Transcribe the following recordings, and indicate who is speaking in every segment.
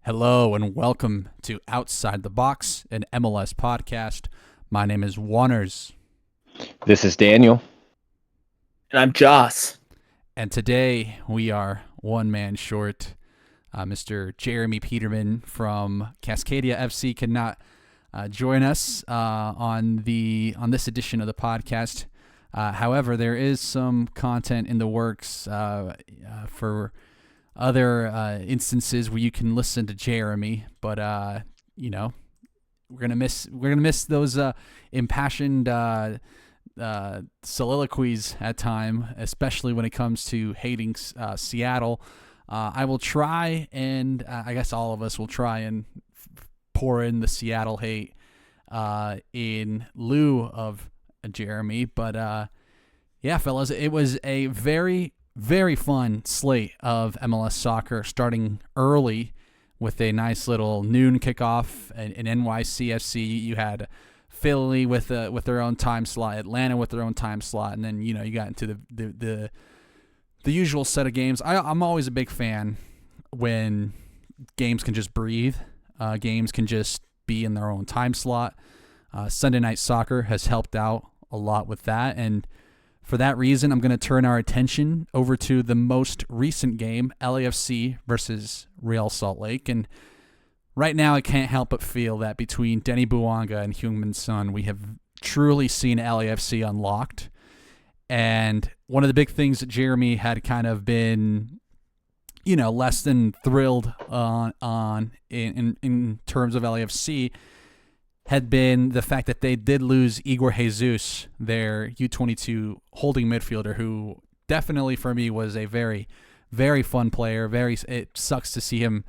Speaker 1: Hello and welcome to Outside the Box, an MLS podcast. My name is Juanners.
Speaker 2: This is Daniel.
Speaker 3: And I'm Joss.
Speaker 1: And today we are one man short. Mr. Jeremy Peterman from Cascadia FC cannot join us on this edition of the podcast. However, there is some content in the works for other instances where you can listen to Jeremy, but we're gonna miss those impassioned soliloquies at time, especially when it comes to hating Seattle. I will try, and I guess all of us will try and pour in the Seattle hate in lieu of Jeremy. But yeah, fellas, it was a very fun slate of MLS soccer, starting early with a nice little noon kickoff in NYCFC. You had Philly with their own time slot, Atlanta with their own time slot, and then you got into the usual set of games. I'm always a big fan when games can just breathe. Games can just be in their own time slot. Sunday Night Soccer has helped out a lot with that, and for that reason, I'm going to turn our attention over to the most recent game, LAFC versus Real Salt Lake. And right now, I can't help but feel that between Denny Bouanga and Heung-min Son, we have truly seen LAFC unlocked. And one of the big things that Jeremy had kind of been, less than thrilled on in terms of LAFC had been the fact that they did lose Igor Jesus, their U22 holding midfielder, who definitely for me was a very, very fun player. It sucks to see him,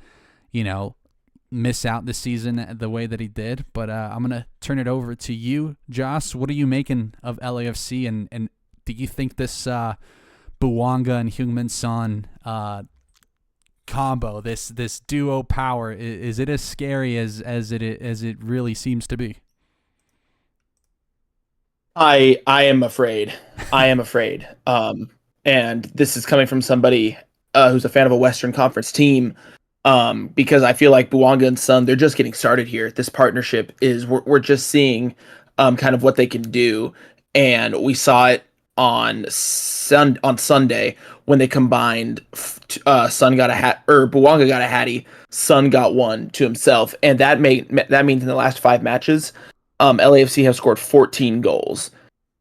Speaker 1: miss out this season the way that he did. But I'm gonna turn it over to you, Joss. What are you making of LAFC, and do you think this Bouanga and Heung-min Son combo, this duo power, is it as scary as it really seems to be?
Speaker 3: I am afraid. And this is coming from somebody who's a fan of a Western Conference team. Because I feel like Bouanga and Son, they're just getting started here. This partnership is we're just seeing kind of what they can do, and we saw it on Sunday when they combined. Son got a hat, or Bouanga got a hattie. Son got one to himself, and that means in the last 5 matches, LAFC have scored 14 goals.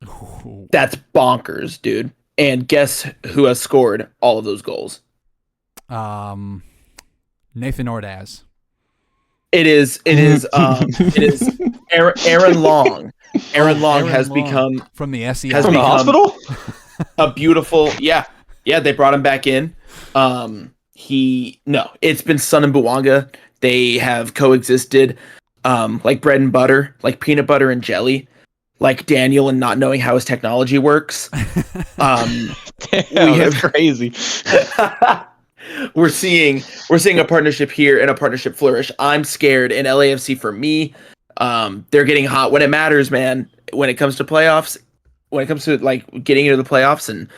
Speaker 1: Ooh.
Speaker 3: That's bonkers, dude. And guess who has scored all of those goals?
Speaker 1: Nathan Ordaz.
Speaker 3: It is Aaron Long. Aaron Long has become
Speaker 1: from the SE
Speaker 2: from the hospital.
Speaker 3: A beautiful, yeah. They brought him back in. It's been Son and Bouanga. They have coexisted, like bread and butter, like peanut butter and jelly, like Daniel and not knowing how his technology works.
Speaker 2: That's crazy.
Speaker 3: We're seeing a partnership here and a partnership flourish. I'm scared, and LAFC for me, they're getting hot when it matters, man. When it comes to playoffs, when it comes to like getting into the playoffs and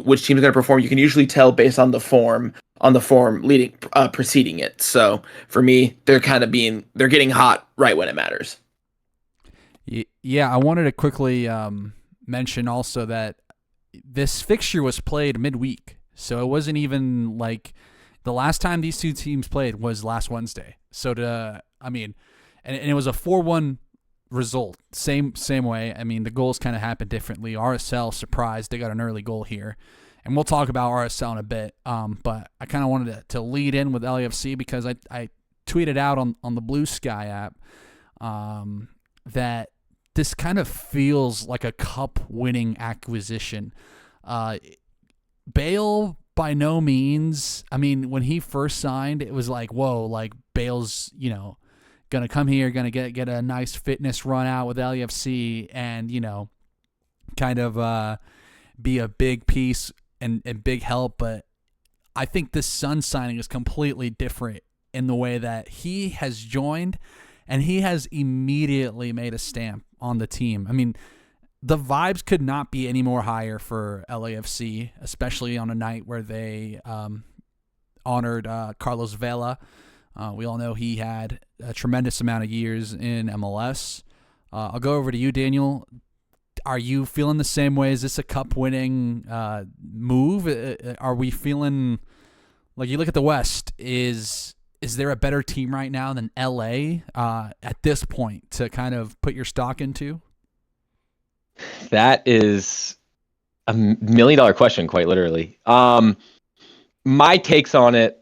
Speaker 3: which team's going to perform, you can usually tell based on the form leading preceding it. So for me, they're getting hot right when it matters.
Speaker 1: Yeah, I wanted to quickly mention also that this fixture was played midweek. So it wasn't even like the last time these two teams played was last Wednesday. So and it was a 4-1 result. Same way. I mean, the goals kind of happened differently. RSL surprised. They got an early goal here. And we'll talk about RSL in a bit. But I kind of wanted to lead in with LAFC because I tweeted out on the Bluesky app that this kind of feels like a cup-winning acquisition. Bale, by no means. I mean, when he first signed, it was like, whoa, like Bale's, going to come here, going to get a nice fitness run out with LAFC and, kind of be a big piece and big help. But I think this Son signing is completely different in the way that he has joined and he has immediately made a stamp on the team. I mean, the vibes could not be any more higher for LAFC, especially on a night where they honored Carlos Vela, We all know he had a tremendous amount of years in MLS. I'll go over to you, Daniel. Are you feeling the same way? Is this a cup-winning move? Are we feeling like, you look at the West, is there a better team right now than LA at this point to kind of put your stock into?
Speaker 2: That is a $1 million question, quite literally. My takes on it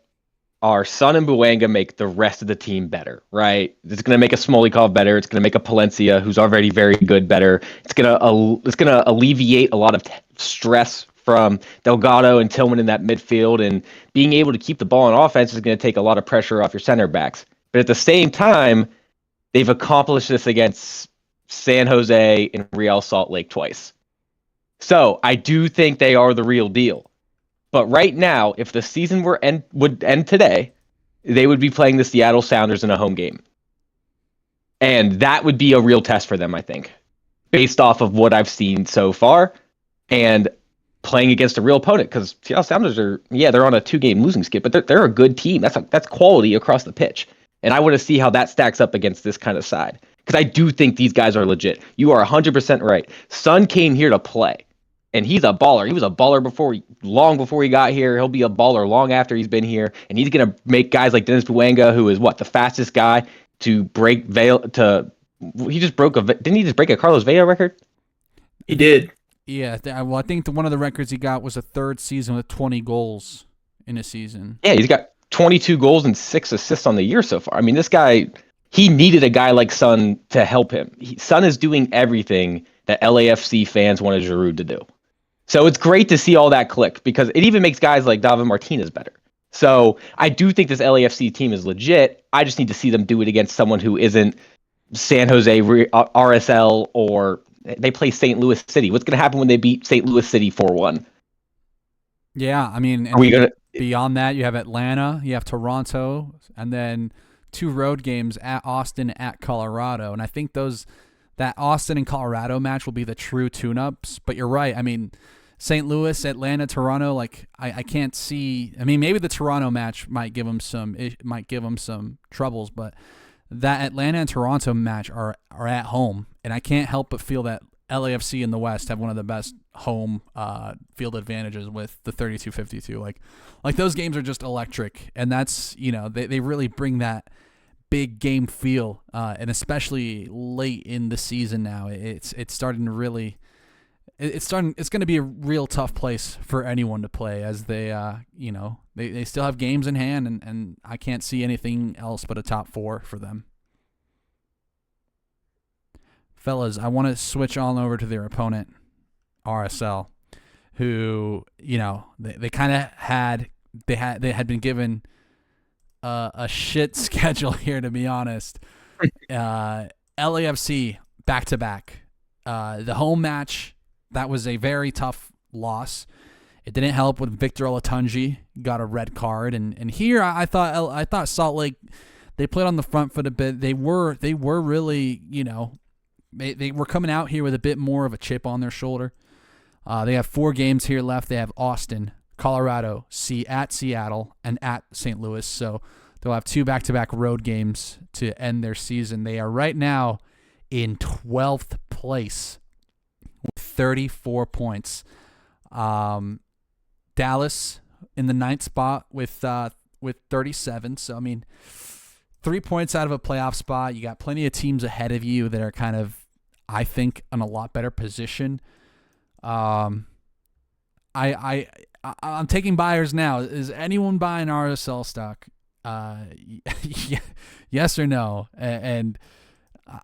Speaker 2: are Son and Buanga make the rest of the team better, right? It's going to make a Smolikov better. It's going to make a Palencia, who's already very good, better. It's going to alleviate a lot of stress from Delgado and Tillman in that midfield, and being able to keep the ball on offense is going to take a lot of pressure off your center backs. But at the same time, they've accomplished this against San Jose and Real Salt Lake twice. So I do think they are the real deal. But right now, if the season would end today, they would be playing the Seattle Sounders in a home game. And that would be a real test for them, I think, based off of what I've seen so far and playing against a real opponent. Because Seattle Sounders they're on a 2-game losing skid, but they're a good team. That's quality across the pitch. And I want to see how that stacks up against this kind of side. Because I do think these guys are legit. You are 100% right. Son came here to play. And he's a baller. He was a baller long before he got here. He'll be a baller long after he's been here. And he's going to make guys like Dennis Buanga, who is the fastest guy to break didn't he just break a Carlos Vela record?
Speaker 3: He did.
Speaker 1: Yeah. I think one of the records he got was a third season with 20 goals in a season.
Speaker 2: Yeah, he's got 22 goals and 6 assists on the year so far. I mean, this guy, he needed a guy like Son to help him. Son is doing everything that LAFC fans wanted Giroud to do. So it's great to see all that click, because it even makes guys like David Martinez better. So I do think this LAFC team is legit. I just need to see them do it against someone who isn't San Jose RSL, or they play St. Louis City. What's going to happen when they beat St. Louis City 4-1?
Speaker 1: Yeah, I mean, beyond that, you have Atlanta, you have Toronto, and then 2 road games at Austin, at Colorado. And I think that Austin and Colorado match will be the true tune-ups. But you're right. I mean, St. Louis, Atlanta, Toronto, I can't see. I mean, maybe the Toronto match might give them some troubles, but that Atlanta and Toronto match are at home, and I can't help but feel that LAFC in the West have one of the best home field advantages with the 32-52. Like those games are just electric, and that's, they really bring that big game feel, and especially late in the season now, it's starting to really. It's going to be a real tough place for anyone to play, as they still have games in hand, and I can't see anything else but a top 4 for them. Fellas, I want to switch on over to their opponent, RSL, who, they kind of had been given a shit schedule here, to be honest. LAFC back-to-back. The home match, that was a very tough loss. It didn't help when Victor Olatunji got a red card, and here I thought Salt Lake, they played on the front foot a bit. They were really, they were coming out here with a bit more of a chip on their shoulder. They have 4 games here left. They have Austin, Colorado, at Seattle, and at St. Louis. So they'll have 2 back-to-back road games to end their season. They are right now in 12th place with 34 points. Dallas in the 9th spot with 37. So, I mean, 3 points out of a playoff spot. You got plenty of teams ahead of you that are kind of, I think, in a lot better position. I'm taking buyers now. Is anyone buying RSL stock? Yes or no? And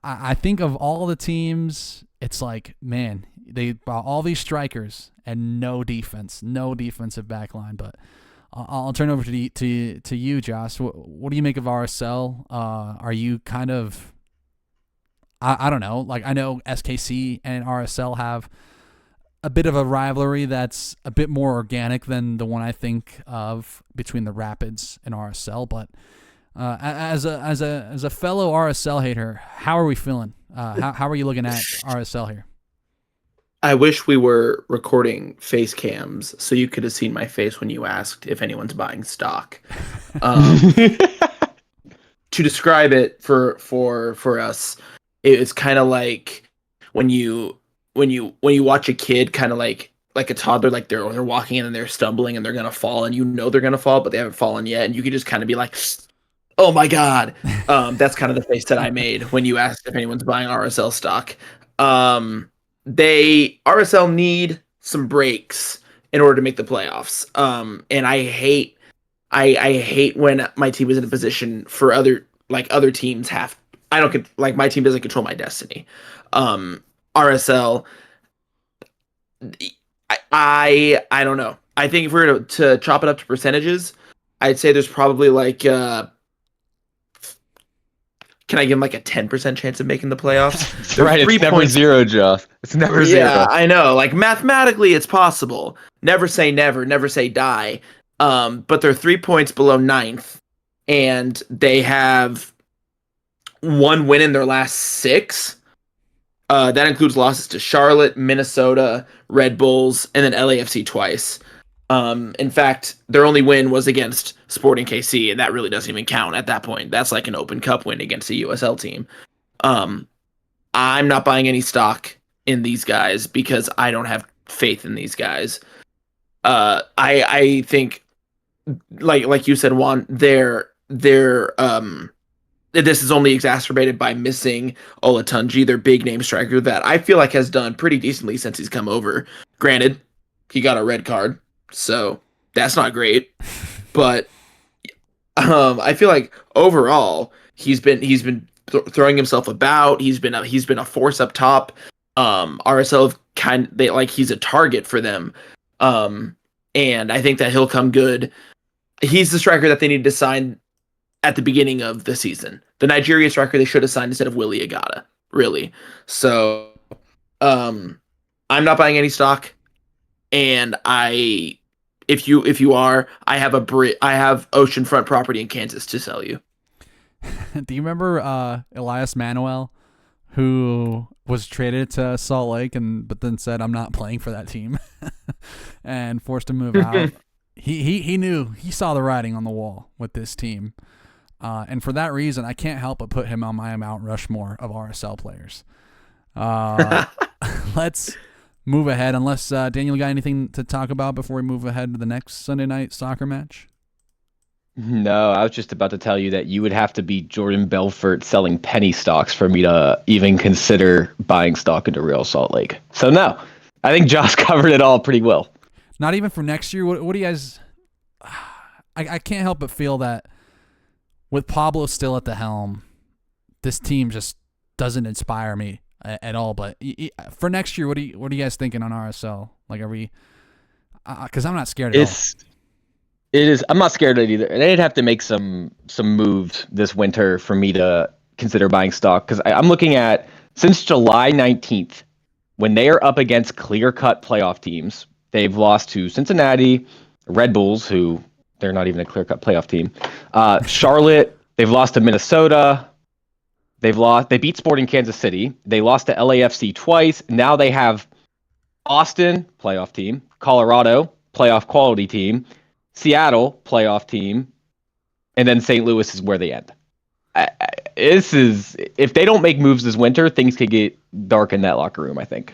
Speaker 1: I think of all the teams, it's like, man, they bought all these strikers and no defensive back line. But I'll turn over to you, Josh. What do you make of RSL? Are you kind of, I don't know, like, I know SKC and RSL have a bit of a rivalry that's a bit more organic than the one I think of between the Rapids and RSL. But as a fellow RSL hater, how are we feeling? How are you looking at RSL here?
Speaker 3: I wish we were recording face cams so you could have seen my face when you asked if anyone's buying stock. to describe it for us, it's kind of like when you watch a kid kind of like a toddler, like they're walking in and they're stumbling and they're gonna fall, and you know they're gonna fall, but they haven't fallen yet, and you can just kind of be like, oh my god. That's kind of the face that I made when you asked if anyone's buying RSL stock. RSL need some breaks in order to make the playoffs. And I hate when my team is in a position for other teams have. My team doesn't control my destiny. RSL, I don't know. I think if we were to chop it up to percentages, I'd say there's probably like can I give him like a 10% chance of making the playoffs?
Speaker 2: Right, it's never zero, Josh. It's never zero.
Speaker 3: Yeah, I know. Like mathematically, it's possible. Never say never. Never say die. But they're 3 points below ninth, and they have one win in their last 6. That includes losses to Charlotte, Minnesota, Red Bulls, and then LAFC twice. In fact, their only win was against Sporting KC, and that really doesn't even count at that point. That's like an Open Cup win against a USL team. I'm not buying any stock in these guys because I don't have faith in these guys. I think, like you said, Juan, they're this is only exacerbated by missing Olatunji, their big name striker that I feel like has done pretty decently since he's come over. Granted, he got a red card, so that's not great. But I feel like overall he's been throwing himself about. He's been a force up top. RSL he's a target for them. And I think that he'll come good. He's the striker that they need to sign at the beginning of the season. The Nigeria striker they should have signed instead of Willie Agata, really. So I'm not buying any stock. And if you are, I have oceanfront property in Kansas to sell you.
Speaker 1: Do you remember Elias Manuel, who was traded to Salt Lake but then said, I'm not playing for that team and forced to move out? He knew, he saw the writing on the wall with this team. And for that reason, I can't help but put him on my Mount Rushmore of RSL players. Let's move ahead, unless Daniel got anything to talk about before we move ahead to the next Sunday night soccer match.
Speaker 2: No, I was just about to tell you that you would have to be Jordan Belfort selling penny stocks for me to even consider buying stock into Real Salt Lake. So no, I think Josh covered it all pretty well. Not
Speaker 1: even for next year. What do you guys? I can't help but feel that with Pablo still at the helm, this team just doesn't inspire me at all. But for next year, what are you guys thinking on RSL? Like, are we? Because I'm not scared at all.
Speaker 2: It is. I'm not scared of it either. They'd have to make some moves this winter for me to consider buying stock. Because I'm looking at since July 19th, when they are up against clear-cut playoff teams, they've lost to Cincinnati, Red Bulls, who they're not even a clear-cut playoff team. Charlotte, they've lost to Minnesota. They beat Sporting Kansas City. They lost to LAFC twice. Now they have Austin, playoff team, Colorado, playoff quality team, Seattle, playoff team, and then St. Louis is where they end. If they don't make moves this winter, things could get dark in that locker room, I think.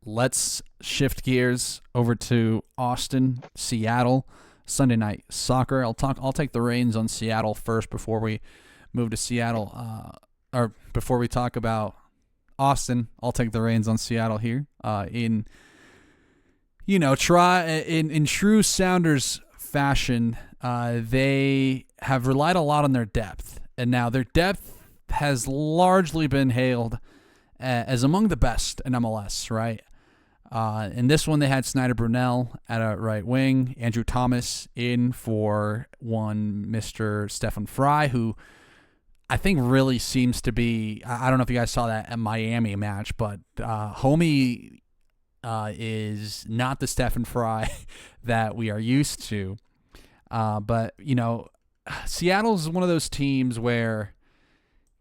Speaker 1: Let's shift gears over to Austin, Seattle, Sunday night soccer. I'll take the reins on Seattle first before we move to Seattle, or before we talk about Austin. I'll take the reins on Seattle here. In true Sounders fashion, they have relied a lot on their depth, and now their depth has largely been hailed as among the best in MLS, right? In this one, they had Snyder Brunel at a right wing, Andrew Thomas in for one Mr. Stefan Fry, who I think really seems to be, I don't know if you guys saw that Miami match, but Homie is not the Stefan Fry that we are used to. But Seattle's one of those teams where,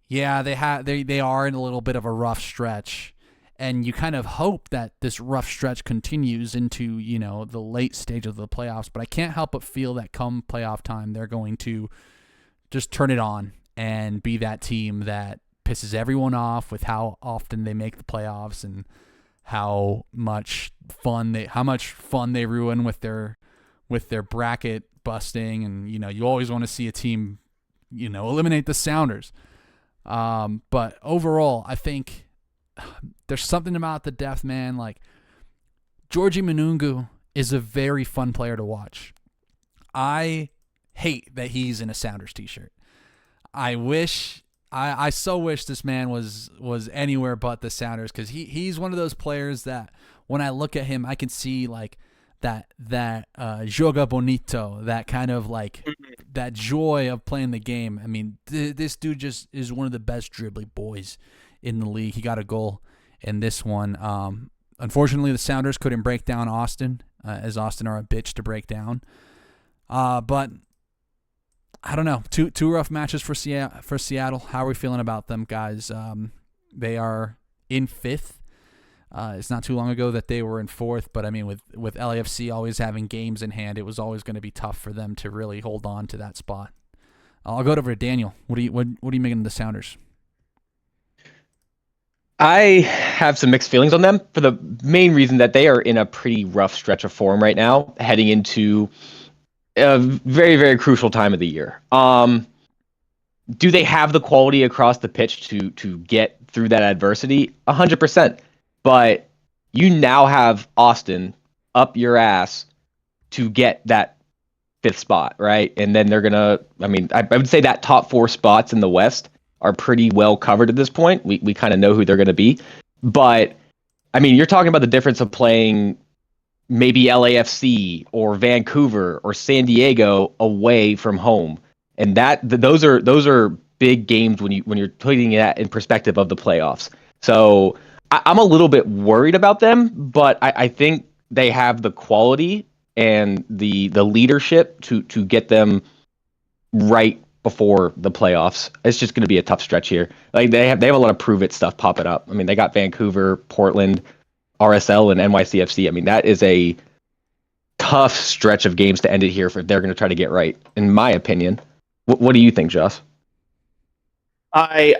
Speaker 1: yeah, they are in a little bit of a rough stretch, and you kind of hope that this rough stretch continues into the late stage of the playoffs. But I can't help but feel that come playoff time, they're going to just turn it on and be that team that pisses everyone off with how often they make the playoffs and how much fun they ruin with their bracket busting. And you always want to see a team eliminate the Sounders. But overall, I think there's something about the depth, man. Like, Georgie Manungu is a very fun player to watch. I hate that he's in a Sounders t-shirt. I so wish this man was anywhere but the Sounders, because he's one of those players that when I look at him, I can see like that joga bonito, that kind of like that joy of playing the game. I mean, this dude just is one of the best dribbling boys in the league. He got a goal in this one. Unfortunately, the Sounders couldn't break down Austin, as Austin are a bitch to break down. But I don't know. Two rough matches for Seattle. How are we feeling about them, guys? They are in fifth. It's not too long ago that they were in fourth, but I mean, with LAFC always having games in hand, it was always going to be tough for them to really hold on to that spot. I'll go over to Daniel. What are you making of the Sounders?
Speaker 2: I have some mixed feelings on them for the main reason that they are in a pretty rough stretch of form right now, heading into a very, very crucial time of the year. Do they have the quality across the pitch to get through that adversity? 100%. But you now have Austin up your ass to get that fifth spot, right? And then they're going to, I would say that top four spots in the West are pretty well covered at this point. We kind of know who they're going to be. But, you're talking about the difference of playing maybe LAFC or Vancouver or San Diego away from home. And those are big games when you're putting it in perspective of the playoffs. So I'm a little bit worried about them, but I think they have the quality and the leadership to get them right before the playoffs. It's just going to be a tough stretch here. Like they have a lot of prove it stuff popping up. They got Vancouver, Portland, RSL, and NYCFC. That is a tough stretch of games to end it here if they're going to try to get right, in my opinion. What do you think, Joss?
Speaker 3: I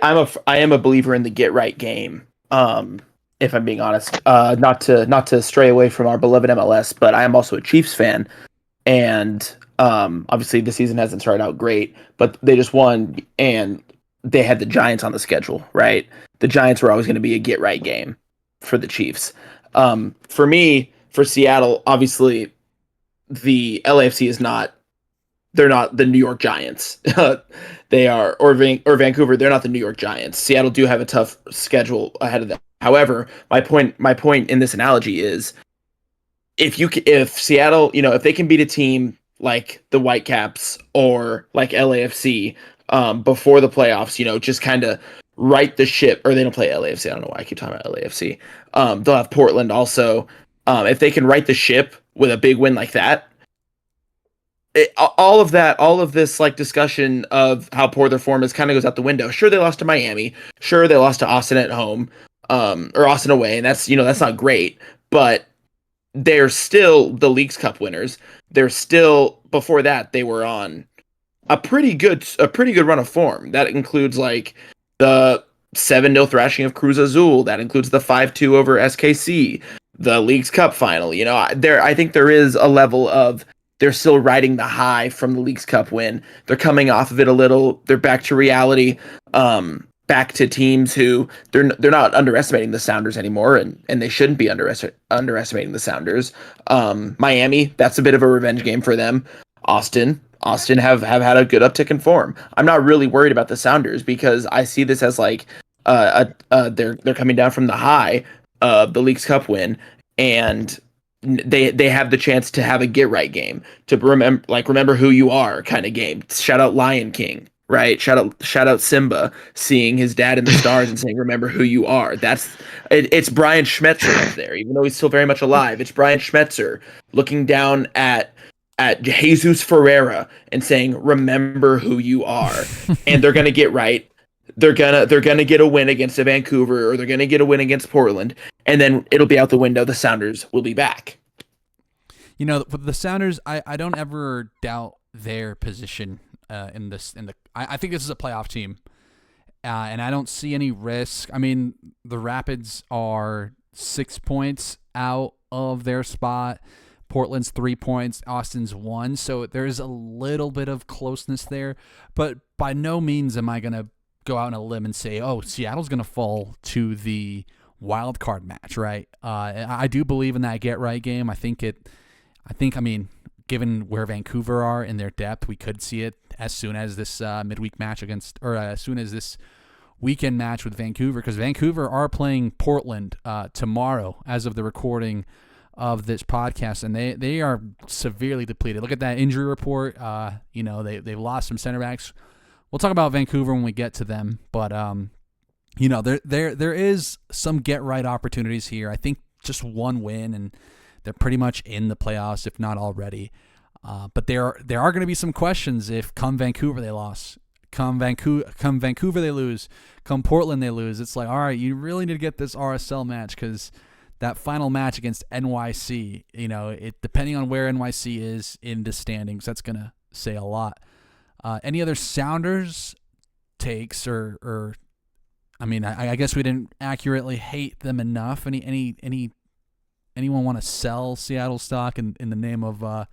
Speaker 3: am a believer in the get right game. If I'm being honest, not to stray away from our beloved MLS, but I am also a Chiefs fan, and obviously the season hasn't started out great, but they just won, and they had the Giants on the schedule, right? The Giants were always going to be a get right game for the Chiefs. For me, for Seattle, obviously the LAFC is not. They're not the New York Giants. They are, or Vancouver. They're not the New York Giants. Seattle do have a tough schedule ahead of them. However, my point in this analogy is, if Seattle, if they can beat a team like the Whitecaps or like LAFC before the playoffs, just kind of right the ship. Or they don't play LAFC. I don't know why I keep talking about LAFC. They'll have Portland also. If they can right the ship with a big win like that. All of this like discussion of how poor their form is kind of goes out the window. Sure, they lost to Miami. Sure, they lost to Austin at home, or Austin away, and that's not great. But they're still the Leagues Cup winners. They're still, before that, they were on a pretty good run of form. That includes like the 7-0 thrashing of Cruz Azul. That includes the 5-2 over SKC, the Leagues Cup final. I think there is a level of. They're still riding the high from the Leagues Cup win. They're coming off of it a little. They're back to reality, back to teams who they're not underestimating the Sounders anymore, and they shouldn't be underestimating the Sounders. Miami, that's a bit of a revenge game for them. Austin have had a good uptick in form. I'm not really worried about the Sounders because I see this as like they're coming down from the high of the Leagues Cup win, and they have the chance to have a get right game, to remember who you are kind of game. Shout out Lion King, right? Shout out Simba seeing his dad in the stars and saying remember who you are. It's Brian Schmetzer up there, even though he's still very much alive. It's Brian Schmetzer looking down at Jesus Ferreira and saying remember who you are. And they're gonna get right. They're gonna get a win against a Vancouver, or they're gonna get a win against Portland, and then it'll be out the window. The Sounders will be back.
Speaker 1: With the Sounders, I don't ever doubt their position in this. I think this is a playoff team, and I don't see any risk. I mean, the Rapids are 6 points out of their spot. Portland's 3 points. Austin's 1. So there's a little bit of closeness there, but by no means am I going to go out on a limb and say, oh, Seattle's going to fall to the wild card match, right? I do believe in that get right game. I mean, given where Vancouver are in their depth, we could see it as soon as this midweek match as soon as this weekend match with Vancouver, because Vancouver are playing Portland tomorrow as of the recording of this podcast, and they are severely depleted. Look at that injury report. They've lost some center backs. We'll talk about Vancouver when we get to them, but there is some get right opportunities here. I think just one win and they're pretty much in the playoffs, if not already. But there are going to be some questions if come Vancouver they lost, come Vancouver they lose, come Portland they lose. It's like, all right, you really need to get this RSL match, because that final match against NYC, depending on where NYC is in the standings, that's going to say a lot. Any other Sounders takes or I mean, I guess we didn't accurately hate them enough. Anyone want to sell Seattle stock in the name of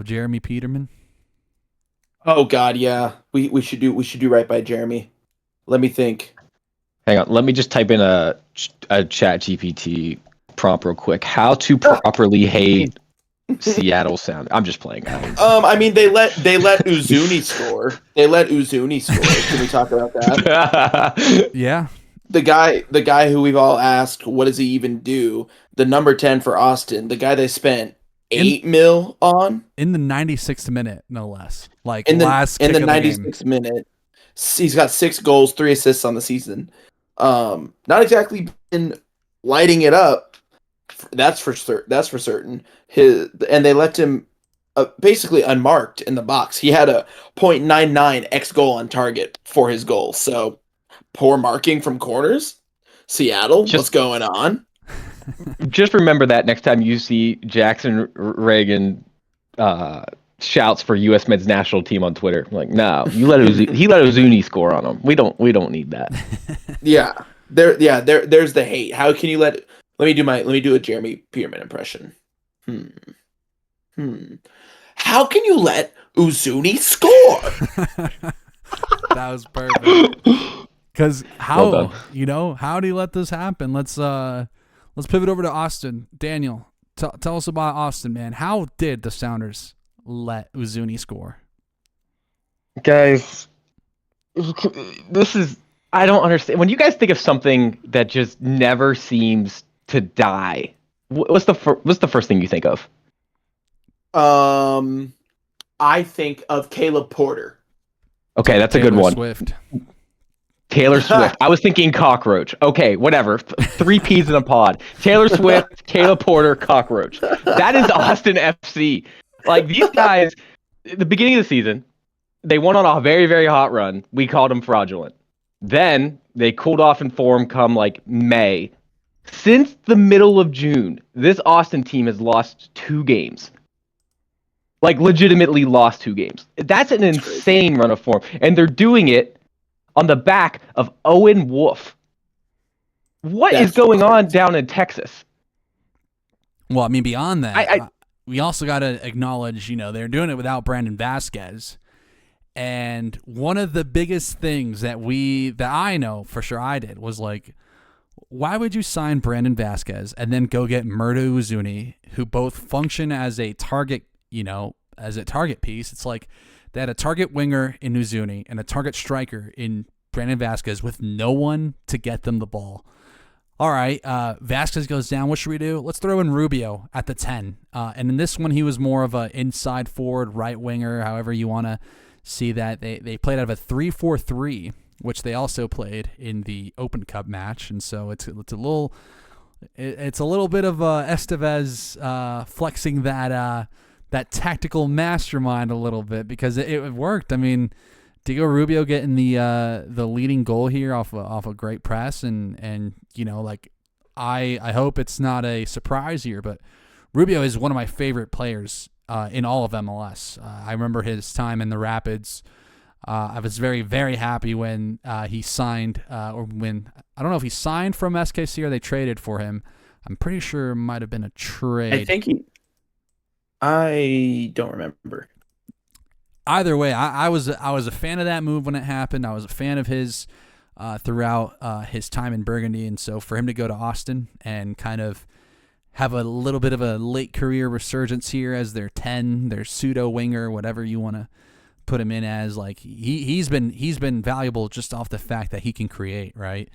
Speaker 1: Jeremy Peterman?
Speaker 3: Oh God, yeah. We should do right by Jeremy. Let me think.
Speaker 2: Hang on, let me just type in a chat GPT prompt real quick. How to properly hate Seattle Sound. I'm just playing.
Speaker 3: I mean, they let Uzuni score. They let Uzuni score. Can we talk about that?
Speaker 1: Yeah.
Speaker 3: The guy who we've all asked, what does he even do? The number 10 for Austin, the guy they spent $8 million on
Speaker 1: in the 96th minute, no less. Like
Speaker 3: in the
Speaker 1: last kick
Speaker 3: in the
Speaker 1: of
Speaker 3: 96th minute, he's got 6 goals, 3 assists on the season. Not exactly been lighting it up. That's for certain. And they left him basically unmarked in the box. He had a .99 x goal on target for his goal. So poor marking from corners. Seattle, what's going on?
Speaker 2: Just remember that next time you see Jackson Reagan shouts for U.S. men's national team on Twitter. I'm like, no, he let Uzuni score on him. We don't need that.
Speaker 3: There's the hate. How can you let me do a Jeremy Peterman impression. How can you let Uzuni score?
Speaker 1: That was perfect. Because how do you let this happen? Let's pivot over to Austin. Daniel, tell us about Austin, man. How did the Sounders let Uzuni score?
Speaker 2: Guys, I don't understand. When you guys think of something that just never seems to die, what's the first thing you think of?
Speaker 3: I think of Caleb Porter.
Speaker 2: Okay, that's a good one. Taylor Swift. I was thinking cockroach. Okay, whatever. 3 peas in a pod. Taylor Swift, Caleb Porter, cockroach. That is Austin FC. Like, these guys, at the beginning of the season, they went on a very, very hot run. We called them fraudulent. Then they cooled off in form come like May. Since the middle of June, this Austin team has lost 2 games. Like, legitimately lost 2 games. That's an insane run of form. And they're doing it on the back of Owen Wolf. What is going on down in Texas?
Speaker 1: Well, I mean, beyond that, we also got to acknowledge, they're doing it without Brandon Vasquez. And one of the biggest things that I know for sure I did was like, why would you sign Brandon Vasquez and then go get Murdo Uzuni, who both function as a target, as a target piece? It's like they had a target winger in Uzuni and a target striker in Brandon Vasquez with no one to get them the ball. All right, Vasquez goes down. What should we do? Let's throw in Rubio at the 10. And in this one, he was more of an inside forward, right winger, however you want to see that. They played out of a 3-4-3, which they also played in the Open Cup match. And so it's a little bit of Estevez flexing that tactical mastermind a little bit, because it worked. I mean, Diego Rubio getting the leading goal here off a great press, and I hope it's not a surprise here, but Rubio is one of my favorite players in all of MLS. I remember his time in the Rapids. I was very, very happy when he signed, or when, I don't know if he signed from SKC or they traded for him. I'm pretty sure it might have been a trade.
Speaker 3: I don't remember.
Speaker 1: Either way, I was a fan of that move when it happened. I was a fan of his throughout his time in Burgundy, and so for him to go to Austin and kind of have a little bit of a late career resurgence here as their 10, their pseudo winger, whatever you want to put him in as, like he's been valuable just off the fact that he can create, right?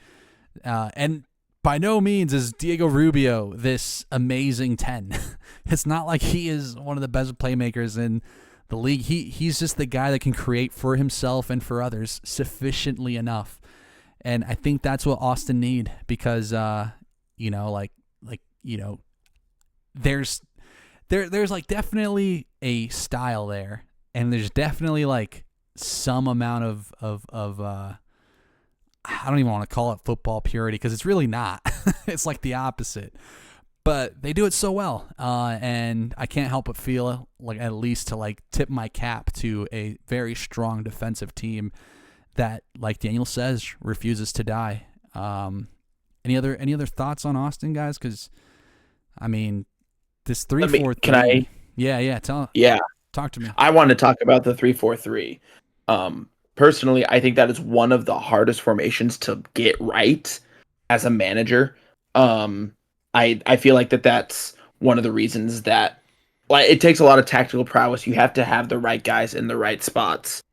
Speaker 1: And by no means is Diego Rubio this amazing 10. It's not like he is one of the best playmakers in the league. He's just the guy that can create for himself and for others sufficiently enough. And I think that's what Austin need, because there's like definitely a style there, and there's definitely like some amount of I don't even want to call it football purity, because it's really not. It's like the opposite. But they do it so well, and I can't help but feel like, at least to like tip my cap to a very strong defensive team that, like Daniel says, refuses to die. Any other thoughts on Austin, guys? Because I mean, this 3-4-3.
Speaker 3: Can I?
Speaker 1: Yeah. Talk to me.
Speaker 3: I want to talk about the 3-4-3. Personally, I think that is one of the hardest formations to get right as a manager. I feel like that's one of the reasons that, like, it takes a lot of tactical prowess. You have to have the right guys in the right spots.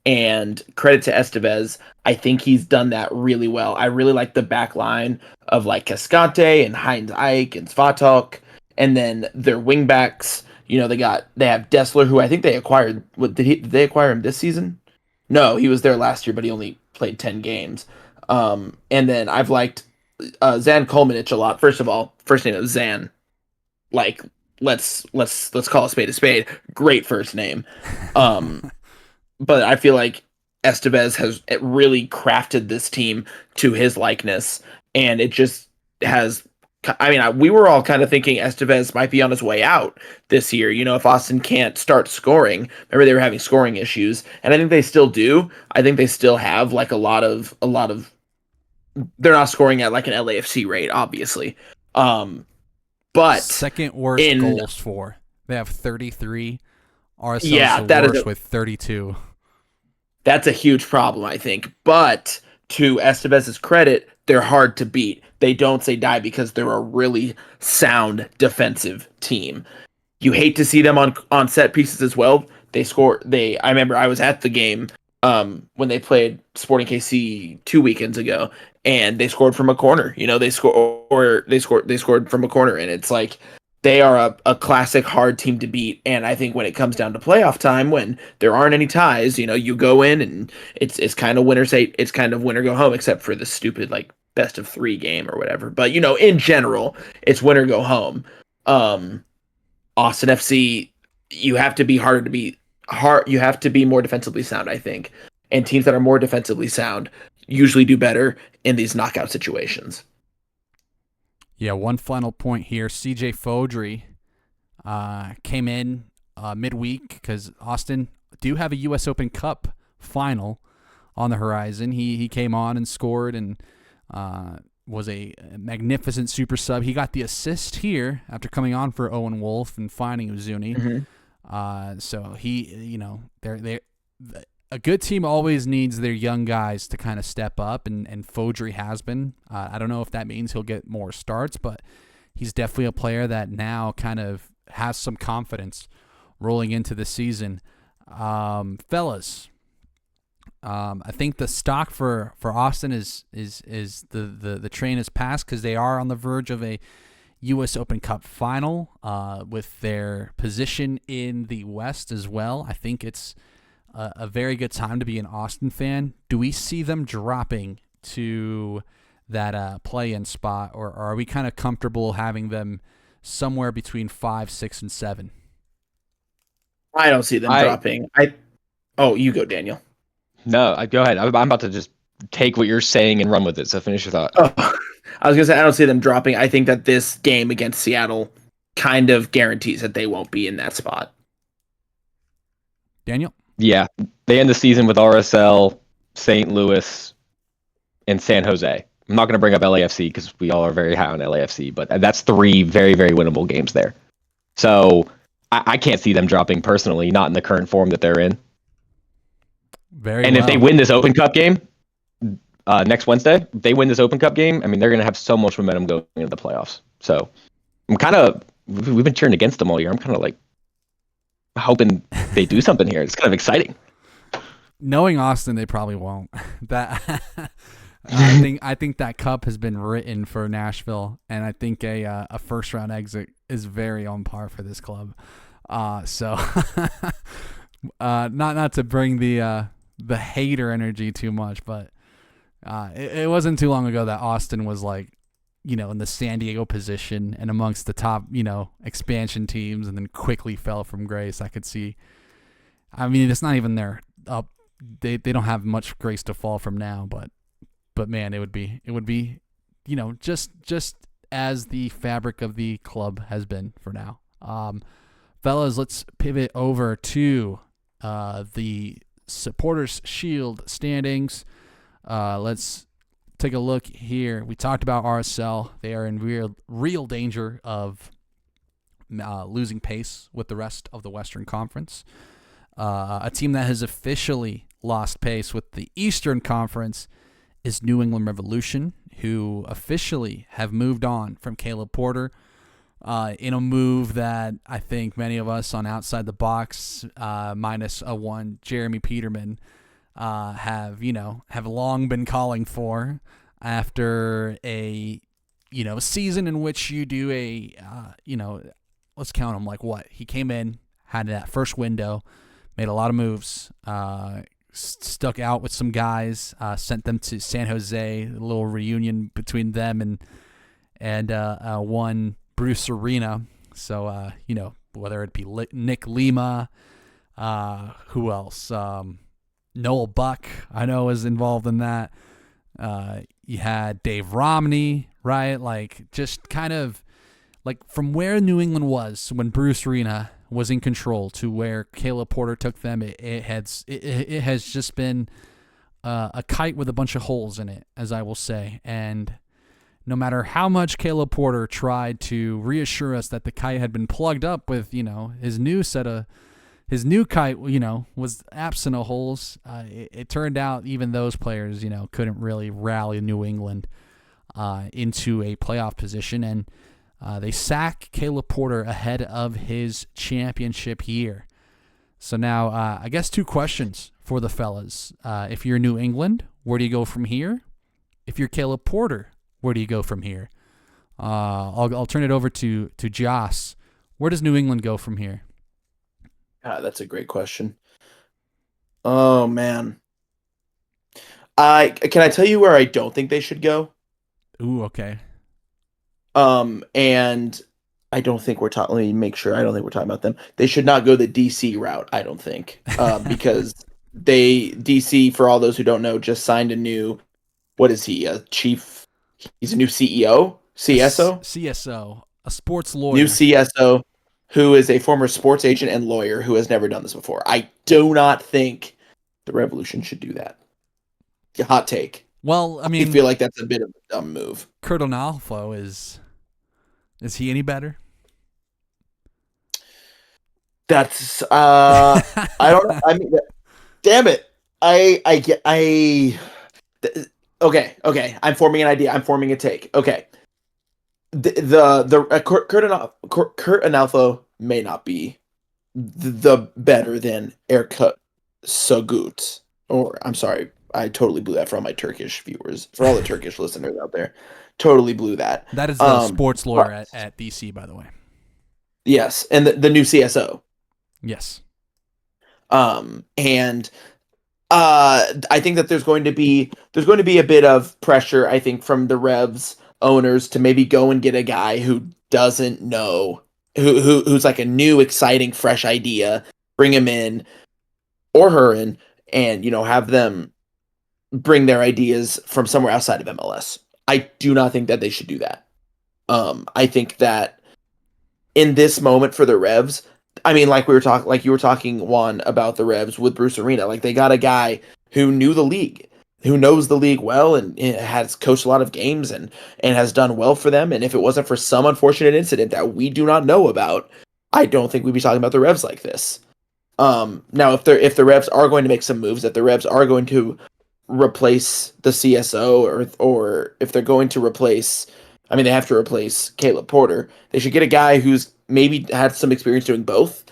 Speaker 3: And credit to Estevez, I think he's done that really well. I really like the back line of like Cascante and Heinz Ike and Svatok, and then their wingbacks. You know, they have Dessler, who I think they acquired. Did they acquire him this season? No, he was there last year, but he only played 10 games. And then I've liked Zan Kolmanich a lot. First of all, first name is Zan. Like, let's call a spade a spade. Great first name. But I feel like Estevez has really crafted this team to his likeness, and it just has. I mean, we were all kind of thinking Estevez might be on his way out this year. You know, if Austin can't start scoring, remember they were having scoring issues, and I think they still do. I think they still have like a lot of. They're not scoring at like an LAFC rate, obviously. But
Speaker 1: second worst goals for. They have 33. RSL's the worst with 32.
Speaker 3: That's a huge problem, I think. But to Estevez's credit, they're hard to beat. They don't say die because they're a really sound defensive team. You hate to see them on set pieces as well. I remember I was at the game when they played Sporting KC 2 weekends ago, and they scored from a corner. You know, they scored from a corner, and it's like they are a classic hard team to beat. And I think when it comes down to playoff time, when there aren't any ties, you know, you go in and it's kind of it's kind of winner go home, except for the stupid like best of 3 game or whatever. But you know, in general, it's winner go home. Austin FC, you have to be harder to beat. You have to be more defensively sound, I think. And teams that are more defensively sound usually do better in these knockout situations.
Speaker 1: Yeah, one final point here. CJ Fodry came in midweek because Austin do have a U.S. Open Cup final on the horizon. He came on and scored and was a magnificent super sub. He got the assist here after coming on for Owen Wolf and finding Uzuni.
Speaker 3: Mm-hmm.
Speaker 1: So he, you know, they're a good team always needs their young guys to kind of step up, and Fodry has been. I don't know if that means he'll get more starts, but he's definitely a player that now kind of has some confidence rolling into the season. Fellas, I think the stock for Austin is the train has passed, because they are on the verge of a U.S. Open Cup final with their position in the West as well. I think it's a very good time to be an Austin fan. Do we see them dropping to that play-in spot, or are we kind of comfortable having them somewhere between 5, 6, and 7?
Speaker 3: I don't see them dropping. You go, Daniel.
Speaker 2: No, go ahead. I'm about to just take what you're saying and run with it. So finish your thought.
Speaker 3: Oh, I was gonna say I don't see them dropping. I think that this game against Seattle kind of guarantees that they won't be in that spot.
Speaker 1: Daniel?
Speaker 2: Yeah, they end the season with RSL, St. Louis, and San Jose. I'm not going to bring up LAFC because we all are very high on LAFC, but that's 3 very, very winnable games there. So I can't see them dropping personally, not in the current form that they're in. If they win this Open Cup game next Wednesday, if they win this Open Cup game, I mean, they're going to have so much momentum going into the playoffs. So we've been cheering against them all year. I'm kind of like hoping they do something here. It's kind of exciting.
Speaker 1: Knowing Austin, they probably won't. I think that cup has been written for Nashville, and I think a first round exit is very on par for this club. So not to bring the hater energy too much, but it wasn't too long ago that Austin was like, in the San Diego position and amongst the top, expansion teams, and then quickly fell from grace. I could see. I mean, it's not even their up. They don't have much grace to fall from now, but man, it would be, just as the fabric of the club has been for now. Fellas, let's pivot over to the Supporters Shield standings. Let's take a look here. We talked about RSL. They are in real danger of losing pace with the rest of the Western Conference. A team that has officially lost pace with the Eastern Conference is New England Revolution, who officially have moved on from Caleb Porter in a move that I think many of us on Outside the Box, minus a one, Jeremy Peterman, have long been calling for after a season in which you do let's count them, like what he came in, had that first window, made a lot of moves, stuck out with some guys, sent them to San Jose, a little reunion between them and one Bruce Arena. So whether it be Nick Lima, who else? Noel Buck, I know, is involved in that. You had Dave Romney, right? Like, just kind of like from where New England was when Bruce Arena was in control to where Caleb Porter took them, it has just been a kite with a bunch of holes in it, as I will say. And no matter how much Caleb Porter tried to reassure us that the kite had been plugged up with, his new kite, was absent of holes, it turned out even those players, couldn't really rally New England into a playoff position. And they sack Caleb Porter ahead of his championship year. So now, I guess 2 questions for the fellas. If you're New England, where do you go from here? If you're Caleb Porter, where do you go from here? I'll turn it over to Joss. Where does New England go from here?
Speaker 3: That's a great question. Oh, man. Can I tell you where I don't think they should go?
Speaker 1: Ooh, okay.
Speaker 3: And I don't think we're talking. Let me make sure. I don't think we're talking about them. They should not go the DC route, I don't think, because DC, for all those who don't know, just signed a new. What is he? A chief? He's a new CEO, CSO,
Speaker 1: CSO, a sports lawyer,
Speaker 3: new CSO, who is a former sports agent and lawyer who has never done this before. I do not think the Revolution should do that. Hot take.
Speaker 1: Well, I mean,
Speaker 3: I feel like that's a bit of a dumb move.
Speaker 1: Kurt Onalfo is he any better?
Speaker 3: That's I don't. I mean, damn it. Okay. I'm forming an idea. I'm forming a take. Okay. Kurt Onalfo may not be the better than Erkut Sagut. Or I'm sorry, I totally blew that for all my Turkish viewers, for all the Turkish listeners out there. Totally blew that.
Speaker 1: That is the sports lawyer at DC, by the way.
Speaker 3: Yes, and the new CSO.
Speaker 1: Yes.
Speaker 3: And I think that there's going to be a bit of pressure, I think, from the Revs owners to maybe go and get a guy who doesn't know, who's like a new, exciting, fresh idea, bring him in or her in, and have them bring their ideas from somewhere outside of MLS. I do not think that they should do that. I think that in this moment for the Revs, I mean, like you were talking, Juan, about the Revs with Bruce Arena. Like they got a guy who knew the league, who knows the league well, and has coached a lot of games and has done well for them. And if it wasn't for some unfortunate incident that we do not know about, I don't think we'd be talking about the Revs like this. Now if the Revs are going to make some moves, if the Revs are going to replace the CSO, or if they're going to replace, I mean, they have to replace Caleb Porter. They should get a guy who's maybe had some experience doing both.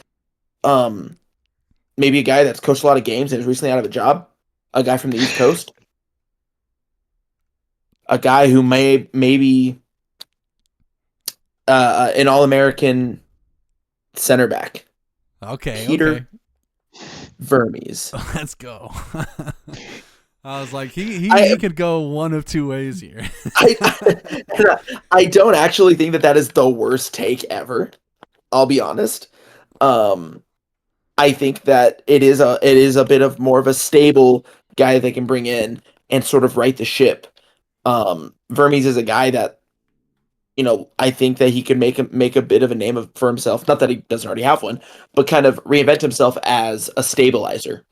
Speaker 3: Maybe a guy that's coached a lot of games and is recently out of a job. A guy from the East Coast. A guy who maybe an All-American center back.
Speaker 1: Okay,
Speaker 3: Peter Vermes.
Speaker 1: Let's go. I was like, he could go one of two ways here.
Speaker 3: I don't actually think that is the worst take ever. I'll be honest. I think that it is a bit of more of a stable guy they can bring in and sort of right the ship. Vermes is a guy that, I think that he could make a bit of a name for himself. Not that he doesn't already have one, but kind of reinvent himself as a stabilizer.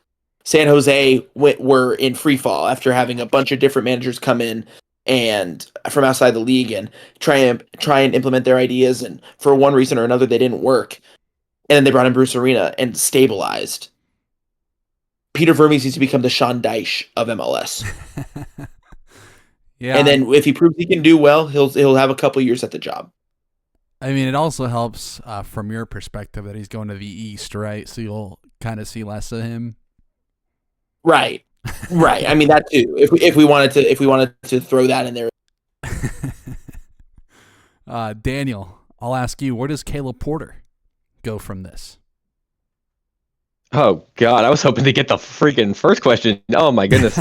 Speaker 3: San Jose were in free fall after having a bunch of different managers come in and from outside the league and try and implement their ideas, and for one reason or another they didn't work. And then they brought in Bruce Arena and stabilized. Peter Vermes needs to become the Sean Dyche of MLS.
Speaker 1: Yeah.
Speaker 3: And then if he proves he can do well, he'll have a couple years at the job.
Speaker 1: I mean, it also helps from your perspective that he's going to the East, right? So you'll kind of see less of him.
Speaker 3: Right. I mean that too. If we wanted to throw that in there.
Speaker 1: Daniel, I'll ask you, where does Caleb Porter go from this?
Speaker 2: Oh God, I was hoping to get the freaking first question. Oh my goodness.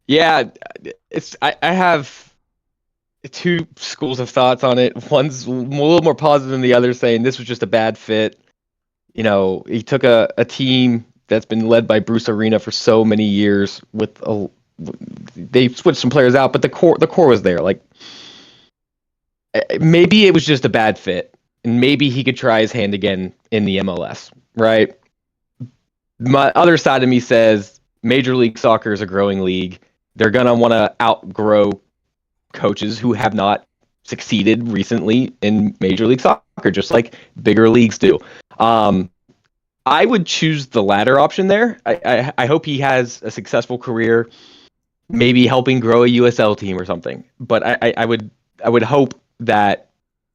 Speaker 2: Yeah, I have two schools of thoughts on it. One's a little more positive than the other, saying this was just a bad fit. He took a team that's been led by Bruce Arena for so many years. They switched some players out, but the core was there. Like maybe it was just a bad fit, and maybe he could try his hand again in the MLS. Right. My other side of me says Major League Soccer is a growing league. They're gonna want to outgrow coaches who have not succeeded recently in Major League Soccer, just like bigger leagues do. I would choose the latter option there. I hope he has a successful career, maybe helping grow a USL team or something. But I would hope that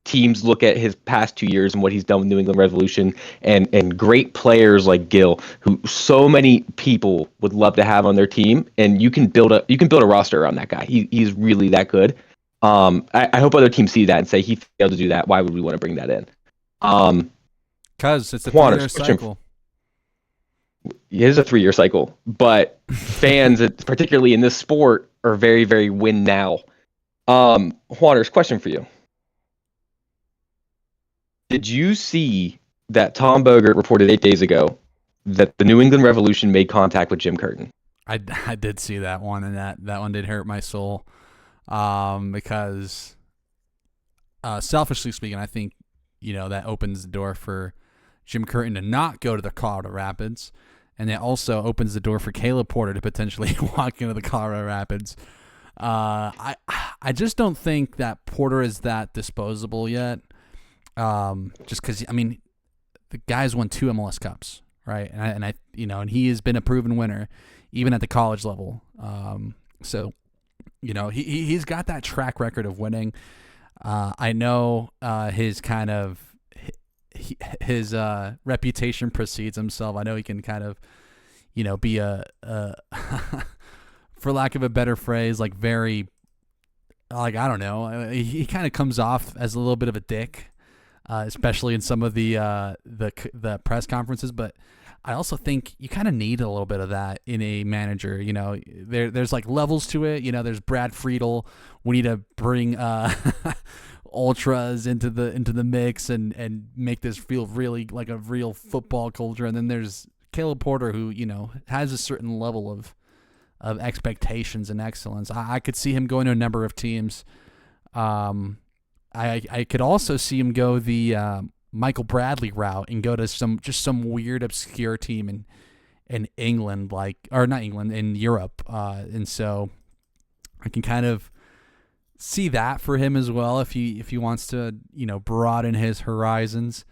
Speaker 2: teams look at his past 2 years and what he's done with New England Revolution and great players like Gil, who so many people would love to have on their team, and you can build a roster around that guy. He's really that good. I hope other teams see that and say he failed to do that. Why would we want to bring that in?
Speaker 1: Because it's a 3-year cycle.
Speaker 2: It is a 3-year cycle, but fans, particularly in this sport, are very, very win now. Juanners, question for you. Did you see that Tom Bogert reported 8 days ago that the New England Revolution made contact with Jim Curtin?
Speaker 1: I did see that one, and that one did hurt my soul because selfishly speaking, I think that opens the door for Jim Curtin to not go to the Colorado Rapids, and it also opens the door for Caleb Porter to potentially walk into the Colorado Rapids. I just don't think that Porter is that disposable yet. Just because, I mean, the guy's won 2 MLS Cups, right? And he has been a proven winner, even at the college level. So, he's got that track record of winning. I know his kind of his reputation precedes himself. I know he can kind of, be a for lack of a better phrase, like very, like I don't know, he kind of comes off as a little bit of a dick. Especially in some of the press conferences, but I also think you kind of need a little bit of that in a manager. There's like levels to it. There's Brad Friedel. We need to bring ultras into the mix and make this feel really like a real football culture. And then there's Caleb Porter, who has a certain level of expectations and excellence. I could see him going to a number of teams. I could also see him go the Michael Bradley route and go to some weird obscure team in England, or not England, in Europe. And so I can kind of see that for him as well if he wants to, broaden his horizons.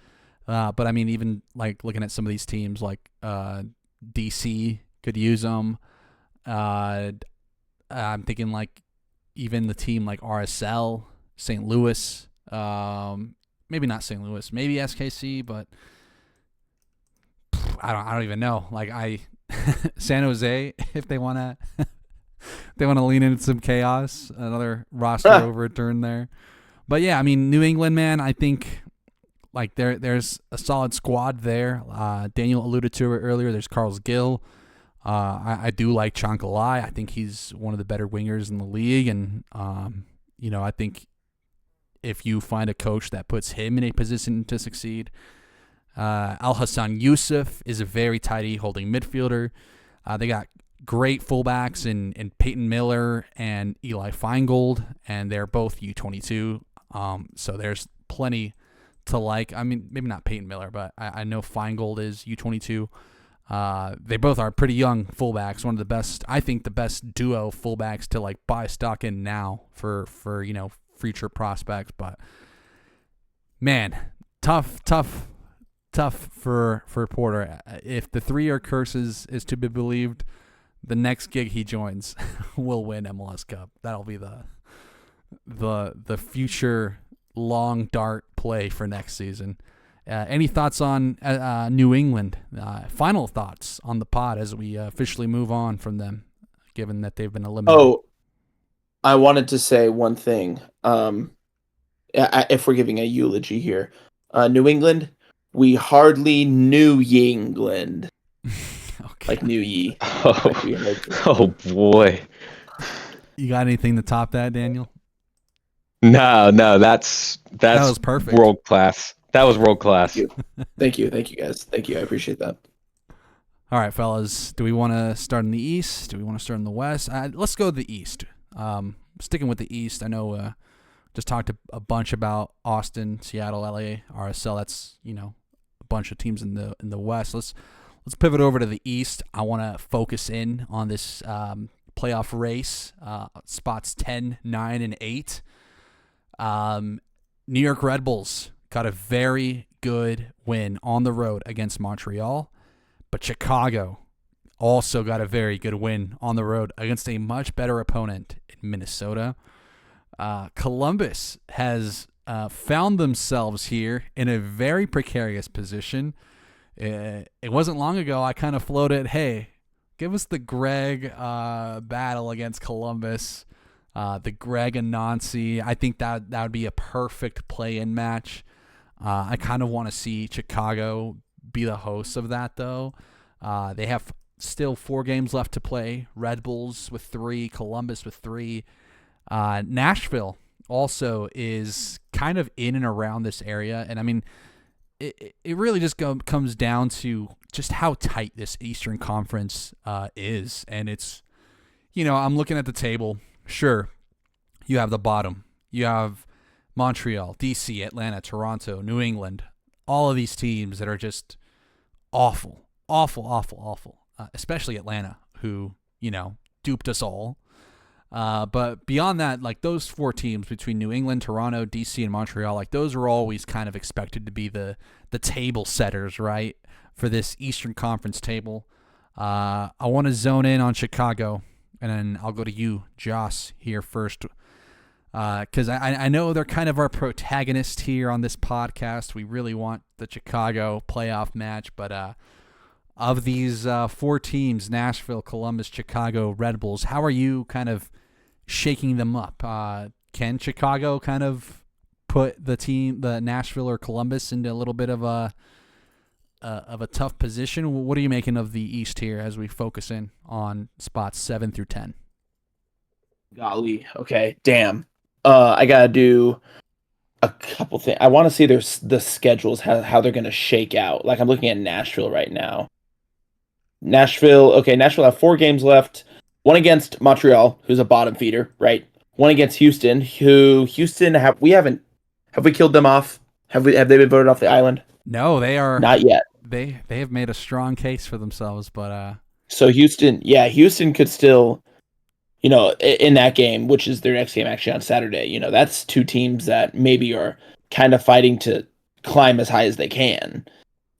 Speaker 1: But I mean, even like looking at some of these teams like DC could use him. I'm thinking like even the team like RSL, St. Louis, maybe not St. Louis, maybe SKC, but I don't even know. Like San Jose, if they want to lean into some chaos, another roster overturn there. But yeah, I mean, New England, man, I think like there's a solid squad there. Daniel alluded to it earlier. There's Carlos Gill. I do like Chancalay. I think he's one of the better wingers in the league, and I think if you find a coach that puts him in a position to succeed, Al Hassan Yusuf is a very tidy holding midfielder. They got great fullbacks in Peyton Miller and Eli Feingold, and they're both U22. So there's plenty to like. I mean, maybe not Peyton Miller, but I know Feingold is U22. They both are pretty young fullbacks. One of the best, I think, the best duo fullbacks to like buy stock in now for future prospects. But man, tough for Porter. If the 3-year curse is to be believed, the next gig he joins will win MLS Cup. That'll be the future long dart play for next season. Any thoughts on New England? Final thoughts on the pod as we officially move on from them, given that they've been eliminated.
Speaker 3: Oh, I wanted to say one thing. If we're giving a eulogy here, New England, we hardly knew Yingland.
Speaker 1: Okay.
Speaker 3: Like New Ye.
Speaker 2: Oh boy.
Speaker 1: You got anything to top that, Daniel?
Speaker 2: No, that was
Speaker 1: perfect.
Speaker 2: World class. That was world class.
Speaker 3: Thank you, guys. Thank you. I appreciate that.
Speaker 1: All right, fellas. Do we want to start in the East? Do we want to start in the West? Let's go to the East. Sticking with the East, I know just talked a bunch about Austin, Seattle, LA, RSL. That's a bunch of teams in the West. Let's pivot over to the East. I want to focus in on this playoff race, spots 10, 9, and 8. New York Red Bulls got a very good win on the road against Montreal, but Chicago also got a very good win on the road against a much better opponent in Minnesota. Columbus has found themselves here in a very precarious position. It wasn't long ago I kind of floated, hey, give us the Greg battle against Columbus, the Greg and Nancy. I think that would be a perfect play-in match. I kind of want to see Chicago be the hosts of that, though. They have still 4 games left to play. Red Bulls with 3, Columbus with 3. Nashville also is kind of in and around this area. And, I mean, it really just comes down to just how tight this Eastern Conference is. And it's, I'm looking at the table. Sure, you have the bottom. You have Montreal, DC, Atlanta, Toronto, New England, all of these teams that are just awful. Especially Atlanta, who, duped us all. But beyond that, like those 4 teams between New England, Toronto, DC, and Montreal, like those are always kind of expected to be the table setters, right, for this Eastern Conference table. I want to zone in on Chicago, and then I'll go to you, Joss, here first. Because I know they're kind of our protagonist here on this podcast. We really want the Chicago playoff match. But of these 4 teams, Nashville, Columbus, Chicago, Red Bulls, how are you kind of shaking them up? Can Chicago kind of put the Nashville or Columbus into a little bit of a tough position? What are you making of the East here as we focus in on spots 7 through 10?
Speaker 3: Golly. Okay. Damn. I gotta do a couple things. I want to see the schedules, how they're gonna shake out. Like I'm looking at Nashville right now. Nashville have 4 games left. 1 against Montreal, who's a bottom feeder, right? 1 against Houston, have we killed them off? Have they been voted off the island?
Speaker 1: No, they are
Speaker 3: Not yet.
Speaker 1: They have made a strong case for themselves, but
Speaker 3: So Houston could still, in that game, which is their next game actually on Saturday. That's two teams that maybe are kind of fighting to climb as high as they can.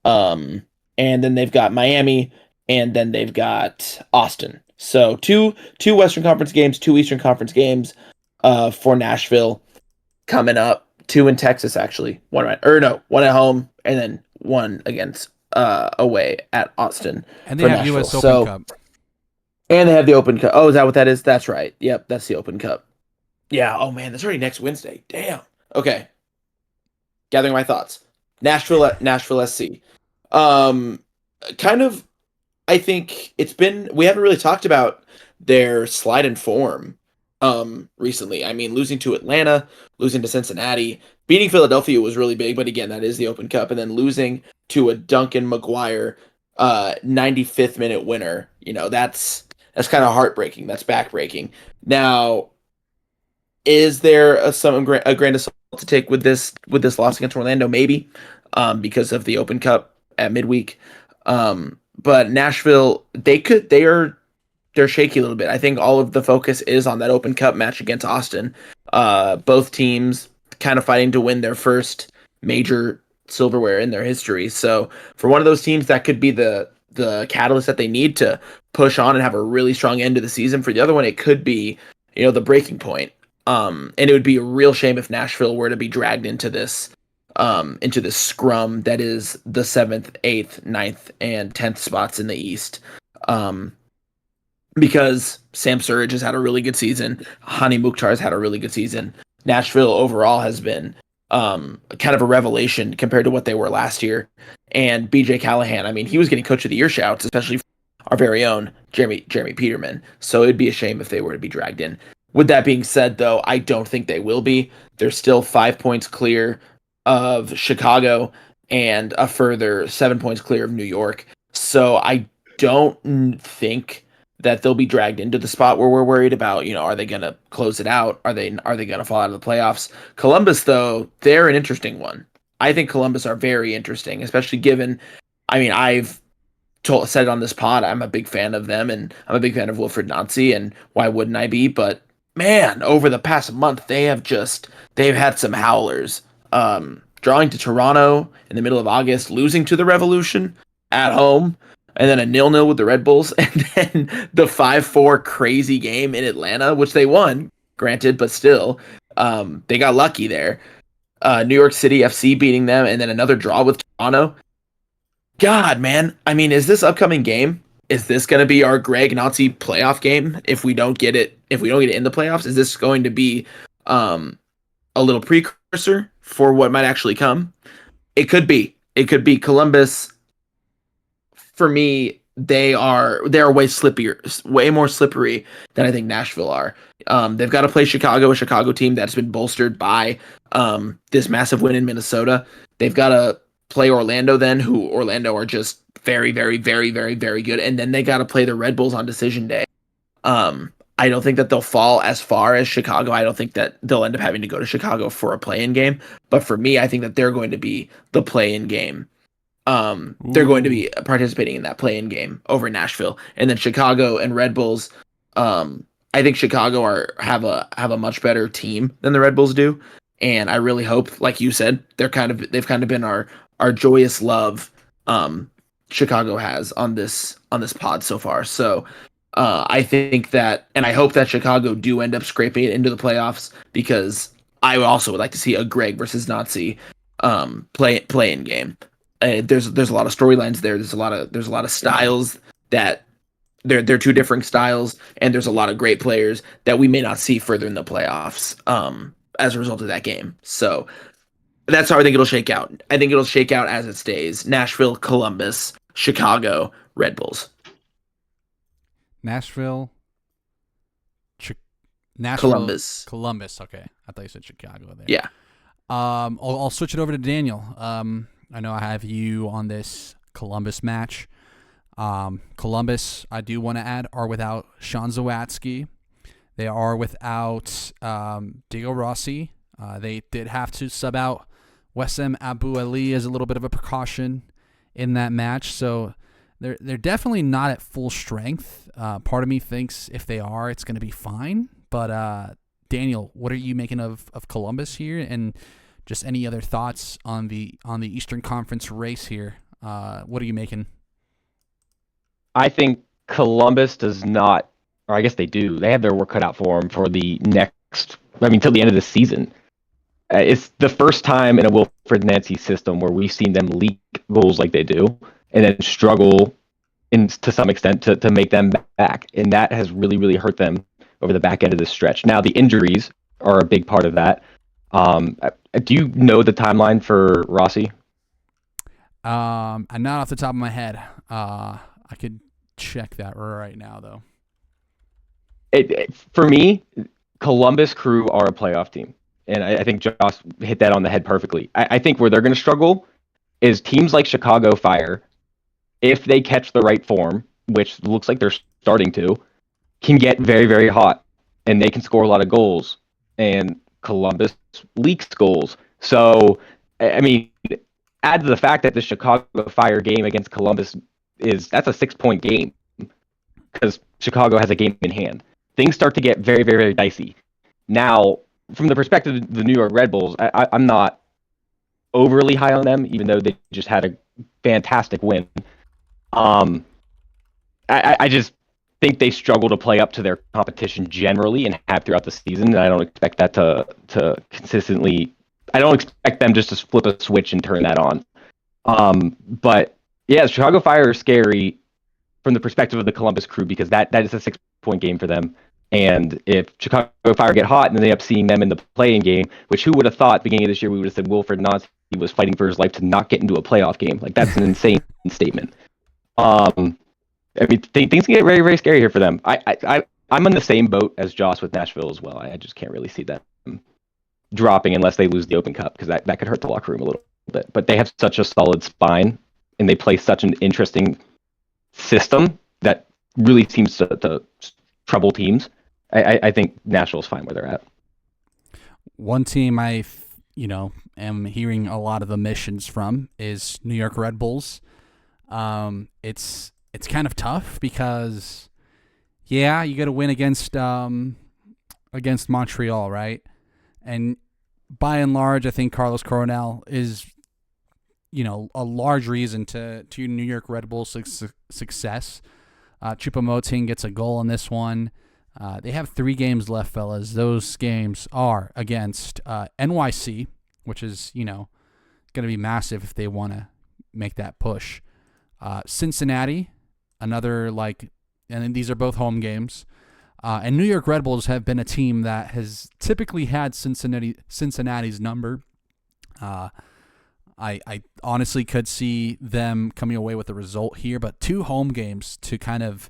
Speaker 3: And then they've got Miami, and then they've got Austin. So two Western Conference games, two Eastern Conference games, for Nashville coming up. Two in Texas actually. One at home, and then one against away at Austin.
Speaker 1: and they have
Speaker 3: Nashville.
Speaker 1: U.S. Open Cup.
Speaker 3: And they have the Open Cup. Oh, is that what that is? That's right. Yep, that's the Open Cup. Yeah. Oh man, that's already next Wednesday. Damn. Okay. Gathering my thoughts. Nashville SC. Kind of. I think we haven't really talked about their slide in form recently. I mean, losing to Atlanta, losing to Cincinnati, beating Philadelphia was really big, but again, that is the Open Cup, and then losing to a Duncan McGuire 95th minute winner. That's kind of heartbreaking. That's backbreaking. Now, is there a grain of salt to take with this loss against Orlando? Maybe, because of the Open Cup at midweek. But Nashville, they're shaky a little bit. I think all of the focus is on that Open Cup match against Austin. Both teams kind of fighting to win their first major silverware in their history. So for one of those teams, that could be the catalyst that they need to push on and have a really strong end to the season. For the other one, it could be, the breaking point. And it would be a real shame if Nashville were to be dragged into this scrum that is the 7th, 8th, 9th, and 10th spots in the East. Because Sam Surridge has had a really good season. Hani Mukhtar has had a really good season. Nashville overall has been kind of a revelation compared to what they were last year. And BJ Callahan, I mean, he was getting Coach of the Year shouts, especially from our very own Jeremy Peterman. So it'd be a shame if they were to be dragged in. With that being said, though, I don't think they will be. They're still 5 points clear of Chicago and a further 7 points clear of New York. So I don't think that they'll be dragged into the spot where we're worried about, are they going to close it out? Are they going to fall out of the playoffs? Columbus, though, they're an interesting one. I think Columbus are very interesting, especially given, I've said it on this pod, I'm a big fan of them, and I'm a big fan of Wilfred Nancy, and why wouldn't I be? But man, over the past month, they've had some howlers. Drawing to Toronto in the middle of August, losing to the Revolution at home, and then a 0-0 with the Red Bulls, and then the 5-4 crazy game in Atlanta, which they won, granted, but still, they got lucky there. New York City FC beating them, and then another draw with Toronto. God, man. Is this upcoming game, is this going to be our Greg Nazi playoff game if we don't get it in the playoffs? Is this going to be a little precursor for what might actually come? It could be. Columbus, for me, they're way more slippery than I think Nashville are. They've got to play Chicago, a Chicago team that's been bolstered by this massive win in Minnesota. They've got to play Orlando then, who Orlando are just very, very, very, very, very good. And then they got to play the Red Bulls on decision day. I don't think that they'll fall as far as Chicago. I don't think that they'll end up having to go to Chicago for a play-in game. But for me, I think that they're going to be the play-in game. They're going to be participating in that play-in game over Nashville. And then Chicago and Red Bulls, I think Chicago have a much better team than the Red Bulls do. And I really hope, like you said, they've kind of been our joyous love Chicago has on this pod so far. So I think that, and I hope that Chicago do end up scraping it into the playoffs, because I also would like to see a Greg versus Nazi play-in game. There's a lot of storylines there. There's a lot of styles that they're two different styles, and there's a lot of great players that we may not see further in the playoffs as a result of that game. So that's how I think it'll shake out. I think it'll shake out as it stays: Nashville, Columbus, Chicago, Red Bulls.
Speaker 1: Nashville,
Speaker 3: Columbus.
Speaker 1: Okay, I thought you said Chicago there.
Speaker 3: Yeah.
Speaker 1: I'll switch it over to Daniel. I know I have you on this Columbus match. Columbus, I do want to add, are without Sean Zawatsky. They are without Diego Rossi. They did have to sub out Wessam Abu Ali is a little bit of a precaution in that match, so they're definitely not at full strength. Part of me thinks if they are, it's going to be fine. But Daniel, what are you making of Columbus here, and just any other thoughts on the Eastern Conference race here? What are you making?
Speaker 2: I think Columbus does not, or I guess they do. They have their work cut out for them for the next, till the end of the season. It's the first time in a Wilfred Nancy system where we've seen them leak goals like they do and then struggle to some extent to make them back. And that has really, really hurt them over the back end of this stretch. Now, the injuries are a big part of that. Do you know the timeline for Rossi?
Speaker 1: I'm not off the top of my head. I could check that right now, though.
Speaker 2: For me, Columbus Crew are a playoff team. And I think Josh hit that on the head perfectly. I think where they're going to struggle is teams like Chicago Fire, if they catch the right form, which looks like they're starting to, can get very, very hot. And they can score a lot of goals. And Columbus leaks goals. So, add to the fact that the Chicago Fire game against Columbus that's a 6-point game because Chicago has a game in hand. Things start to get very, very, very dicey. Now, from the perspective of the New York Red Bulls, I'm not overly high on them, even though they just had a fantastic win. I just think they struggle to play up to their competition generally and have throughout the season. And I don't expect that to consistently. I don't expect them just to flip a switch and turn that on. But yeah, Chicago Fire are scary from the perspective of the Columbus Crew because that is a 6-point game for them. And if Chicago Fire get hot and then they end up seeing them in the play-in game, which who would have thought at the beginning of this year we would have said Wilfred Nancy was fighting for his life to not get into a playoff game. Like, that's an insane statement. Things can get very, very scary here for them. I'm in the same boat as Joss with Nashville as well. I just can't really see that dropping unless they lose the Open Cup because that could hurt the locker room a little bit. But they have such a solid spine and they play such an interesting system that really seems to trouble teams. I think Nashville's fine where they're at.
Speaker 1: One team I am hearing a lot of the missions from is New York Red Bulls. It's kind of tough because, yeah, you got to win against Montreal, right? And by and large, I think Carlos Coronel is, a large reason to New York Red Bulls' success. Choupo-Moting gets a goal in this one. They have 3 games left, fellas. Those games are against NYC, which is, going to be massive if they want to make that push. Cincinnati, another, and these are both home games. And New York Red Bulls have been a team that has typically had Cincinnati's number. I honestly could see them coming away with a result here, but 2 home games to kind of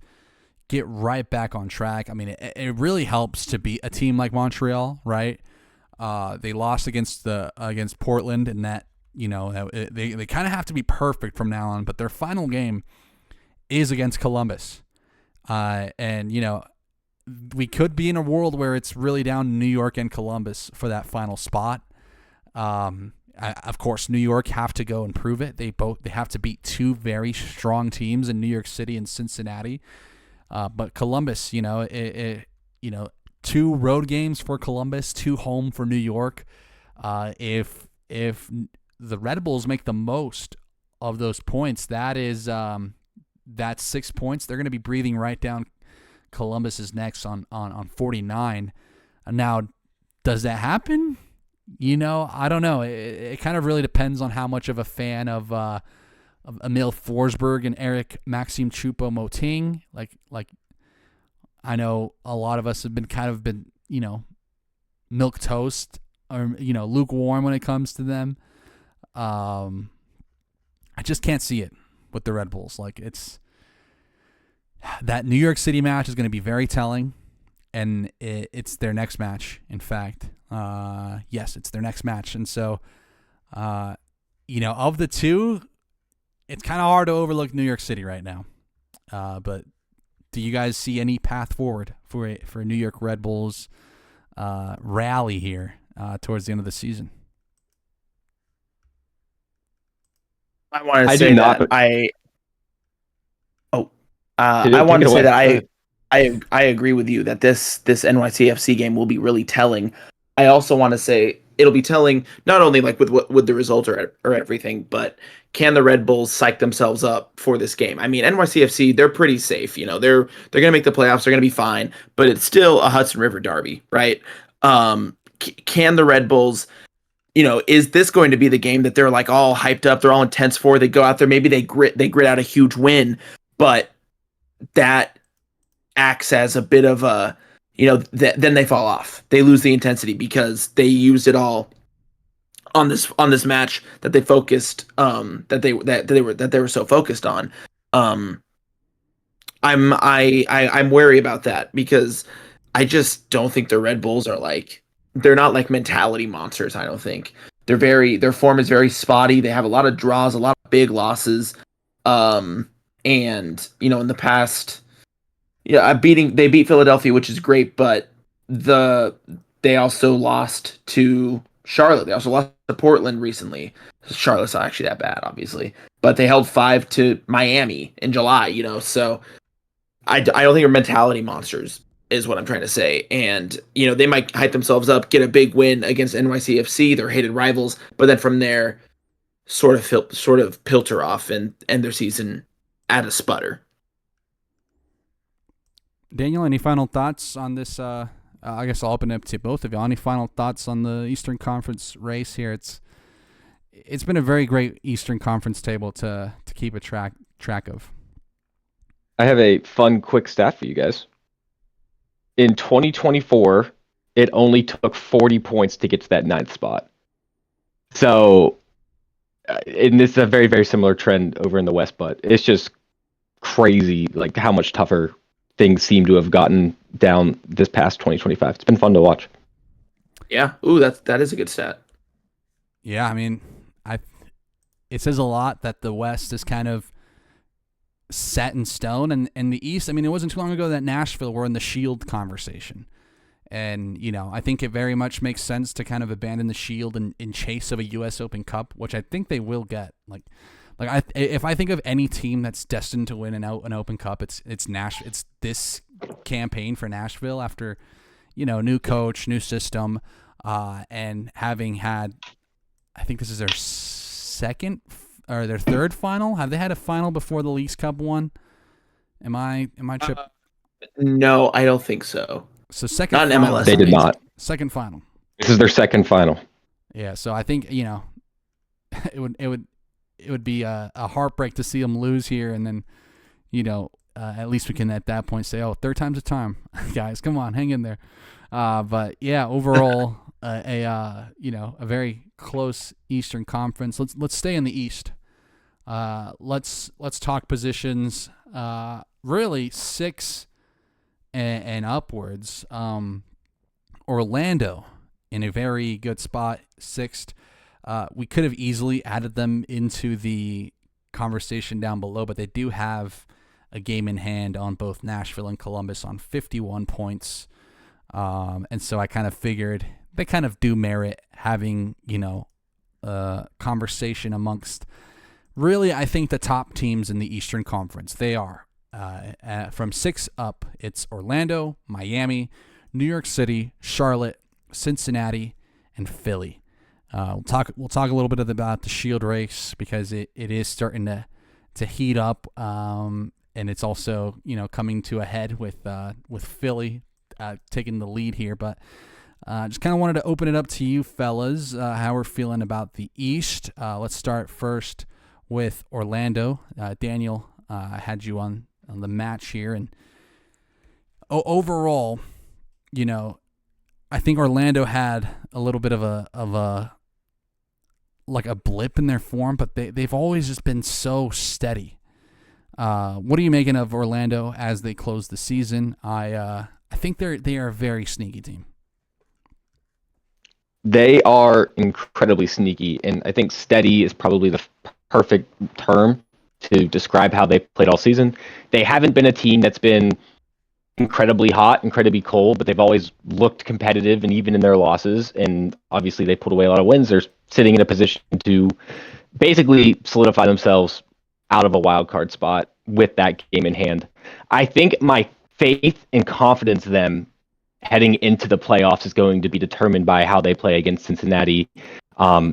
Speaker 1: get right back on track. It really helps to beat a team like Montreal, right? They lost against Portland, and that they kind of have to be perfect from now on. But their final game is against Columbus, and we could be in a world where it's really down to New York and Columbus for that final spot. Of course, New York have to go and prove it. They have to beat 2 very strong teams in New York City and Cincinnati. But Columbus, 2 road games for Columbus, 2 home for New York. If the Red Bulls make the most of those points, that's 6 points. They're going to be breathing right down Columbus's necks on 49. Now, does that happen? I don't know. It kind of really depends on how much of a fan of Emil Forsberg and Eric Maxime Choupo-Moting. Like I know a lot of us have been milk toast or lukewarm when it comes to them. I just can't see it with the Red Bulls. It's that New York City match is going to be very telling, and it's their next match. In fact, yes, it's their next match, and so of the 2. It's kind of hard to overlook New York City right now. But do you guys see any path forward for New York Red Bulls rally here towards the end of the season?
Speaker 3: I want to
Speaker 2: I
Speaker 3: say
Speaker 2: do not.
Speaker 3: that I. Oh,
Speaker 2: Take
Speaker 3: I
Speaker 2: it
Speaker 3: want to say
Speaker 2: away.
Speaker 3: that
Speaker 2: Go ahead.
Speaker 3: I agree with you that this NYCFC game will be really telling. I also want to say it'll be telling not only like with the result or everything, but can the Red Bulls psych themselves up for this game? I mean, NYCFC, they're pretty safe. You know, they're gonna make the playoffs. They're gonna be fine, but it's still a Hudson River derby, right? Can the Red Bulls? Is this going to be the game that they're like all hyped up, they're all intense for? They go out there, maybe they grit out a huge win, but that acts as a bit of a, then they fall off. They lose the intensity because they used it all on this match that they focused that they were so focused on. Um I'm wary about that because I just don't think the Red Bulls are they're not like mentality monsters, I don't think. Their form is very spotty. They have a lot of draws, a lot of big losses. And in the past, yeah, they beat Philadelphia, which is great, but they also lost to Charlotte. They also lost to Portland recently. Charlotte's not actually that bad, obviously, but they held 5 to Miami in July. So I don't think they're mentality monsters, is what I'm trying to say. And they might hype themselves up, get a big win against NYCFC, their hated rivals, but then from there, sort of pilter off and end their season at a sputter.
Speaker 1: Daniel, any final thoughts on this? I guess I'll open it up to both of you. Any final thoughts on the Eastern Conference race here? It's been a very great Eastern Conference table to keep a track of.
Speaker 2: I have a fun, quick stat for you guys. In 2024, it only took 40 points to get to that 9th spot. So, and this is a very, very similar trend over in the West, but it's just crazy, like how much tougher things seem to have gotten down this past 2025. It's been fun to watch.
Speaker 3: Yeah. Ooh, that is a good stat.
Speaker 1: Yeah, I mean, it says a lot that the West is kind of set in stone, and the East, I mean, it wasn't too long ago that Nashville were in the Shield conversation. And, I think it very much makes sense to kind of abandon the Shield in chase of a U.S. Open Cup, which I think they will get. If I think of any team that's destined to win an Open Cup, it's It's this campaign for Nashville after, new coach, new system, and having had, I think this is their second or their third final. Have they had a final before the Leagues Cup one? Am I tripping?
Speaker 3: No, I don't think so.
Speaker 1: So second,
Speaker 3: not in
Speaker 1: final,
Speaker 3: MLS.
Speaker 2: They did not.
Speaker 1: Second final.
Speaker 2: This is their second final.
Speaker 1: Yeah, so I think it would be a heartbreak to see them lose here, and then at least we can at that point say, oh, third time's a charm, guys. Come on, hang in there. But yeah, overall, a very close Eastern Conference. Let's stay in the East. Let's talk positions. Really 6 and upwards. Orlando in a very good spot, 6th. We could have easily added them into the conversation down below, but they do have a game in hand on both Nashville and Columbus on 51 points. And so I kind of figured they kind of do merit having, a conversation amongst really, I think, the top teams in the Eastern Conference. They are from 6 up. It's Orlando, Miami, New York City, Charlotte, Cincinnati, and Philly. We'll talk a little bit about the Shield race because it is starting to heat up, and it's also coming to a head with Philly taking the lead here. But just kind of wanted to open it up to you fellas, how we're feeling about the East. Let's start first with Orlando. Daniel, I had you on the match here, and overall, I think Orlando had a little bit of a blip in their form, but they've always just been so steady. What are you making of Orlando as they close the season? I think they are a very sneaky team.
Speaker 2: They are incredibly sneaky, and I think steady is probably the perfect term to describe how they played all season. They haven't been a team that's been incredibly hot, incredibly cold, but they've always looked competitive, and even in their losses, and obviously they pulled away a lot of wins, they're sitting in a position to basically solidify themselves out of a wild card spot with that game in hand. I think my faith and confidence in them heading into the playoffs is going to be determined by how they play against Cincinnati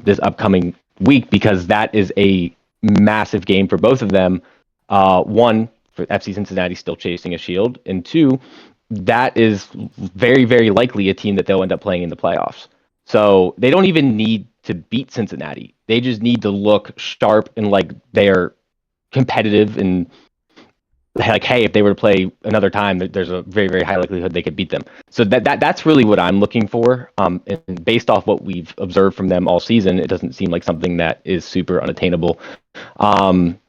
Speaker 2: this upcoming week, because that is a massive game for both of them. One, for FC Cincinnati still chasing a shield, and two, that is very, very likely a team that they'll end up playing in the playoffs. So they don't even need to beat Cincinnati. They just need to look sharp and like they're competitive, and like, hey, if they were to play another time, there's a very, very high likelihood they could beat them. So that's really what I'm looking for. And based off what we've observed from them all season, it doesn't seem like something that is super unattainable. In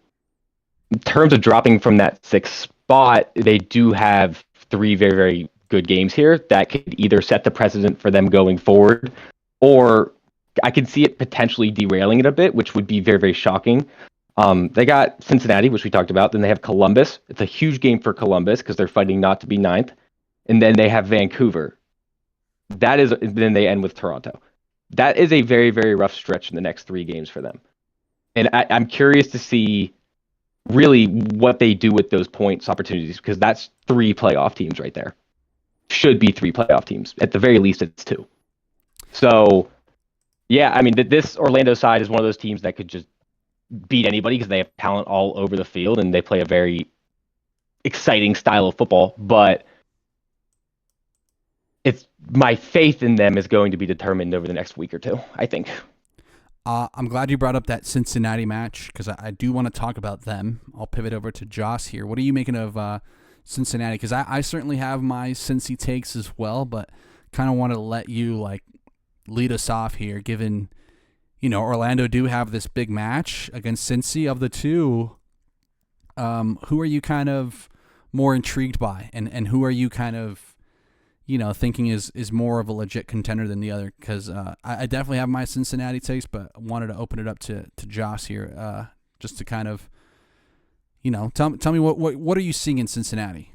Speaker 2: terms of dropping from that sixth spot, they do have 3 very, very good games here that could either set the precedent for them going forward, or I could see it potentially derailing it a bit, which would be very, very shocking. They got Cincinnati, which we talked about. Then they have Columbus. It's a huge game for Columbus because they're fighting not to be ninth. And then they have Vancouver. Then they end with Toronto. That is a very, very rough stretch in the next 3 games for them. And I'm curious to see really what they do with those points opportunities, because that's 3 playoff teams right there. Should be 3 playoff teams. At the very least, it's 2. So, yeah, I mean, this Orlando side is one of those teams that could just beat anybody because they have talent all over the field and they play a very exciting style of football. But it's my faith in them is going to be determined over the next week or 2, I think.
Speaker 1: I'm glad you brought up that Cincinnati match because I do want to talk about them. I'll pivot over to Joss here. What are you making of Cincinnati? Because I certainly have my Cincy takes as well, but kind of want to let you like lead us off here, given Orlando do have this big match against Cincy. Of the 2, who are you kind of more intrigued by, and who are you kind of thinking is more of a legit contender than the other? Because I definitely have my Cincinnati takes, but I wanted to open it up to Joss here, just to kind of tell me what are you seeing in Cincinnati?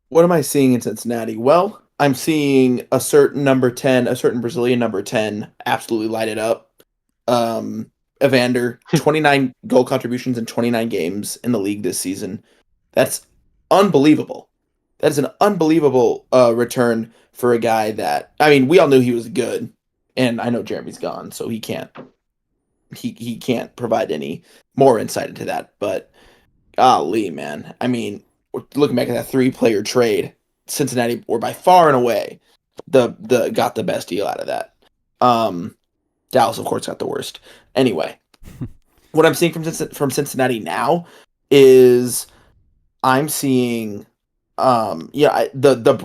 Speaker 3: What am I seeing in Cincinnati? Well, I'm seeing a certain number 10, a certain Brazilian number 10 absolutely light it up. Evander, 29 goal contributions in 29 games in the league this season. That's unbelievable. That is an unbelievable return for a guy that, I mean, we all knew he was good, and I know Jeremy's gone, so he can't provide any more insight into that. But golly, man, I mean, looking back at that 3-player trade, Cincinnati were by far and away got the best deal out of that. Dallas, of course, got the worst. Anyway, what I'm seeing from Cincinnati now is I'm seeing the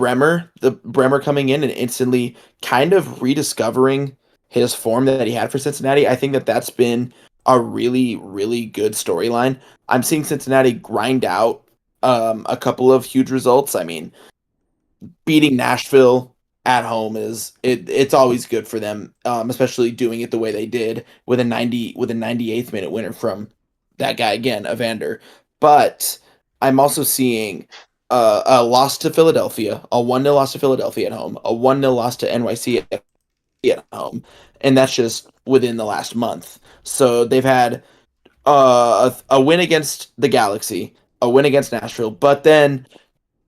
Speaker 3: Bremer coming in and instantly kind of rediscovering his form that he had for Cincinnati. I think that's been a really, really good storyline. I'm seeing Cincinnati grind out a couple of huge results. I mean, beating Nashville at home it's always good for them, especially doing it the way they did with a 98th minute winner from that guy again, Evander. But I'm also seeing a loss to Philadelphia, a 1-0 loss to Philadelphia at home, a 1-0 loss to NYC at home, and that's just within the last month. So they've had a win against the Galaxy, a win against Nashville, but then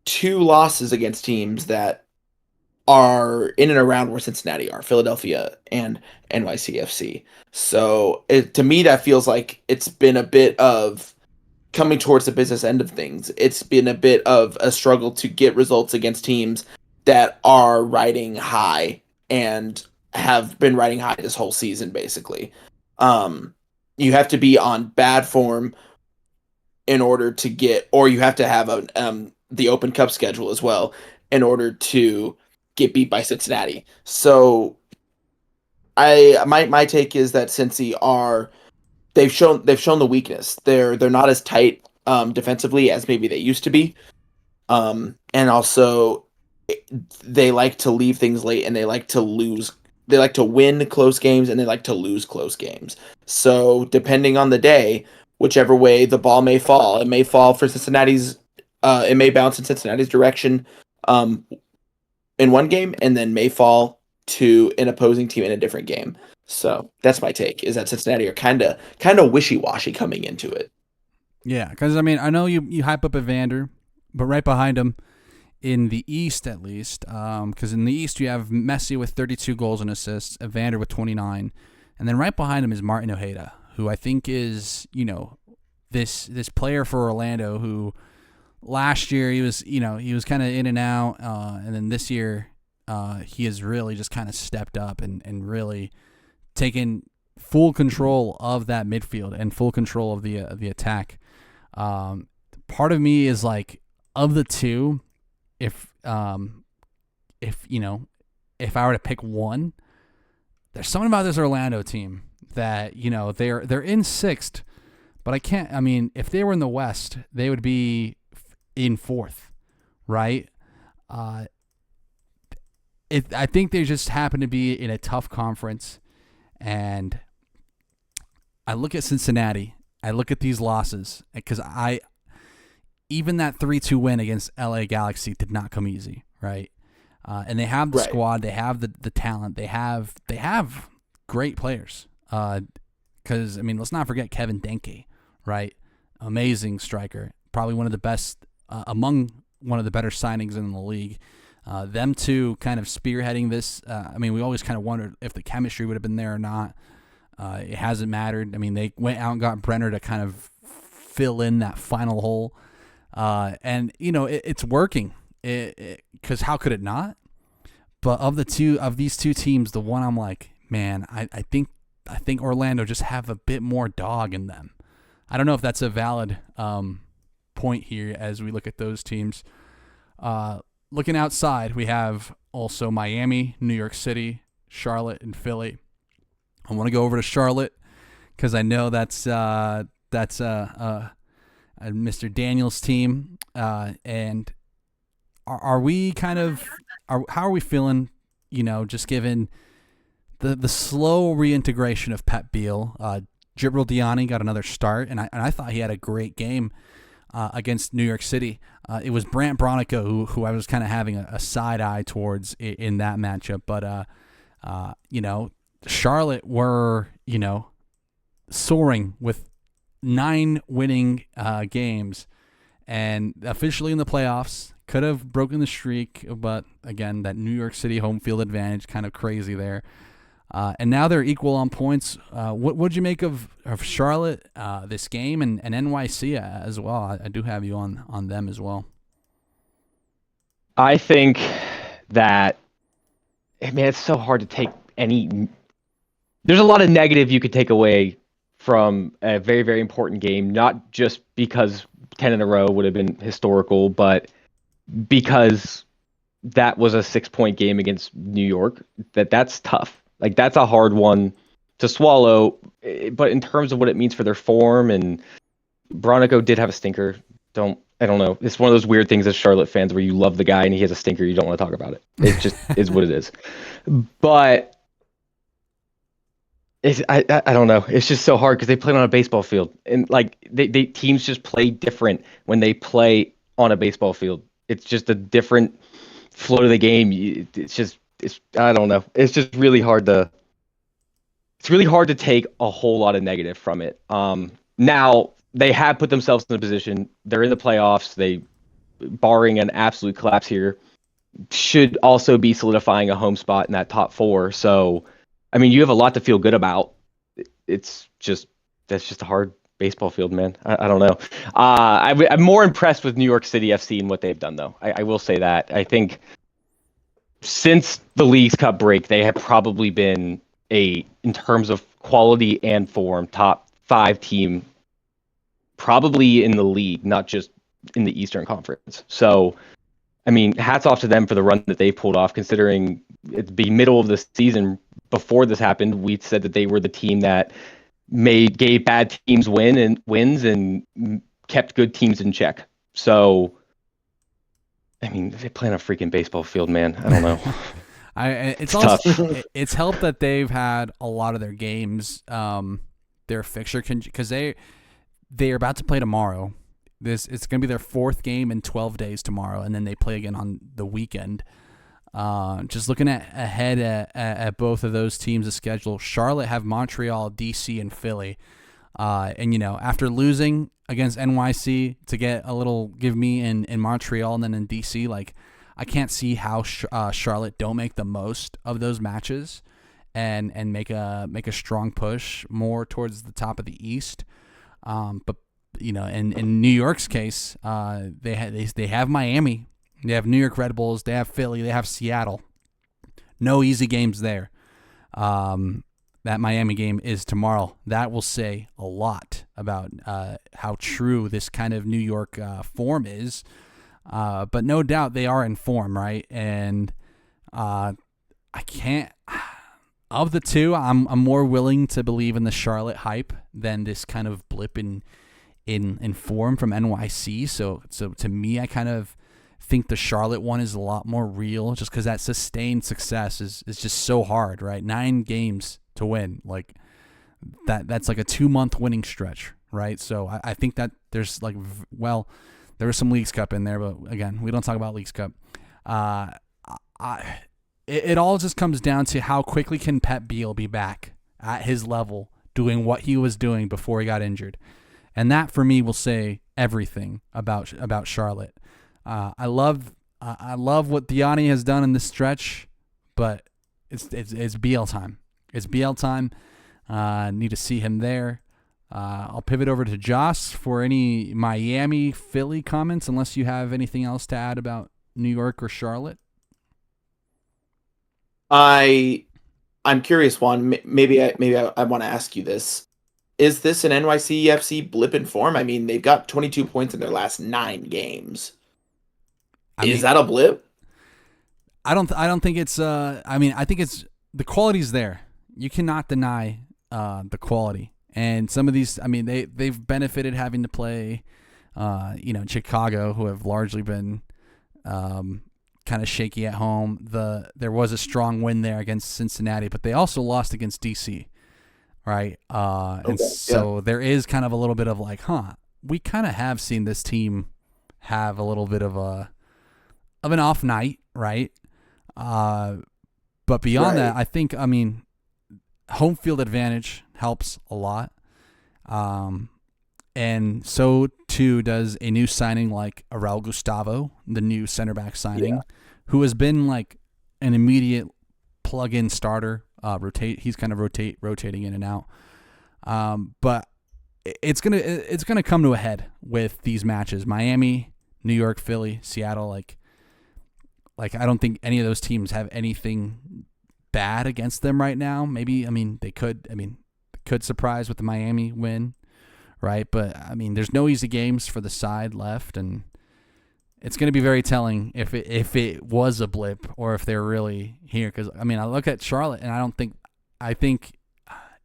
Speaker 3: 2 losses against teams that are in and around where Cincinnati are, Philadelphia and NYCFC. So to me, that feels like it's been a bit of coming towards the business end of things. It's been a bit of a struggle to get results against teams that are riding high and have been riding high this whole season, basically. You have to be on bad form in order to get, or you have to have the Open Cup schedule as well in order to get beat by Cincinnati. So my take is that Cincy they've shown the weakness. They're not as tight defensively as maybe they used to be. And also they like to leave things late, and they like to lose. They like to win close games, and they like to lose close games. So depending on the day, whichever way the ball may fall, it may fall for Cincinnati's. It may bounce in Cincinnati's direction in one game, and then may fall to an opposing team in a different game. So that's my take, is that Cincinnati are kind of wishy-washy coming into it.
Speaker 1: Yeah, because, I mean, I know you hype up Evander, but right behind him, in the East at least, because in the East you have Messi with 32 goals and assists, Evander with 29, and then right behind him is Martin Ojeda, who I think is, this player for Orlando who last year he was kind of in and out, and then this year he has really just kind of stepped up and really taken full control of that midfield and full control of the attack. Part of me is like, of the two, if I were to pick one, there's something about this Orlando team that, they're in sixth, but if they were in the West, they would be in fourth, right? I think they just happen to be in a tough conference, and I look at Cincinnati, I look at these losses, because even that 3-2 win against LA Galaxy did not come easy, right? And they have the squad, they have the talent, they have great players. Because, let's not forget Kevin Denke, right? Amazing striker, probably one of the best, among one of the better signings in the league. Them two kind of spearheading this. We always kind of wondered if the chemistry would have been there or not. It hasn't mattered. They went out and got Brenner to kind of fill in that final hole. And it's working, because how could it not? But of these two teams, the one I'm like, man, I think Orlando just have a bit more dog in them. I don't know if that's a valid point here as we look at those teams. Looking outside, we have also Miami, New York City, Charlotte, and Philly. I want to go over to Charlotte because I know that's Mr. Daniels' team. And are we how are we feeling? Just given the slow reintegration of Pep Biel. Jibril Diani got another start, and I thought he had a great game against New York City. It was Brant Bronico who I was kind of having a side eye towards in that matchup, but Charlotte were soaring with 9 winning games, and officially in the playoffs. Could have broken the streak, but again, that New York City home field advantage, kind of crazy there. And now they're equal on points. What'd you make of Charlotte this game, and NYC as well? I do have you on them as well.
Speaker 2: I think that, it's so hard to take any. There's a lot of negative you could take away from a very, very important game, not just because 10 in a row would have been historical, but because that was a 6-point game against New York. That's tough. Like, that's a hard one to swallow. But in terms of what it means for their form, and Bronico did have a stinker. I don't know. It's one of those weird things as Charlotte fans where you love the guy and he has a stinker. You don't want to talk about it. It just is what it is. But I don't know. It's just so hard because they played on a baseball field, and like they teams just play different when they play on a baseball field. It's just a different flow of the game. It's I don't know. It's just really hard to. It's really hard to take a whole lot of negative from it. Now they have put themselves in a position. They're in the playoffs. They, barring an absolute collapse here, should also be solidifying a home spot in that top 4. So, you have a lot to feel good about. That's just a hard baseball field, man. I don't know. I'm more impressed with New York City FC and what they've done, though. I will say that. I think since the Leagues Cup break, they have probably been in terms of quality and form, top 5 team, probably in the league, not just in the Eastern Conference. So, hats off to them for the run that they pulled off, considering it's the middle of the season. Before this happened, we said that they were the team that gave bad teams wins and kept good teams in check. So, they play on a freaking baseball field, man. I don't know.
Speaker 1: It's also it's helped that they've had a lot of their games, their fixture because they're about to play tomorrow. It's going to be their 4th game in 12 days tomorrow, and then they play again on the weekend. Just looking ahead at both of those teams' schedule, Charlotte have Montreal, DC, and Philly. And, after losing against NYC to get a little give me in Montreal and then in DC, like, I can't see how Charlotte don't make the most of those matches and make a strong push more towards the top of the East. But in New York's case, they have Miami, they have New York Red Bulls, they have Philly, they have Seattle. No easy games there. That Miami game is tomorrow. That will say a lot about how true this kind of New York form is. But no doubt they are in form, right? And I can't. Of the two, I'm more willing to believe in the Charlotte hype than this kind of blip in form from NYC. So to me, I kind of think the Charlotte one is a lot more real, just because that sustained success is just so hard, right? 9 games to win, like that's like a 2-month winning stretch, right? So I think that there's there was some Leagues Cup in there, but again, we don't talk about Leagues Cup. It all just comes down to how quickly can Pep Biel be back at his level, doing what he was doing before he got injured, and that for me will say everything about Charlotte. I love what Diani has done in this stretch, but it's Biel time. It's Biel time. Need to see him there. I'll pivot over to Joss for any Miami Philly comments, unless you have anything else to add about New York or Charlotte.
Speaker 3: I'm curious, Juan. Maybe I want to ask you this: is this an NYCFC blip in form? I mean, they've got 22 points in their last 9 games. Is that a blip?
Speaker 1: I don't think it's. I think it's the quality's there. You cannot deny the quality. And some of these, they've benefited having to play, Chicago, who have largely been kind of shaky at home. There was a strong win there against Cincinnati, but they also lost against DC, right? There is kind of a little bit of we kind of have seen this team have a little bit of an off night, right? But beyond that, I think, home field advantage helps a lot. And so too does a new signing like Raul Gustavo, the new center back signing, who has been like an immediate plug-in starter. He's kind of rotating in and out. But it's gonna come to a head with these matches: Miami, New York, Philly, Seattle. Like I don't think any of those teams have anything bad against them right now. Maybe they could surprise with the Miami win, right? But there's no easy games for the side left, and it's going to be very telling if it was a blip or if they're really here. Because I look at Charlotte, and I think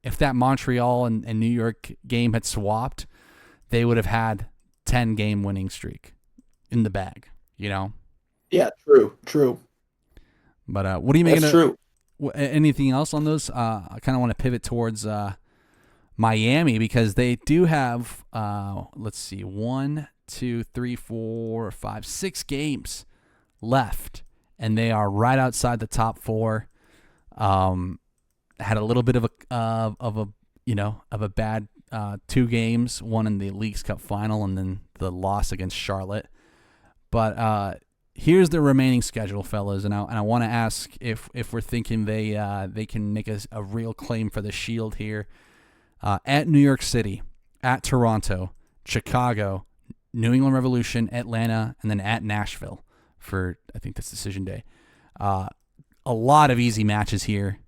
Speaker 1: if that Montreal and New York game had swapped, they would have had 10-game winning streak in the bag.
Speaker 3: Yeah, true.
Speaker 1: But what do you make?
Speaker 3: That's true.
Speaker 1: Anything else on those? I kind of want to pivot towards Miami, because they do have, let's see, 1, 2, 3, 4, 5, 6 games left, and they are right outside the top 4. Had a little bit of a bad 2 games, one in the Leagues Cup final, and then the loss against Charlotte. But here's the remaining schedule, fellas, and I want to ask if we're thinking they can make a real claim for the Shield here. At New York City, at Toronto, Chicago, New England Revolution, Atlanta, and then at Nashville for, I think that's decision day. A lot of easy matches here.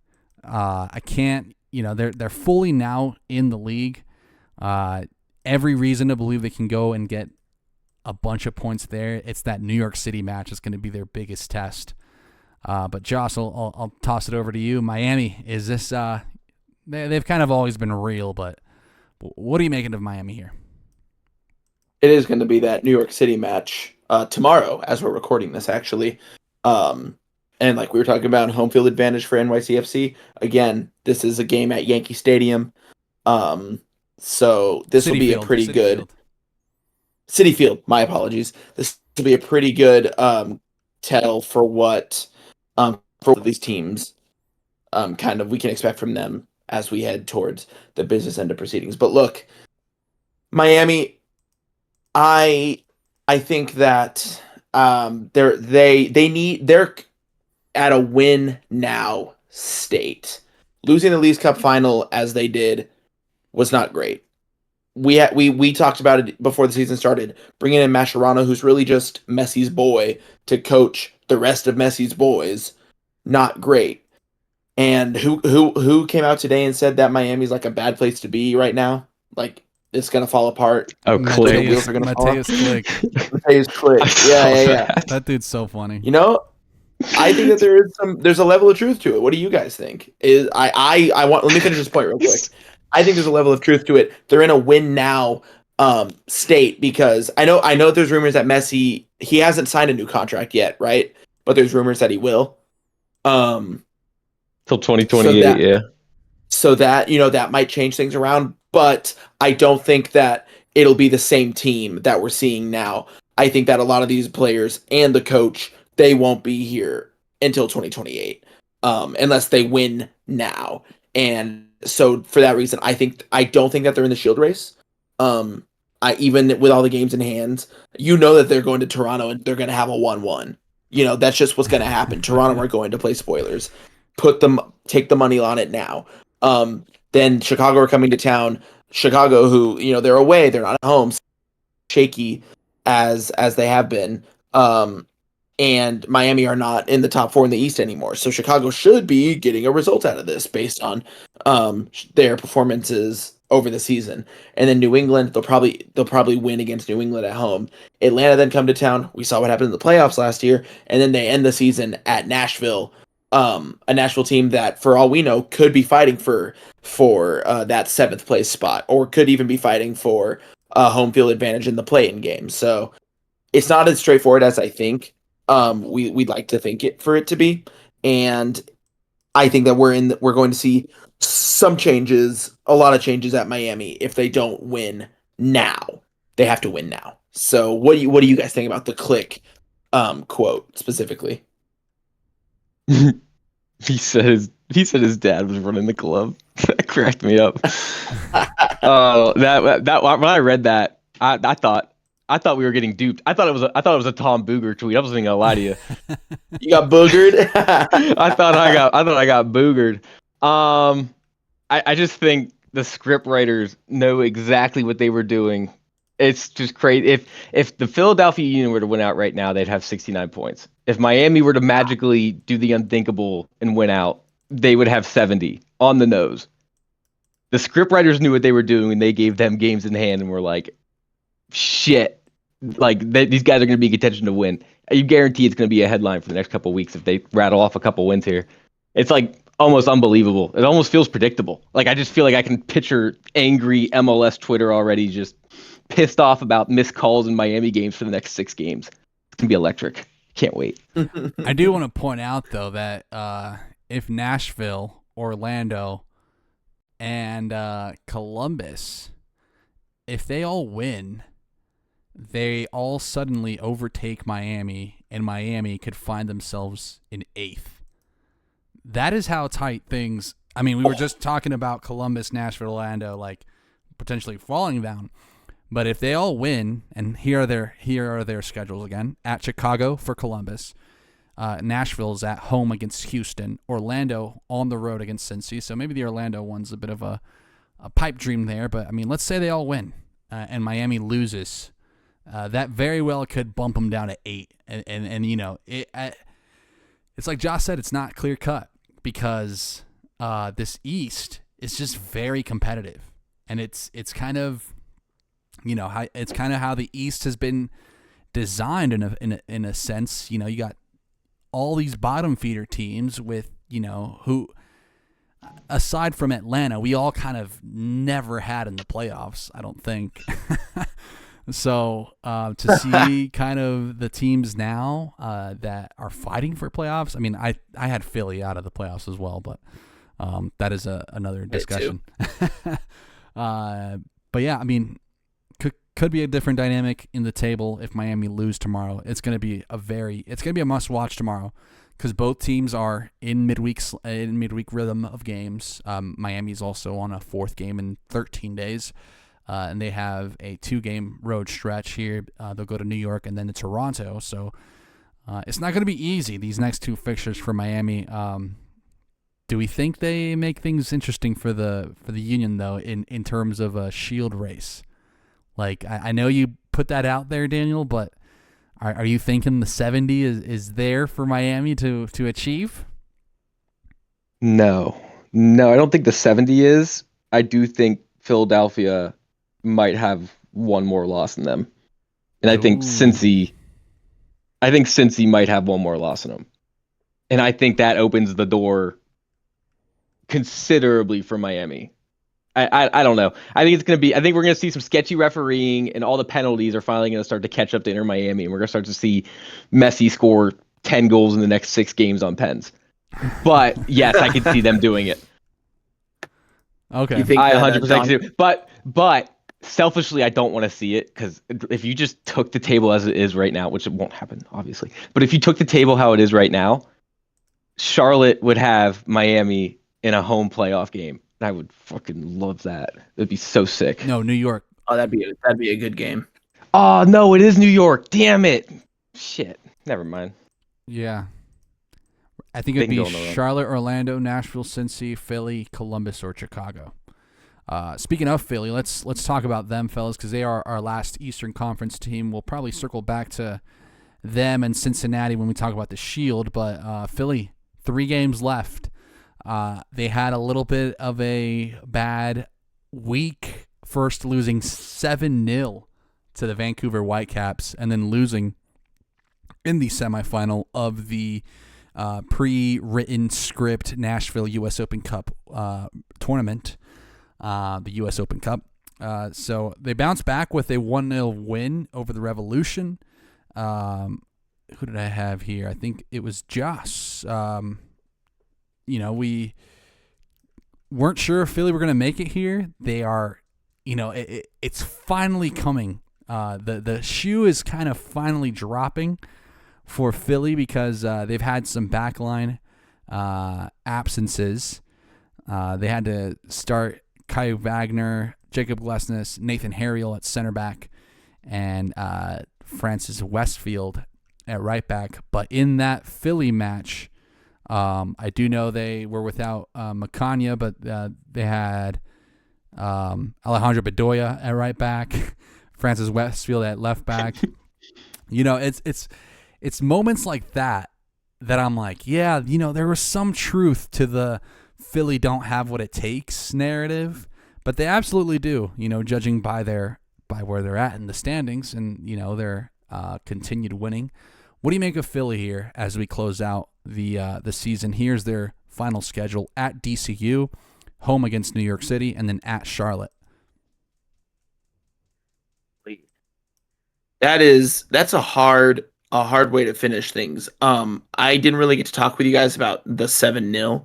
Speaker 1: I can't, they're fully now in the league. Every reason to believe they can go and get a bunch of points there. It's that New York City match is going to be their biggest test. But Joss, I'll toss it over to you. Miami, is this? They've kind of always been real, but what are you making of Miami here?
Speaker 3: It is going to be that New York City match tomorrow, as we're recording this, actually. And like we were talking about, home field advantage for NYCFC. Again, this is a game at Yankee Stadium. So this will be a pretty good Citi Field. My apologies. This will be a pretty good tell for what for these teams. Kind of we can expect from them as we head towards the business end of proceedings. But look, Miami, I think that they're at a win now state. Losing the Leagues Cup final as they did was not great. We talked about it before the season started, bringing in Mascherano, who's really just Messi's boy, to coach the rest of Messi's boys. Not great. And who came out today and said that Miami's like a bad place to be right now? Like it's gonna fall apart.
Speaker 2: Oh, Click.
Speaker 3: The wheels are gonna fall off.
Speaker 1: Click.
Speaker 3: Mateus Click. Yeah.
Speaker 1: That dude's so funny.
Speaker 3: You know, I think that there's a level of truth to it. What do you guys think? Let me finish this point real quick. I think there's a level of truth to it. They're in a win now state because I know there's rumors that Messi, he hasn't signed a new contract yet, right? But there's rumors that he will.
Speaker 2: Till 2028, yeah.
Speaker 3: So that, that might change things around, but I don't think that it'll be the same team that we're seeing now. I think that a lot of these players and the coach, they won't be here until 2028, unless they win now. And so for that reason, I don't think that they're in the Shield race. Even with all the games in hand, that they're going to Toronto and they're going to have a 1-1. That's just what's going to happen. Toronto are going to play spoilers. Take the money on it now. Then Chicago are coming to town. Chicago, who, they're away, they're not at home, shaky as they have been. And Miami are not in the top 4 in the East anymore. So Chicago should be getting a result out of this based on their performances over the season. And then New England, they'll probably win against New England at home. Atlanta then come to town. We saw what happened in the playoffs last year, and then they end the season at Nashville. A Nashville team that, for all we know, could be fighting for that 7th place spot, or could even be fighting for home field advantage in the play-in game. So it's not as straightforward as I think we'd like to think it for it to be. And I think that we're going to see some changes, a lot of changes at Miami if they don't win now. They have to win now. So what do you guys think about the Click quote specifically?
Speaker 2: He said his dad was running the club. That cracked me up. That when I read that, I thought we were getting duped. I thought it was a Tom Booger tweet. I wasn't gonna lie to you.
Speaker 3: You got boogered?
Speaker 2: I thought I got boogered. I just think the script writers know exactly what they were doing. It's just crazy. If the Philadelphia Union were to win out right now, they'd have 69 points. If Miami were to magically do the unthinkable and win out, they would have 70 on the nose. The scriptwriters knew what they were doing, and they gave them games in hand and were like, shit, like these guys are going to be in contention to win. You guarantee it's going to be a headline for the next couple of weeks if they rattle off a couple wins here. It's like almost unbelievable. It almost feels predictable. Like I just feel like I can picture angry MLS Twitter already just pissed off about missed calls in Miami games for the next 6 games. It's going to be electric. Can't wait.
Speaker 1: I do want to point out, though, that if Nashville, Orlando, and Columbus, if they all win, they all suddenly overtake Miami, and Miami could find themselves in 8th. That is how tight things... I mean, we were just talking about Columbus, Nashville, Orlando, like potentially falling down. But if they all win, and here are their schedules again: at Chicago for Columbus, Nashville's at home against Houston, Orlando on the road against Cincy. So maybe the Orlando one's a bit of a pipe dream there. But I mean, let's say they all win, and Miami loses. That very well could bump them down to 8, and it's like Josh said, it's not clear cut because this East is just very competitive, and it's kind of. It's kind of how the East has been designed in a sense. You got all these bottom feeder teams with, who, aside from Atlanta, we all kind of never had in the playoffs, I don't think. So to see kind of the teams now that are fighting for playoffs, I mean, I had Philly out of the playoffs as well, but that is another discussion. But yeah, I mean, could be a different dynamic in the table if Miami lose tomorrow. It's going to be a must watch tomorrow because both teams are in midweek rhythm of games. Miami's also on a 4th game in 13 days, and they have a 2-game road stretch here. They'll go to New York and then to Toronto. So it's not going to be easy, these next 2 fixtures for Miami. Do we think they make things interesting for the Union, though, in terms of a Shield race? Like, I know you put that out there, Daniel, but are you thinking the 70 is there for Miami to achieve?
Speaker 2: No, I don't think the 70 is. I do think Philadelphia might have one more loss in them, and I think Cincy might have one more loss in them, and I think that opens the door considerably for Miami. I don't know. I think we're gonna see some sketchy refereeing, and all the penalties are finally gonna start to catch up to Inter Miami, and we're gonna start to see Messi score 10 goals in the next 6 games on pens. But yes, I could see them doing it.
Speaker 1: Okay,
Speaker 3: You think
Speaker 2: I 100% do. But selfishly, I don't want to see it, because if you just took the table as it is right now, which it won't happen, obviously, but if you took the table how it is right now, Charlotte would have Miami in a home playoff game. I would fucking love that. It'd be so sick.
Speaker 1: No, New York.
Speaker 3: Oh, that'd be a good game.
Speaker 2: Oh no, it is New York. Damn it. Shit. Never mind.
Speaker 1: Yeah. I think it'd
Speaker 2: Bingo
Speaker 1: be
Speaker 2: on the road.
Speaker 1: Charlotte, Orlando, Nashville, Cincy, Philly, Columbus, or Chicago. Speaking of Philly, let's talk about them, fellas, because they are our last Eastern Conference team. We'll probably circle back to them and Cincinnati when we talk about the Shield, but Philly, 3 games left. They had a little bit of a bad week, first losing 7-0 to the Vancouver Whitecaps, and then losing in the semifinal of the pre-written script Nashville U.S. Open Cup tournament, the U.S. Open Cup. So they bounced back with a 1-0 win over the Revolution. Who did I have here? I think it was Joss. We weren't sure if Philly were going to make it here. They are, it's finally coming. The shoe is kind of finally dropping for Philly, because they've had some backline absences. They had to start Kai Wagner, Jacob Glesnes, Nathan Harriel at center back, and Francis Westfield at right back. But in that Philly match, I do know they were without Macania, but they had Alejandro Bedoya at right back, Francis Westfield at left back. It's moments like that I'm like, yeah, there was some truth to the Philly don't have what it takes narrative, but they absolutely do, judging by where they're at in the standings and, their continued winning. What do you make of Philly here as we close out the season? Here's their final schedule: at DCU, home against New York City, and then at Charlotte.
Speaker 3: That's a hard way to finish things. I didn't really get to talk with you guys about the 7-0,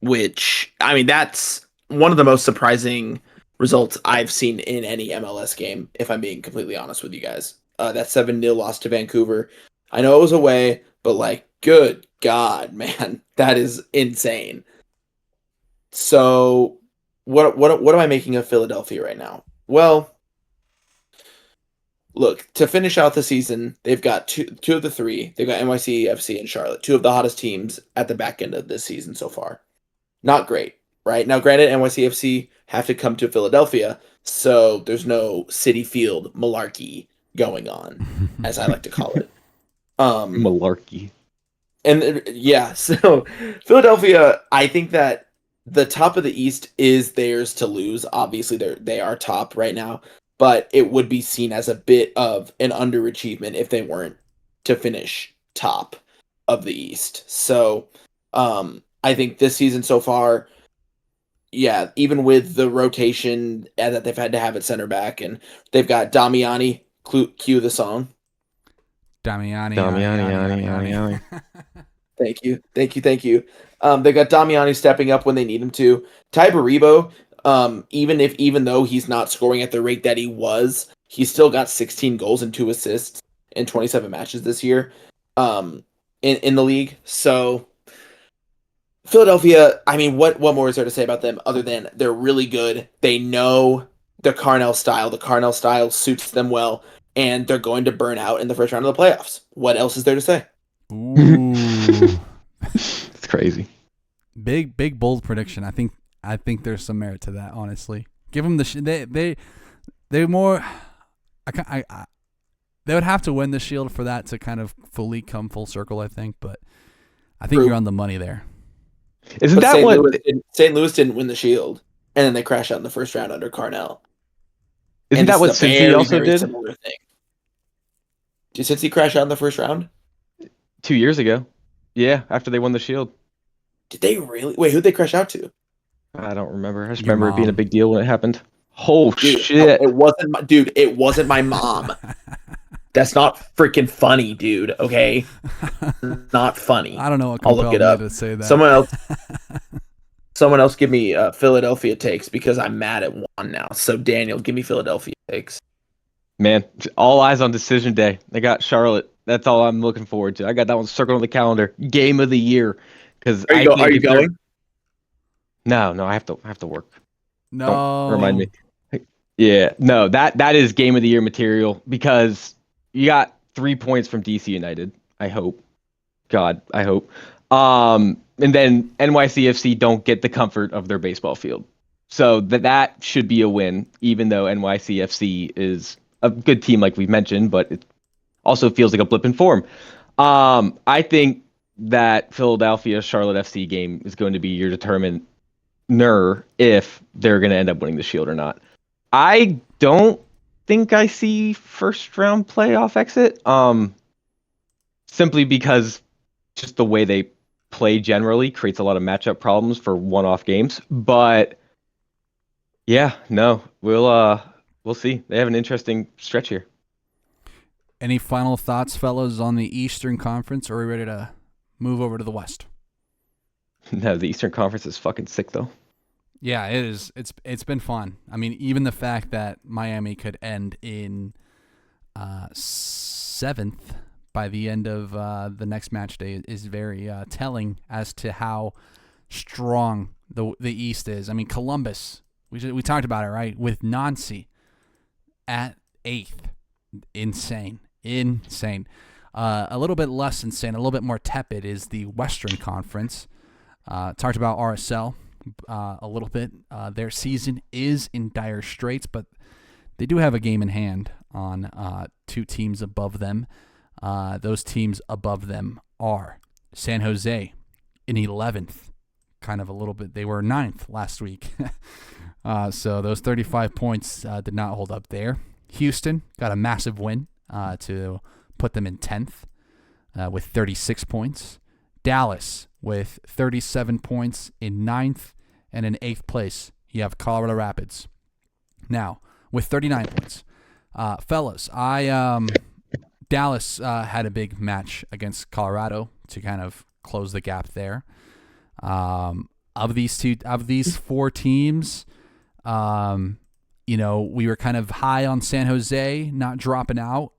Speaker 3: which, I mean, that's one of the most surprising results I've seen in any MLS game, if I'm being completely honest with you guys. That 7-0 loss to Vancouver. I know it was away, but good God, man, that is insane. So what am I making of Philadelphia right now? Well, look, to finish out the season, they've got two of the 3. They've got NYCFC and Charlotte, 2 of the hottest teams at the back end of this season so far. Not great, right? Now, granted, NYCFC have to come to Philadelphia, so there's no Citi Field malarkey going on, as I like to call it.
Speaker 2: Malarkey.
Speaker 3: And yeah, so Philadelphia, I think that the top of the East is theirs to lose. Obviously, they are top right now, but it would be seen as a bit of an underachievement if they weren't to finish top of the East. So I think this season so far, yeah, even with the rotation that they've had to have at center back, and they've got Damiani, cue the song.
Speaker 1: Damiani.
Speaker 3: Thank you. They got Damiani stepping up when they need him to. Ty Baribo, even though he's not scoring at the rate that he was, he's still got 16 goals and 2 assists in 27 matches this year. in the league. So Philadelphia, I mean, what more is there to say about them other than they're really good. They know the Carnell style. The Carnell style suits them well, and they're going to burn out in the first round of the playoffs. What else is there to say?
Speaker 1: Ooh.
Speaker 2: It's crazy.
Speaker 1: Big bold prediction. I think there's some merit to that. Honestly, give them they more. They would have to win the Shield for that to kind of fully come full circle. I think, but I think
Speaker 3: True.
Speaker 1: you're on the money there.
Speaker 2: Isn't
Speaker 3: But
Speaker 2: that
Speaker 3: St.
Speaker 2: what?
Speaker 3: Louis, St. Louis didn't win the Shield, and then they crashed out in the first round under Carnell.
Speaker 2: Isn't
Speaker 3: And
Speaker 2: that what
Speaker 3: this is a
Speaker 2: Cincy
Speaker 3: very,
Speaker 2: also
Speaker 3: very
Speaker 2: did
Speaker 3: similar thing. Did Cincy crash out in the first round?
Speaker 2: 2 years ago? Yeah, after they won the Shield.
Speaker 3: Did they really? Wait, who'd they crash out to?
Speaker 2: I don't remember. I just
Speaker 1: Your
Speaker 2: remember it being a
Speaker 1: mom.
Speaker 2: big deal when it happened. Oh
Speaker 3: Dude,
Speaker 2: shit!
Speaker 3: It wasn't my dude. It wasn't my mom. That's not freaking funny, dude. Okay, not funny.
Speaker 1: I don't know what
Speaker 3: I'll look
Speaker 1: compelled
Speaker 3: it up.
Speaker 1: me to say that.
Speaker 3: Someone else, give me Philadelphia takes because I'm mad at Juan now. So Daniel, give me Philadelphia takes.
Speaker 2: Man, all eyes on decision day. They got Charlotte. That's all I'm looking forward to. I got that one circled on the calendar. Game of the year. Because
Speaker 3: Are you going?
Speaker 2: No, I have to work.
Speaker 1: No,
Speaker 2: Don't remind me. Yeah, no, that is game of the year material because you got 3 points from DC United. I hope. God, I hope. And then NYCFC don't get the comfort of their baseball field. So that should be a win, even though NYCFC is a good team like we've mentioned, but it also feels like a blip in form. I think that Philadelphia Charlotte FC game is going to be your determiner if they're going to end up winning the Shield or not. I don't think I see first round playoff exit. Simply because just the way they play generally creates a lot of matchup problems for one-off games. But yeah, no, we'll see. They have an interesting stretch here.
Speaker 1: Any final thoughts, fellas, on the Eastern Conference, or are we ready to move over to the West?
Speaker 2: No, the Eastern Conference is fucking sick though.
Speaker 1: Yeah, it is. It's been fun. I mean, even the fact that Miami could end in 7th by the end of the next match day is very telling as to how strong the East is. I mean, Columbus, we talked about it, right? With Nancy at 8th. Insane. A little bit less insane, a little bit more tepid is the Western Conference. Talked about RSL a little bit. Their season is in dire straits, but they do have a game in hand on 2 teams above them. Those teams above them are San Jose in 11th. Kind of a little bit. They were 9th last week. So those 35 points did not hold up there. Houston got a massive win to put them in 10th with 36 points. Dallas with 37 points in 9th, and in 8th place, you have Colorado Rapids. Now, with 39 points. Fellas, Dallas had a big match against Colorado to kind of close the gap there. Of these 4 teams, we were kind of high on San Jose, not dropping out.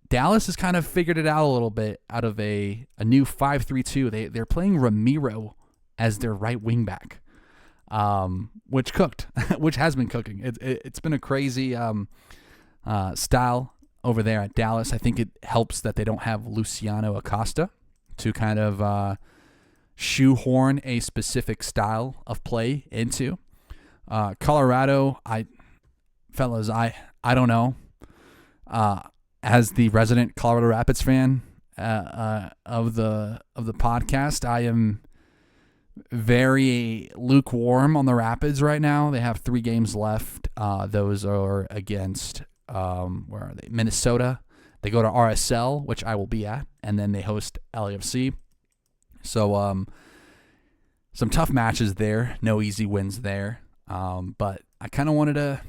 Speaker 1: Dallas has kind of figured it out a little bit out of a new 5-3-2. They're playing Ramiro as their right wing back, which has been cooking. It's been a crazy style over there at Dallas. I think it helps that they don't have Luciano Acosta to kind of shoehorn a specific style of play into. Colorado, I don't know. As the resident Colorado Rapids fan of the podcast, I am very lukewarm on the Rapids right now. They have 3 games left. Those are against where are they? Minnesota. They go to RSL, which I will be at, and then they host LAFC. So some tough matches there. No easy wins there. But I kind of wanted to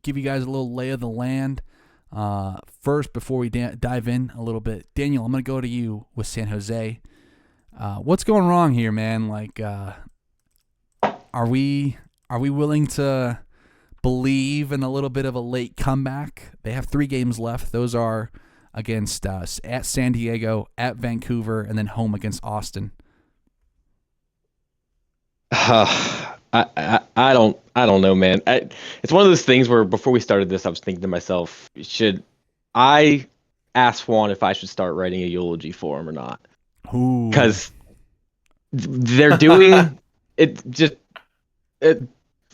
Speaker 1: give you guys a little lay of the land. First, before we dive in a little bit, Daniel, I'm going to go to you with San Jose. What's going wrong here, man? Like, are we willing to believe in a little bit of a late comeback? They have 3 games left. Those are against at San Diego, at Vancouver, and then home against Austin.
Speaker 2: I don't know, man. It's one of those things where before we started this, I was thinking to myself, should I ask Juan if I should start writing a eulogy for him or not? Because they're doing it. Just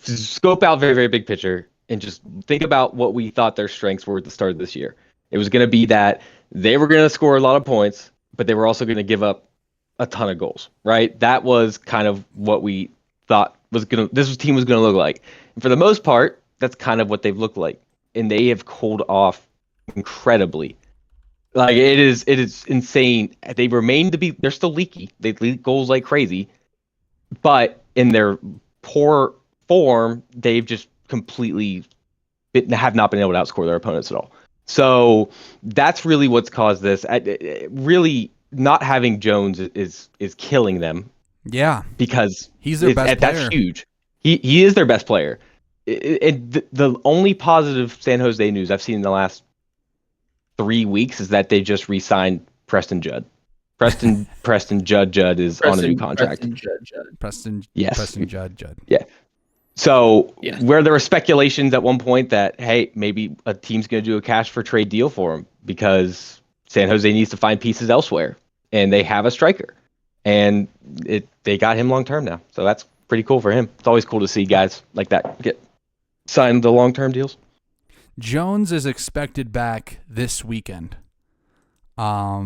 Speaker 2: scope out very, very big picture and just think about what we thought their strengths were at the start of this year. It was going to be that they were going to score a lot of points, but they were also going to give up a ton of goals, right? That was kind of what we thought this team was going to look like. And for the most part, that's kind of what they've looked like. And they have cooled off incredibly. Like, it is insane. They remain to be, they're still leaky. They leak goals like crazy. But in their poor form, they've just completely have not been able to outscore their opponents at all. So that's really what's caused this. Really, not having Jones is killing them.
Speaker 1: Yeah,
Speaker 2: because
Speaker 1: he's their best player.
Speaker 2: That's huge. He is their best player. The only positive San Jose news I've seen in the last 3 weeks is that they just re-signed Preston Judd. Preston Judd is on a new contract.
Speaker 1: Preston Judd.
Speaker 2: Yeah. So where there were speculations at one point that, hey, maybe a team's going to do a cash for trade deal for him because San Jose needs to find pieces elsewhere, and they have a striker, and they got him long term now. So that's pretty cool for him. It's always cool to see guys like that get signed the long term deals.
Speaker 1: Jones is expected back this weekend. I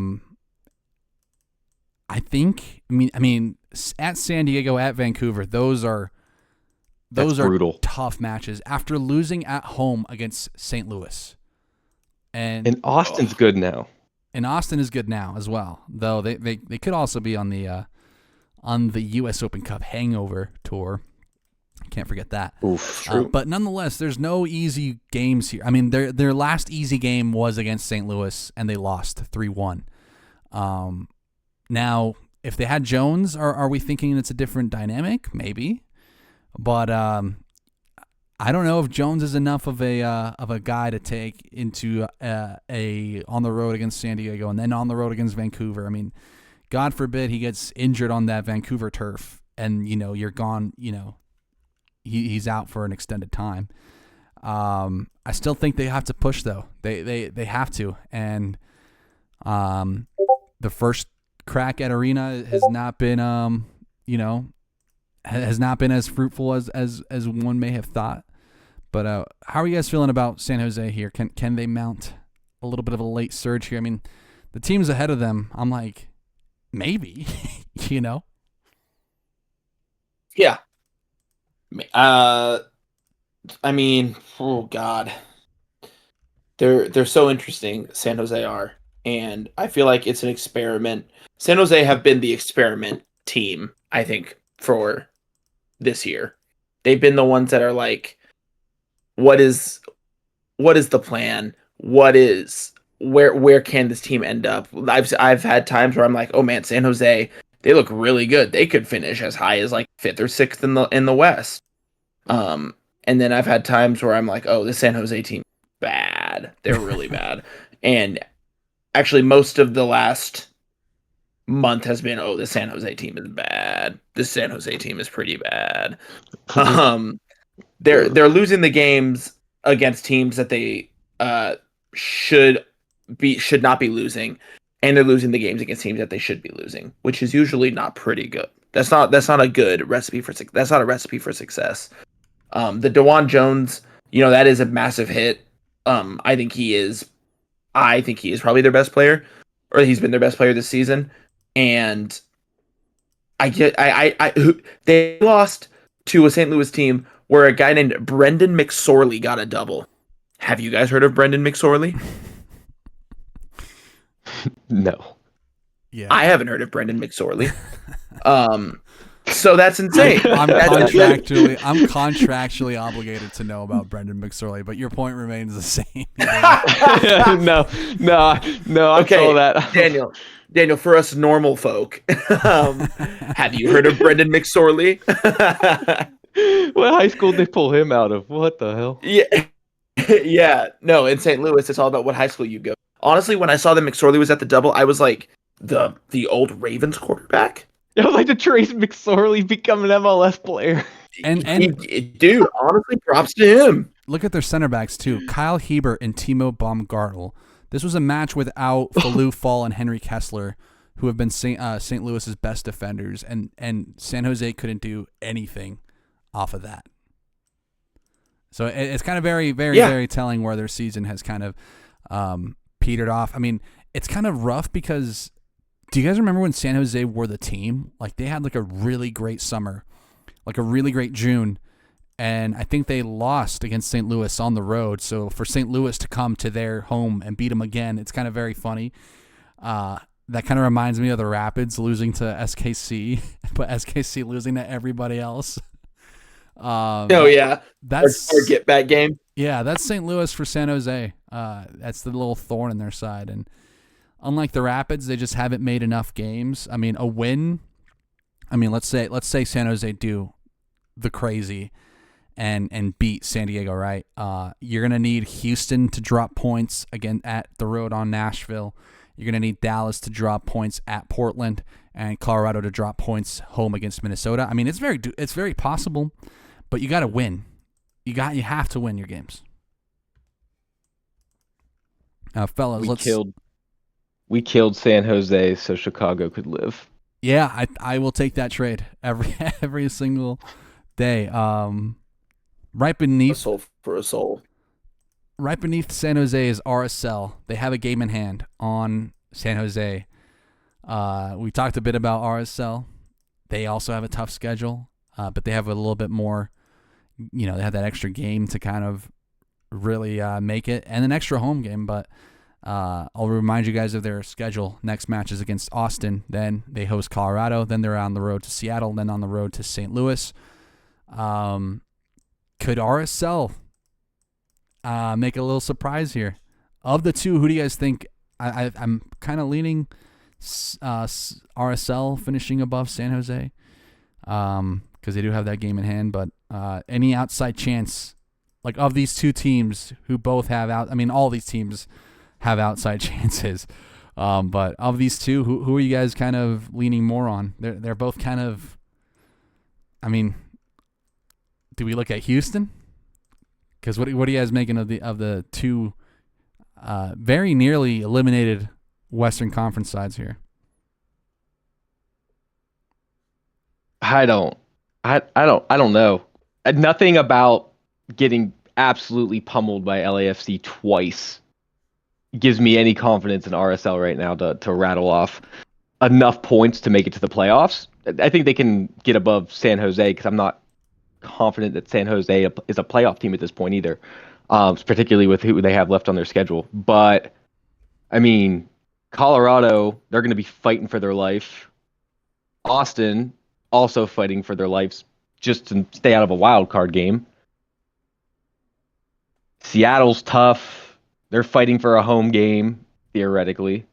Speaker 1: mean, at San Diego, at Vancouver, those are brutal, tough matches after losing at home against St. Louis. And
Speaker 2: Austin's good now.
Speaker 1: And Austin is good now as well, though they could also be on the U.S. Open Cup hangover tour. Can't forget that.
Speaker 2: Oof, true.
Speaker 1: But nonetheless, there's no easy games here. I mean, their last easy game was against St. Louis, and they lost 3-1. Now, if they had Jones, are we thinking it's a different dynamic? Maybe. But I don't know if Jones is enough of a guy to take into a on the road against San Diego and then on the road against Vancouver. I mean, God forbid he gets injured on that Vancouver turf, and you're gone. He's out for an extended time. I still think they have to push though. They have to, and the first crack at Arena has not been has not been as fruitful as one may have thought. But how are you guys feeling about San Jose here? Can they mount a little bit of a late surge here? I mean, the teams ahead of them, I'm like, maybe,
Speaker 3: Yeah. I mean, oh God. They're so interesting, San Jose are. And I feel like it's an experiment. San Jose have been the experiment team, I think, for this year. They've been the ones that are like, what is the plan? Where can this team end up? I've had times where I'm like, oh man, San Jose, they look really good. They could finish as high as like 5th or 6th in the West. And then I've had times where I'm like, oh, this San Jose team bad. They're really bad. And actually most of the last month has been, oh, the San Jose team is bad. This San Jose team is pretty bad. They're losing the games against teams that they should not be losing, and they're losing the games against teams that they should be losing, which is usually not pretty good. That's not a good recipe for that's not a recipe for success. The DeJuan Jones, that is a massive hit. I think he is probably their best player, or he's been their best player this season. And they lost to a St. Louis team where a guy named Brendan McSorley got a double. Have you guys heard of Brendan McSorley?
Speaker 2: No.
Speaker 1: Yeah.
Speaker 3: I haven't heard of Brendan McSorley. So that's insane.
Speaker 1: I'm contractually obligated to know about Brendan McSorley, but your point remains the same.
Speaker 2: No, I saw that.
Speaker 3: Daniel, for us normal folk, have you heard of Brendan McSorley?
Speaker 2: What high school did they pull him out of? What the hell?
Speaker 3: Yeah. No, in St. Louis, it's all about what high school you go. Honestly, when I saw that McSorley was at the double, I was like, the old Ravens quarterback?
Speaker 2: It was like the Trace McSorley become an MLS player.
Speaker 1: And
Speaker 3: Dude, honestly, props to him.
Speaker 1: look at their center backs too. Kyle Hebert and Timo Baumgartel. This was a match without Falou Fall and Henry Kessler, who have been St. Louis's best defenders, and San Jose couldn't do anything off of that. So it's kind of very telling where their season has kind of petered off. I mean, it's kind of rough because do you guys remember when San Jose were the team? Like they had like a really great summer, like a really great June, and I think they lost against St. Louis on the road. So for St. Louis to come to their home and beat them again, it's kind of very funny. That kind of reminds me of the Rapids losing to SKC, but SKC losing to everybody else. That's
Speaker 3: our get back game.
Speaker 1: Yeah, that's St. Louis for San Jose. That's the little thorn in their side. And unlike the Rapids, they just haven't made enough games. I mean, a win. I mean, let's say San Jose do the crazy and beat San Diego, right? You're gonna need Houston to drop points again at the road on Nashville. You're gonna need Dallas to drop points at Portland, and Colorado to drop points home against Minnesota. I mean, it's very possible, but you got to win. You have to win your games. Fellas,
Speaker 2: we killed San Jose so Chicago could live.
Speaker 1: Yeah, I will take that trade every single day. Right beneath
Speaker 3: a soul for a soul.
Speaker 1: Right beneath San Jose is RSL. They have a game in hand on San Jose. We talked a bit about RSL. They also have a tough schedule, but they have a little bit more. They have that extra game to kind of really make it, and an extra home game. But I'll remind you guys of their schedule. Next match is against Austin. Then they host Colorado. Then they're on the road to Seattle. Then on the road to St. Louis. Could RSL make a little surprise here? Of the two, who do you guys think? I'm kind of leaning RSL finishing above San Jose because they do have that game in hand. But any outside chance, like of these two teams who both have all these teams have outside chances. But of these two, who are you guys kind of leaning more on? They're both kind of. I mean, do we look at Houston? Because what are you guys making of the two very nearly eliminated Western Conference sides here?
Speaker 2: I don't know. Nothing about getting absolutely pummeled by LAFC twice gives me any confidence in RSL right now to rattle off enough points to make it to the playoffs. I think they can get above San Jose because I'm not confident that San Jose is a playoff team at this point either, particularly with who they have left on their schedule. But, I mean, Colorado, they're going to be fighting for their life. Austin, also fighting for their lives just to stay out of a wild card game. Seattle's tough. They're fighting for a home game, theoretically.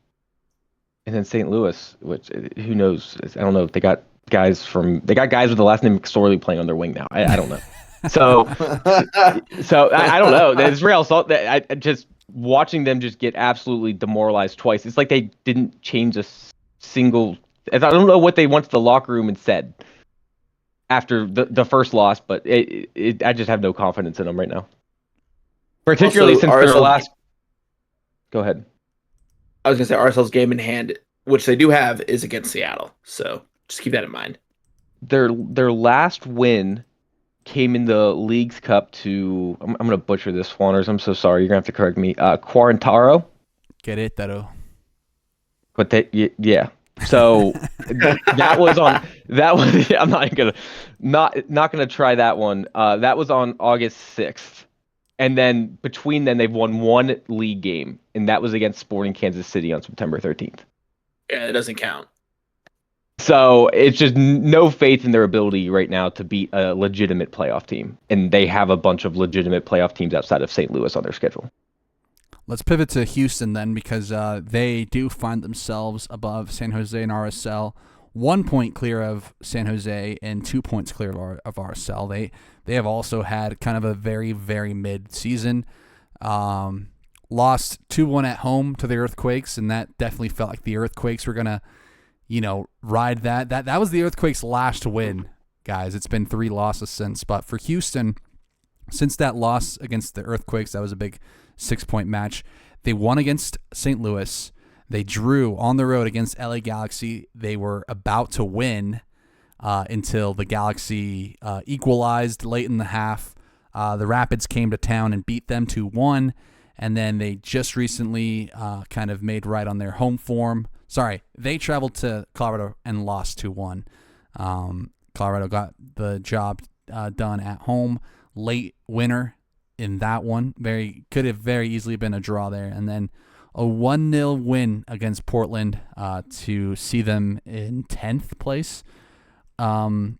Speaker 2: And then St. Louis, which, who knows? I don't know if they got guys with the last name McSorley playing on their wing now. I don't know. So I don't know. It's real. So I just watching them just get absolutely demoralized twice. It's like they didn't change a single. I don't know what they went to the locker room and said after the first loss, but I just have no confidence in them right now. Particularly since their last. Go ahead.
Speaker 3: I was gonna say RSL's game in hand, which they do have, is against Seattle. So just keep that in mind.
Speaker 2: Their last win came in the Leagues Cup to I'm gonna butcher this, Juanners. I'm so sorry. You're gonna have to correct me. Quarantaro.
Speaker 1: Querétaro.
Speaker 2: But yeah. So that was I'm not gonna try that one. That was on August 6th. And then between then they've won one league game, and that was against Sporting Kansas City on September 13th.
Speaker 3: Yeah, it doesn't count.
Speaker 2: So it's just no faith in their ability right now to beat a legitimate playoff team. And they have a bunch of legitimate playoff teams outside of St. Louis on their schedule.
Speaker 1: Let's pivot to Houston then, because they do find themselves above San Jose and RSL, 1 point clear of San Jose and 2 points clear of RSL. They have also had kind of a very, very mid season. lost 2-1 at home to the Earthquakes, and that definitely felt like the Earthquakes were gonna, ride that. That was the Earthquakes' last win, guys. It's been 3 losses since, but for Houston, since that loss against the Earthquakes, that was a big 6-point match. They won against St. Louis. They drew on the road against LA Galaxy. They were about to win until the Galaxy equalized late in the half. The Rapids came to town and beat them 2-1, and then they just recently kind of made right on their home form. Sorry, they traveled to Colorado and lost 2-1. Colorado got the job done at home. Late winner in that one. Could have very easily been a draw there. And then a 1-0 win against Portland to see them in 10th place. I've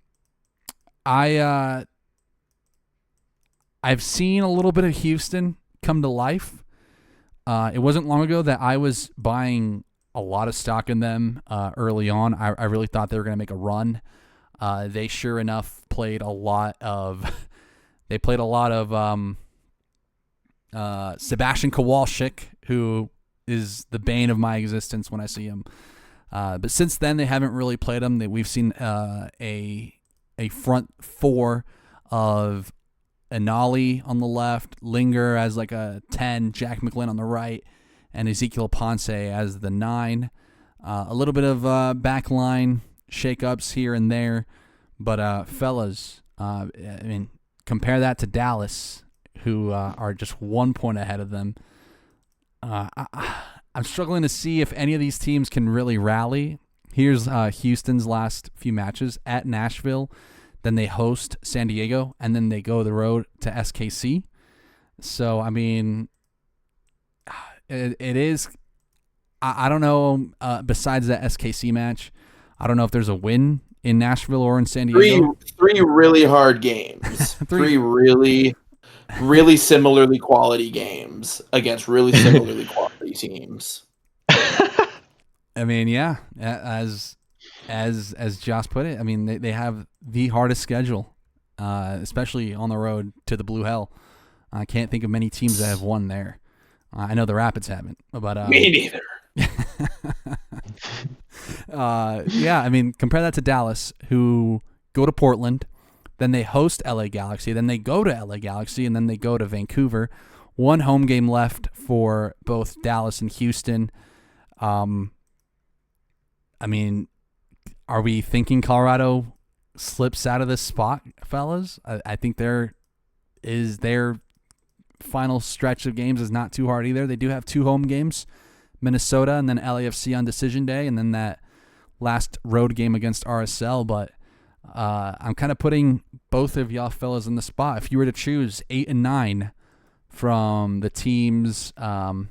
Speaker 1: seen a little bit of Houston come to life. It wasn't long ago that I was buying a lot of stock in them early on. I really thought they were going to make a run. They sure enough played a lot of Sebastian Kowalczyk, who is the bane of my existence when I see him. But since then, they haven't really played him. We've seen a front four of Anali on the left, Linger as like a 10, Jack McGlynn on the right, and Ezekiel Ponce as the 9. A little bit of back-line shake-ups here and there. But, fellas, compare that to Dallas, who are just 1 point ahead of them. I'm struggling to see if any of these teams can really rally. Here's Houston's last few matches: at Nashville, then they host San Diego, and then they go the road to SKC. So, it is. I don't know. Besides that SKC match, I don't know if there's a win in Nashville or in San Diego.
Speaker 3: Three really hard games. Three really, really similarly quality games against really similarly quality teams.
Speaker 1: Yeah, as Josh put it, they have the hardest schedule, especially on the road to the Blue Hell. I can't think of many teams that have won there. I know the Rapids haven't, but
Speaker 3: me neither.
Speaker 1: Compare that to Dallas, who go to Portland, then they host LA Galaxy, then they go to LA Galaxy, and then they go to Vancouver. 1 home game left for both Dallas and Houston. Are we thinking Colorado slips out of this spot, fellas? I think their final stretch of games is not too hard either. They do have 2 home games, Minnesota and then LAFC on decision day, and then that last road game against RSL. But I'm kind of putting both of y'all fellas in the spot. If you were to choose 8 and 9 from the teams 12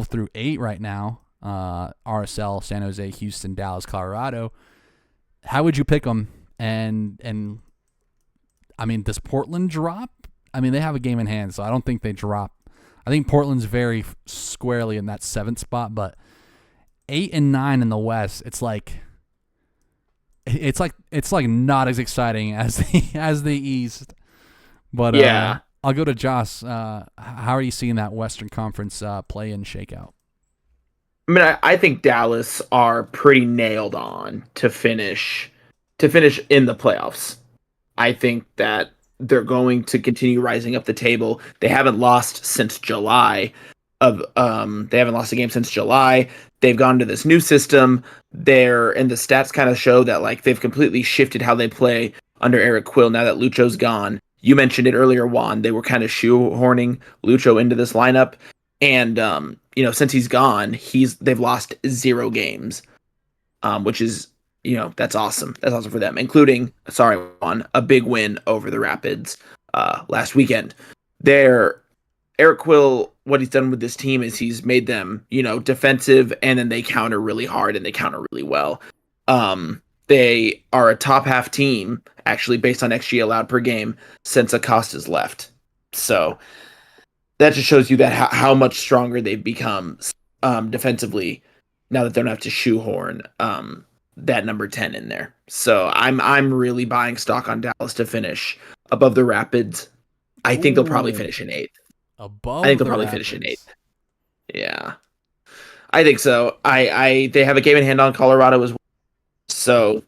Speaker 1: through 8 right now, RSL, San Jose, Houston, Dallas, Colorado, how would you pick them? And does Portland drop? They have a game in hand, so I don't think they drop. I think Portland's very squarely in that 7th spot, but 8 and 9 in the West, it's like not as exciting as the East. But
Speaker 3: yeah,
Speaker 1: I'll go to Josh. How are you seeing that Western Conference play-in shakeout?
Speaker 3: I think Dallas are pretty nailed on to finish in the playoffs. I think that they're going to continue rising up the table. They haven't lost since July. They haven't lost a game since July. They've gone to this new system. And the stats kind of show that they've completely shifted how they play under Eric Quill now that Lucho's gone. You mentioned it earlier, Juan. They were kind of shoehorning Lucho into this lineup, and since he's gone, they've lost 0 games, which is that's awesome. That's awesome for them, including Juan, a big win over the Rapids last weekend. Eric Quill, what he's done with this team is he's made them defensive, and then they counter really hard and they counter really well. They are a top half team, actually, based on XG allowed per game since Acosta's left. So that just shows you that how much stronger they've become defensively now that they don't have to shoehorn that number 10 in there. So I'm really buying stock on Dallas to finish above the Rapids. I think they'll probably finish in 8th.
Speaker 1: above
Speaker 3: I think they'll
Speaker 1: the
Speaker 3: probably
Speaker 1: Rapids.
Speaker 3: finish in 8th. Yeah, I think so. They have a game in hand on Colorado as well, so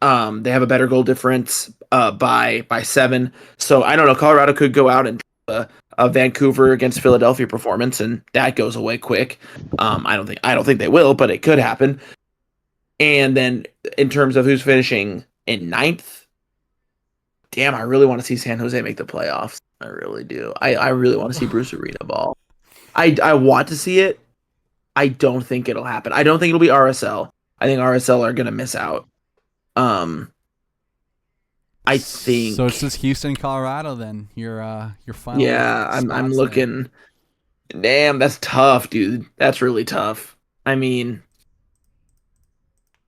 Speaker 3: they have a better goal difference by 7. So I don't know. Colorado could go out and a Vancouver against Philadelphia performance, and that goes away quick. I don't think they will, but it could happen. And then in terms of who's finishing in 9th, damn, I really want to see San Jose make the playoffs. I really do. I really want to see Bruce Arena ball. I want to see it. I don't think it'll happen. I don't think it'll be RSL. I think RSL are gonna miss out. I think
Speaker 1: so. It's just Houston, Colorado. Then your final.
Speaker 3: Yeah, I'm looking. Damn, that's tough, dude. That's really tough. I mean,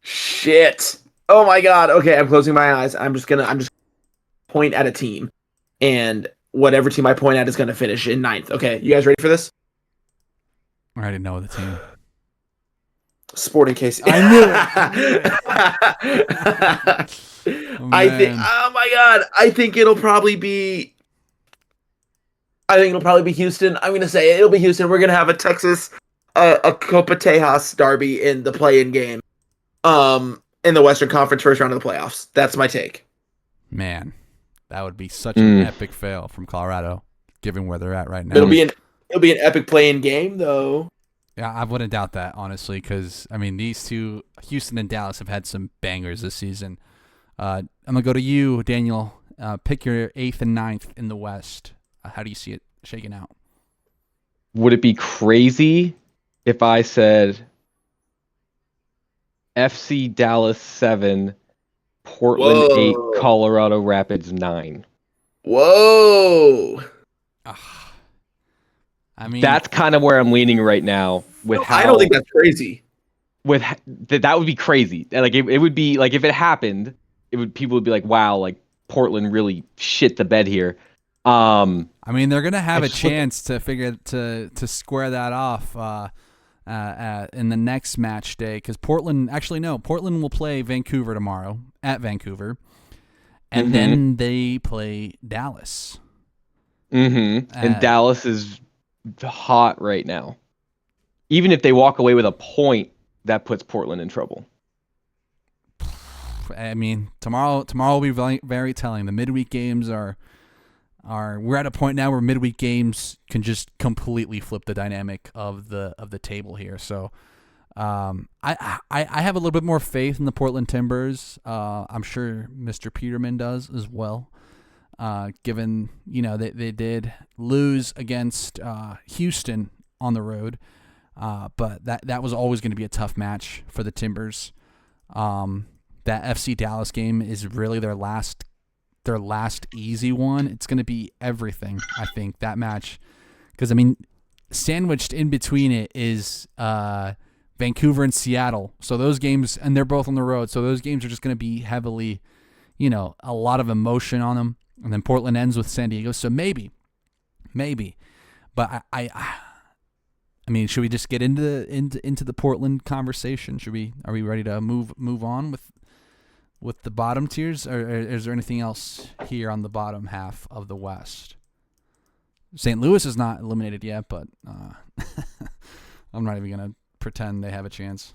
Speaker 3: shit. Oh my god. Okay, I'm closing my eyes. I'm just point at a team, and whatever team I point at is gonna finish in 9th. Okay, you guys ready for this?
Speaker 1: I already know the team.
Speaker 3: Sporting KC.
Speaker 1: I knew it.
Speaker 3: I think. Oh my god. I think it'll probably be Houston. I'm gonna say it'll be Houston. We're gonna have a Texas, a Copa Tejas derby in the play-in game, in the Western Conference first round of the playoffs. That's my take.
Speaker 1: Man, that would be such an epic fail from Colorado, given where they're at right now.
Speaker 3: It'll be an epic play-in game though.
Speaker 1: Yeah, I wouldn't doubt that, honestly, because, I mean, these two, Houston and Dallas, have had some bangers this season. I'm going to go to you, Daniel. Pick your 8th and 9th in the West. How do you see it shaking out?
Speaker 2: Would it be crazy if I said FC Dallas 7, Portland 8, Colorado Rapids 9?
Speaker 3: Whoa.
Speaker 1: I mean,
Speaker 2: that's kind of where I'm leaning right now. I
Speaker 3: don't think that's crazy.
Speaker 2: That would be crazy. Like it would be like if it happened, people would be like, "Wow, like Portland really shit the bed here."
Speaker 1: I mean, they're gonna have a chance to square that off in the next match day, because Portland will play Vancouver tomorrow at Vancouver, and then they play Dallas.
Speaker 2: And Dallas is hot right now. Even if they walk away with a point, that puts Portland in trouble.
Speaker 1: I mean, tomorrow will be very, very telling. The midweek games we're at a point now where midweek games can just completely flip the dynamic of the table here. So I have a little bit more faith in the Portland Timbers. I'm sure Mr. Peterman does as well. Given, they did lose against Houston on the road, but that was always going to be a tough match for the Timbers. That FC Dallas game is really their last easy one. It's going to be everything, I think, that match, because I mean, sandwiched in between it is Vancouver and Seattle. So those games, and they're both on the road, so those games are just going to be heavily, a lot of emotion on them. And then Portland ends with San Diego, so maybe. But I mean, should we just get into the Portland conversation? Are we ready to move on with the bottom tiers, or is there anything else here on the bottom half of the West? St. Louis is not eliminated yet, but I'm not even gonna pretend they have a chance.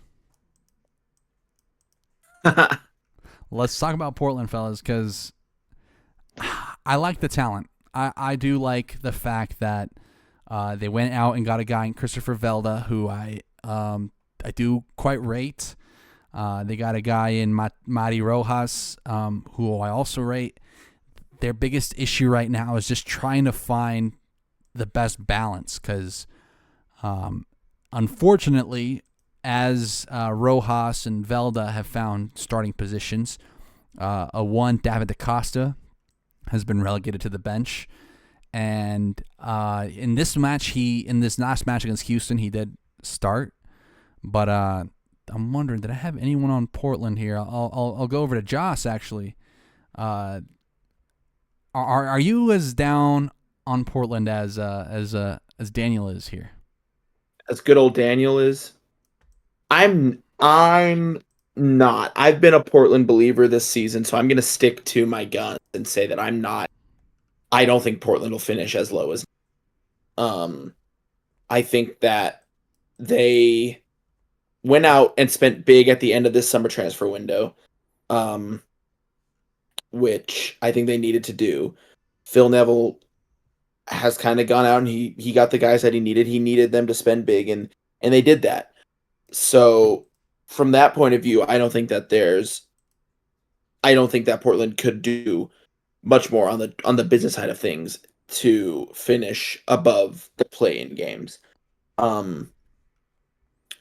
Speaker 1: Let's talk about Portland, fellas, because I like the talent. I do like the fact that they went out and got a guy in Christopher Velda, who I do quite rate. They got a guy in Mari Rojas, who I also rate. Their biggest issue right now is just trying to find the best balance, because unfortunately, as Rojas and Velda have found starting positions, David DaCosta has been relegated to the bench, and in this last match against Houston, he did start, but I'm wondering, did I have anyone on Portland here? I'll go over to Joss actually. Are you as down on Portland as Daniel is here?
Speaker 3: As good old Daniel is, I'm not. I've been a Portland believer this season, so I'm going to stick to my guns and say that I'm not. I don't think Portland will finish as low as. I think that they went out and spent big at the end of this summer transfer window, which I think they needed to do. Phil Neville has kind of gone out and he got the guys that he needed. He needed them to spend big, and they did that. So from that point of view, I don't think that Portland could do much more on the business side of things to finish above the play-in games.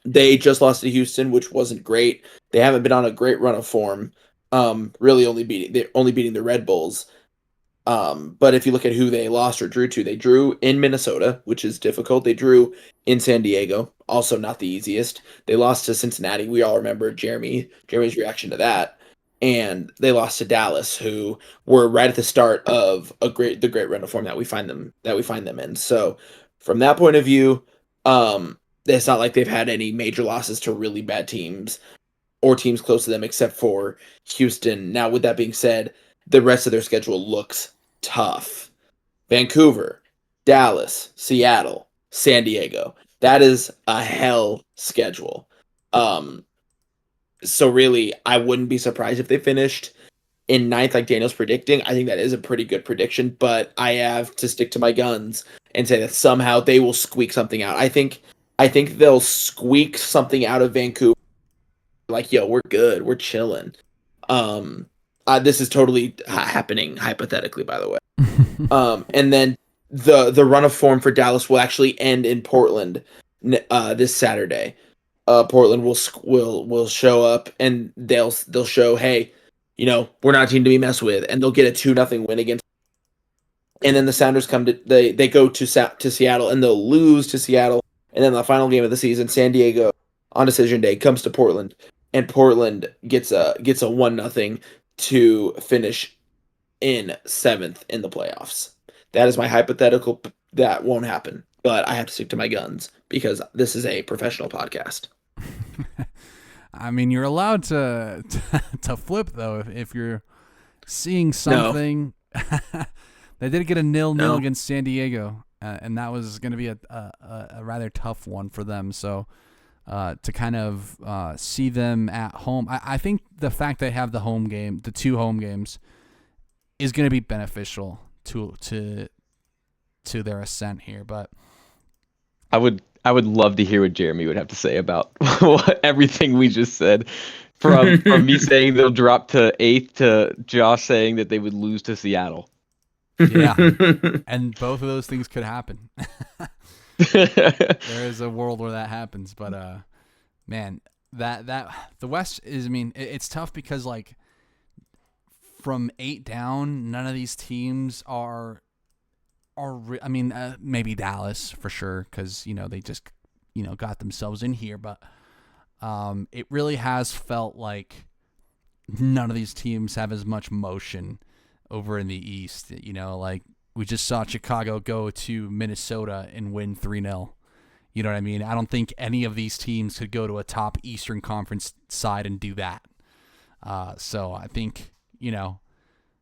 Speaker 3: They just lost to Houston, which wasn't great. They haven't been on a great run of form. Really only beating the Red Bulls. But if you look at who they lost or drew to, they drew in Minnesota, which is difficult. They drew in San Diego, also not the easiest. They lost to Cincinnati. We all remember Jeremy's reaction to that. And they lost to Dallas, who were right at the start of the great run of form that we find them in. So from that point of view, it's not like they've had any major losses to really bad teams or teams close to them except for Houston. Now, with that being said, the rest of their schedule looks tough. Vancouver, Dallas, Seattle, San Diego. That is a hell schedule. So really, I wouldn't be surprised if they finished in ninth like Daniel's predicting. I think that is a pretty good prediction, but I have to stick to my guns and say that somehow they will squeak something out. I think they'll squeak something out of Vancouver. Like, yo, we're good. We're chilling. This is totally happening hypothetically, by the way. And then the run of form for Dallas will actually end in Portland this Saturday. Portland will show up and they'll show, hey, we're not a team to be messed with, and they'll get a 2-0 win against. And then the Sounders they go to Seattle and they'll lose to Seattle, and then the final game of the season, San Diego on decision day comes to Portland, and Portland gets a 1-0 to finish in 7th in the playoffs. That is my hypothetical. That won't happen, but I have to stick to my guns because this is a professional podcast.
Speaker 1: I mean, you're allowed to flip though if you're seeing something. No. They did get a 0-0 against San Diego, and that was going to be a rather tough one for them. So to kind of see them at home, I think the fact they have the 2 home games, is going to be beneficial to their ascent here. But
Speaker 2: I would love to hear what Jeremy would have to say about everything we just said. From me saying they'll drop to 8th to Josh saying that they would lose to Seattle.
Speaker 1: Yeah, and both of those things could happen. There is a world where that happens, but man, that the West is. I mean, it's tough because like from 8 down, none of these teams are. I mean, maybe Dallas for sure because they just got themselves in here, but it really has felt like none of these teams have as much motion over in the East. Like we just saw Chicago go to Minnesota and win 3-0. You know what I mean? I don't think any of these teams could go to a top Eastern Conference side and do that. So I think,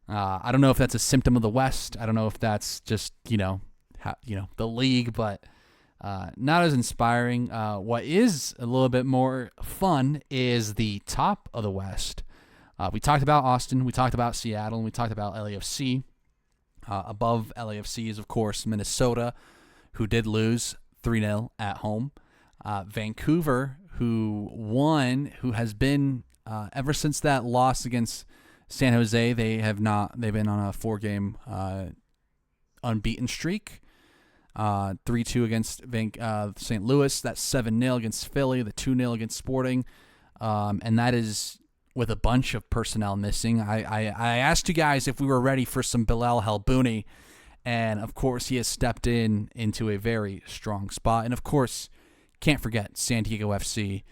Speaker 1: I don't know if that's a symptom of the West. I don't know if that's just, the league, but not as inspiring. What is a little bit more fun is the top of the West. We talked about Austin, we talked about Seattle, and we talked about LAFC. Above LAFC is, of course, Minnesota, who did lose 3-0 at home. Vancouver, who has been, ever since that loss against San Jose, they've been on a 4-game unbeaten streak. 3-2 against St. Louis, that's 7-0 against Philly, the 2-0 against Sporting, and that is with a bunch of personnel missing. I asked you guys if we were ready for some Bilal Halbouni, and of course he has stepped into a very strong spot. And of course, can't forget San Diego FC,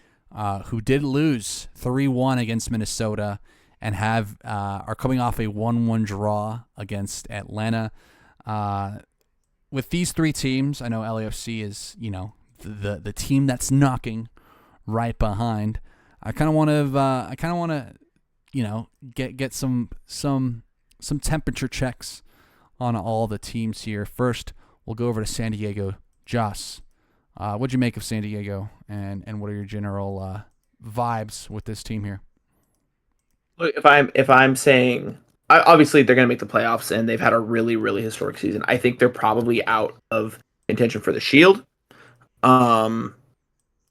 Speaker 1: who did lose 3-1 against Minnesota and are coming off a 1-1 draw against Atlanta. With these 3 teams, I know LAFC is the team that's knocking right behind. I kind of want to get some temperature checks on all the teams here. First, we'll go over to San Diego. Joss, what'd you make of San Diego, and what are your general vibes with this team here?
Speaker 3: Look, if I'm saying, obviously they're going to make the playoffs, and they've had a really really historic season. I think they're probably out of contention for the Shield.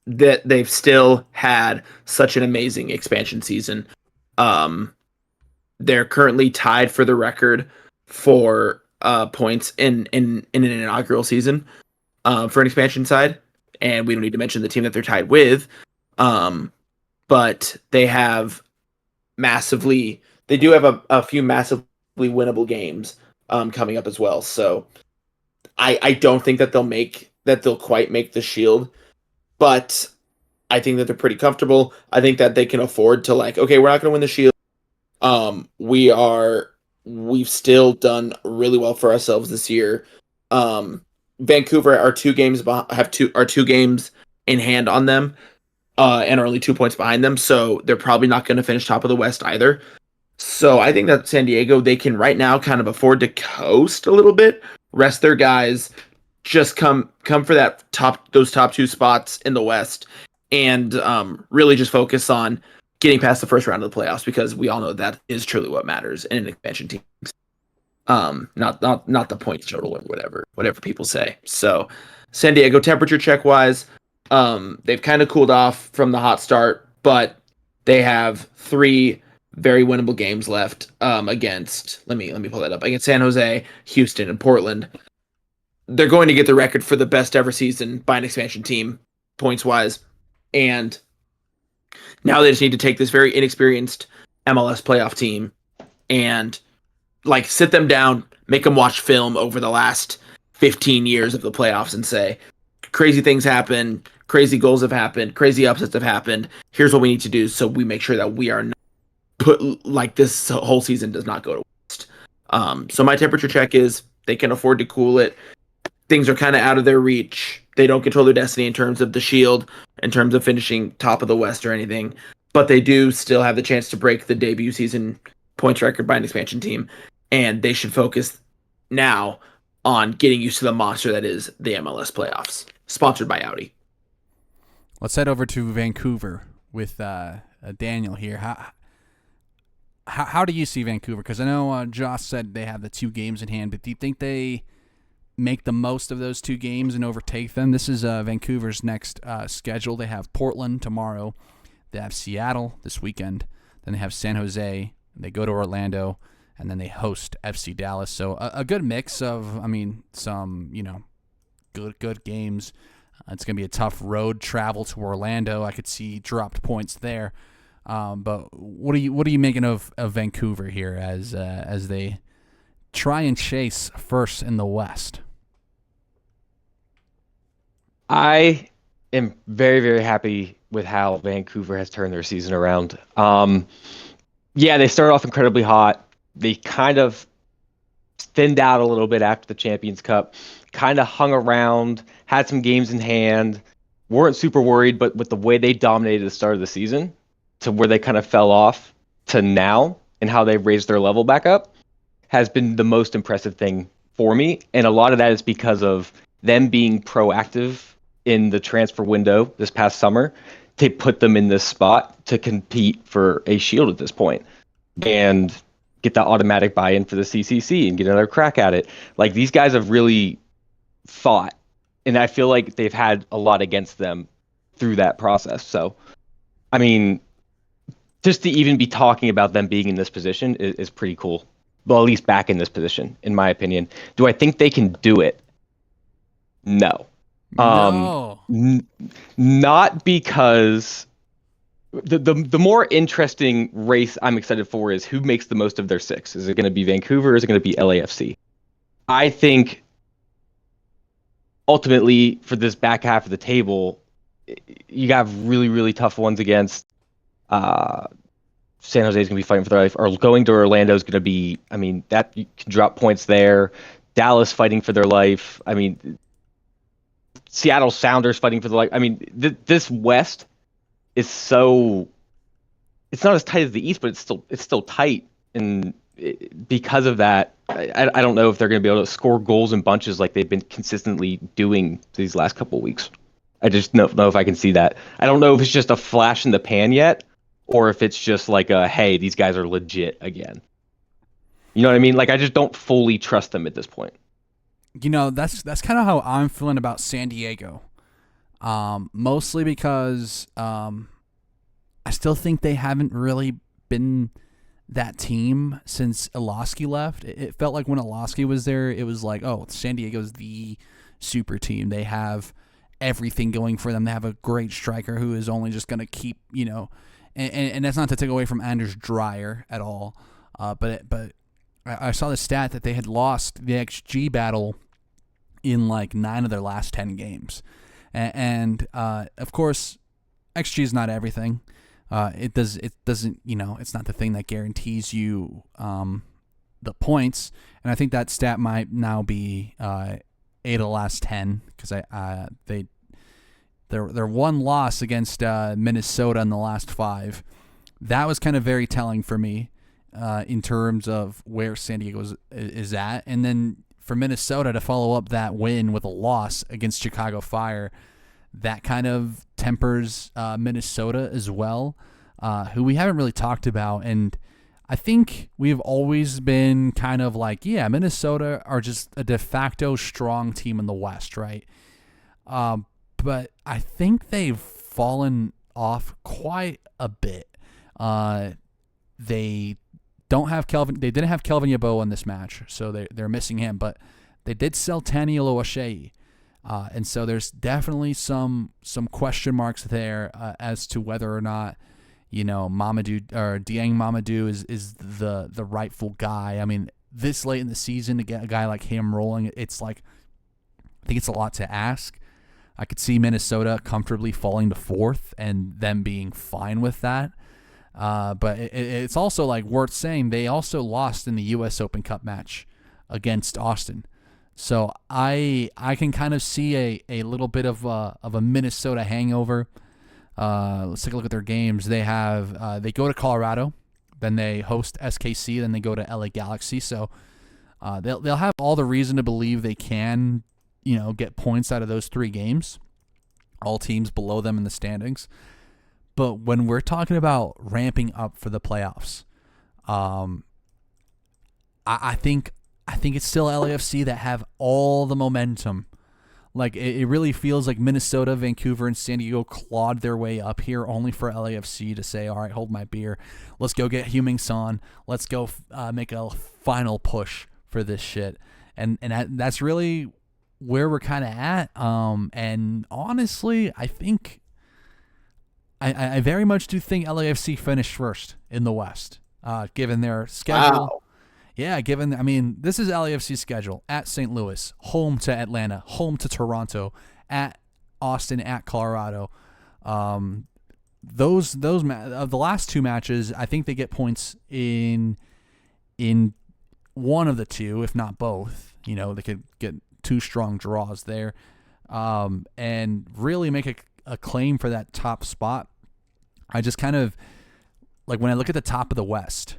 Speaker 3: That they've still had such an amazing expansion season. They're currently tied for the record for points in an inaugural season for an expansion side, and we don't need to mention the team that they're tied with. But they have they do have a few massively winnable games coming up as well. So I don't think that they'll quite make the Shield, but I think that they're pretty comfortable. I think that they can afford to, like, okay, we're not going to win the Shield. We've still done really well for ourselves this year. Vancouver are two games in hand on them, and are only 2 points behind them. So they're probably not going to finish top of the West either. So I think that San Diego, they can right now kind of afford to coast a little bit, rest their guys, just come for those top two spots in the West, and really just focus on getting past the first round of the playoffs, because we all know that is truly what matters in an expansion team. Not the points total or whatever people say. So San Diego, temperature check wise, they've kind of cooled off from the hot start, but they have 3 very winnable games left against, let me pull that up, against San Jose, Houston, and Portland. They're going to get the record for the best ever season by an expansion team, points wise, and now they just need to take this very inexperienced MLS playoff team and, like, sit them down, make them watch film over the last 15 years of the playoffs and say, crazy things happen, crazy goals have happened, crazy upsets have happened. Here's what we need to do so we make sure that we are not this whole season does not go to waste. So my temperature check is they can afford to cool it. Things are kind of out of their reach. They don't control their destiny in terms of the Shield, in terms of finishing top of the West or anything, but they do still have the chance to break the debut season points record by an expansion team, and they should focus now on getting used to the monster that is the MLS playoffs. Sponsored by Audi.
Speaker 1: Let's head over to Vancouver with Daniel here. How do you see Vancouver? Because I know Josh said they have the 2 games in hand, but do you think they make the most of those 2 games and overtake them? This is Vancouver's next schedule. They have Portland tomorrow. They have Seattle this weekend. Then they have San Jose. They go to Orlando, and then they host FC Dallas. So a good mix of, some, good games. It's going to be a tough road travel to Orlando. I could see dropped points there. But what are you making of Vancouver here as they try and chase first in the West?
Speaker 2: I am very, very happy with how Vancouver has turned their season around. They started off incredibly hot. They kind of thinned out a little bit after the Champions Cup, kind of hung around, had some games in hand, weren't super worried, but with the way they dominated the start of the season to where they kind of fell off to now and how they've raised their level back up has been the most impressive thing for me. And a lot of that is because of them being proactive in the transfer window this past summer to put them in this spot to compete for a Shield at this point and get that automatic buy-in for the CCC and get another crack at it. Like, these guys have really fought, and I feel like they've had a lot against them through that process. So, just to even be talking about them being in this position is pretty cool. Well, at least back in this position, in my opinion. Do I think they can do it? No.
Speaker 1: No.
Speaker 2: Not because the more interesting race I'm excited for is who makes the most of their 6. Is it going to be Vancouver or is it going to be LAFC? I think ultimately for this back half of the table, you have really, really tough ones against San Jose is going to be fighting for their life, or going to Orlando is going to be, that you can drop points there. Dallas fighting for their life. Seattle Sounders fighting for their life. This West is so, it's not as tight as the East, but it's still tight. And because of that, I don't know if they're going to be able to score goals in bunches like they've been consistently doing these last couple of weeks. I just don't know if I can see that. I don't know if it's just a flash in the pan yet, or if it's just like hey, these guys are legit again. You know what I mean? Like, I just don't fully trust them at this point.
Speaker 1: That's kind of how I'm feeling about San Diego. Mostly because I still think they haven't really been that team since Ilosky left. It felt like when Ilosky was there, it was like, oh, San Diego's the super team. They have everything going for them. They have a great striker who is only just going to keep, and that's not to take away from Anders Dreyer at all. But I saw the stat that they had lost the XG battle in like 9 of their last 10 games. And of course, XG is not everything. It doesn't, it's not the thing that guarantees you the points. And I think that stat might now be 8 of the last 10 because their one loss against Minnesota in the last 5. That was kind of very telling for me in terms of where San Diego is at. And then for Minnesota to follow up that win with a loss against Chicago Fire, that kind of tempers Minnesota as well, who we haven't really talked about. And I think we've always been kind of like, yeah, Minnesota are just a de facto strong team in the West, right? But I think they've fallen off quite a bit. They don't have Kelvin. They didn't have Kelvin Yeboah in this match, so they're missing him. But they did sell Tani Oloashei, and so there's definitely some question marks there as to whether or not Mamadou or Dieng Mamadou is the rightful guy. I mean, this late in the season to get a guy like him rolling, it's like I think it's a lot to ask. I could see Minnesota comfortably falling to 4th and them being fine with that. But it's also like worth saying they also lost in the U.S. Open Cup match against Austin. So I can kind of see a little bit of a Minnesota hangover. Let's take a look at their games. They go to Colorado, then they host SKC, then they go to LA Galaxy. So they'll have all the reason to believe they can get points out of those 3 games. All teams below them in the standings. But when we're talking about ramping up for the playoffs, I think it's still LAFC that have all the momentum. Like it really feels like Minnesota, Vancouver, and San Diego clawed their way up here only for LAFC to say, all right, hold my beer. Let's go get Heung-min Son. Let's go make a final push for this shit. And that's really where we're kind of at. And honestly, I think I very much do think LAFC finished first in the West, given their schedule.
Speaker 3: Wow.
Speaker 1: Yeah, this is LAFC's schedule: at St. Louis, home to Atlanta, home to Toronto, at Austin, at Colorado. Those of the last 2 matches, I think they get points in one of the 2, if not both. They could get 2 strong draws there, and really make a claim for that top spot. I just kind of like when I look at the top of the West,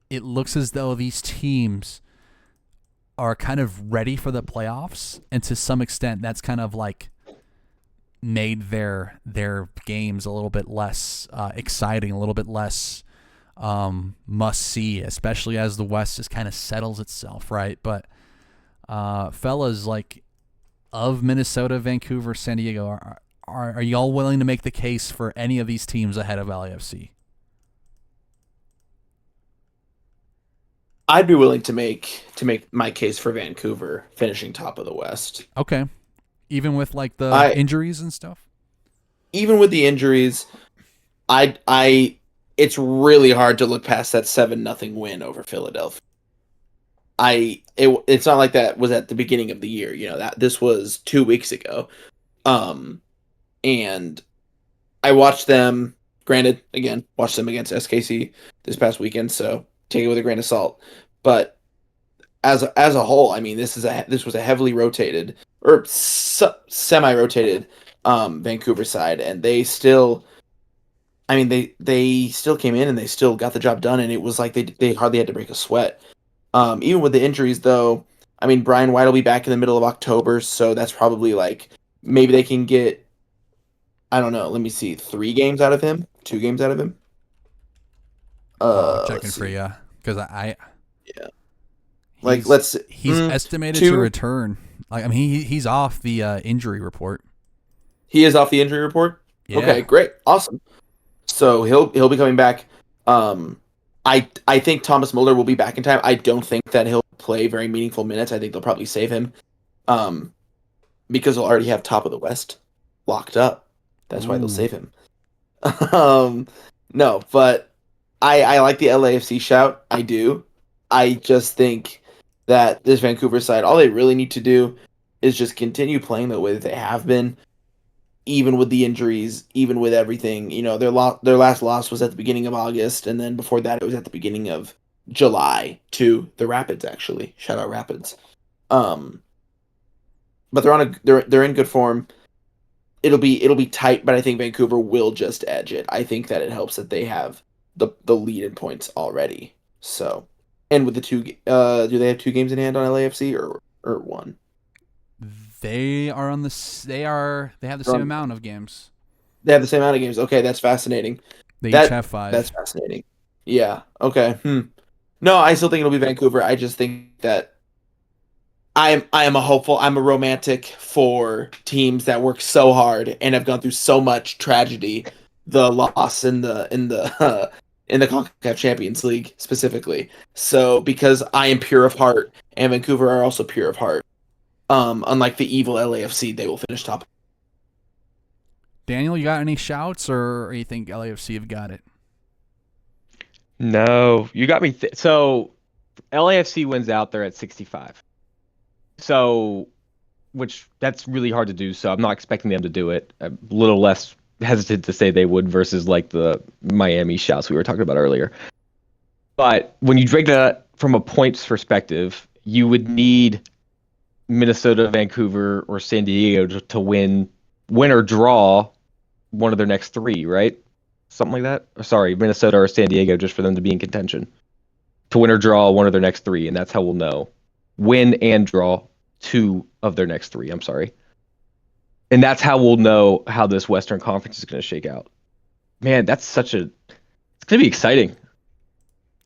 Speaker 1: it looks as though these teams are kind of ready for the playoffs, and to some extent that's kind of like made their games a little bit less exciting, a little bit less must see, especially as the West just kind of settles itself, right? But fellas, like, of Minnesota, Vancouver, San Diego, are y'all willing to make the case for any of these teams ahead of LAFC?
Speaker 3: I'd be willing to make my case for Vancouver finishing top of the West.
Speaker 1: Okay. Even with like the injuries and stuff?
Speaker 3: Even with the injuries, it's really hard to look past that 7-0 win over Philadelphia. It's not like that was at the beginning of the year, that this was 2 weeks ago. And I watched them, granted, again, watched them against SKC this past weekend, so take it with a grain of salt. But as a whole, I mean, this was a heavily rotated or semi-rotated Vancouver side, and they still, they still came in and they still got the job done, and it was like they hardly had to break a sweat. Even with the injuries, though, I mean, Brian White will be back in the middle of October, so that's probably like maybe they can get, I don't know, let me see, 3 games out of him, 2 games out of him.
Speaker 1: I'm checking
Speaker 3: Let's
Speaker 1: for
Speaker 3: see.
Speaker 1: you because I
Speaker 3: Yeah. Like,
Speaker 1: he's
Speaker 3: let's
Speaker 1: he's estimated
Speaker 3: 2.
Speaker 1: to return. Like I mean, he's off the injury report.
Speaker 3: He is off the injury report. Okay,
Speaker 1: Yeah.
Speaker 3: great, awesome. So he'll be coming back. I think Thomas Muller will be back in time. I don't think that he'll play very meaningful minutes. I think they'll probably save him, um, because they'll already have top of the West locked up. That's why they'll
Speaker 1: Ooh.
Speaker 3: save him. um, no, but I like the LAFC shout. I do. I just think that this Vancouver side, all they really need to do is just continue playing the way that they have been, even with the injuries, even with everything. You know, their last loss was at the beginning of August, and then before that, it was at the beginning of July to the Rapids. Actually, shout out Rapids. Um, but they're in good form. It'll be tight, but I think Vancouver will just edge it. I think that it helps that they have the lead in points already. So, and with the 2, do they have 2 games in hand on LAFC or 1?
Speaker 1: They are on the. They have the same amount of games.
Speaker 3: They have the same amount of games. Okay, that's fascinating.
Speaker 1: They each
Speaker 3: That
Speaker 1: have 5.
Speaker 3: that's fascinating. Yeah. Okay. No, I still think it'll be Vancouver. I just think that I am a hopeful. I'm a romantic for teams that work so hard and have gone through so much tragedy. The loss in the CONCACAF Champions League specifically. So because I am pure of heart and Vancouver are also pure of heart. Unlike the evil LAFC, they will finish top.
Speaker 1: Daniel, you got any shouts, or you think LAFC have got it?
Speaker 2: No, you got me. So LAFC wins out there at 65. So, which that's really hard to do. So I'm not expecting them to do it. I'm a little less hesitant to say they would versus like the Miami shouts we were talking about earlier. But when you break that from a points perspective, you would need Minnesota, Vancouver, or San Diego to win or draw one of their next 3, right? Something like that. Sorry, Minnesota or San Diego, just for them to be in contention. To win or draw one of their next 3, and that's how we'll know. Win and draw 2 of their next 3. I'm sorry. And that's how we'll know how this Western Conference is going to shake out. Man, it's going to be exciting.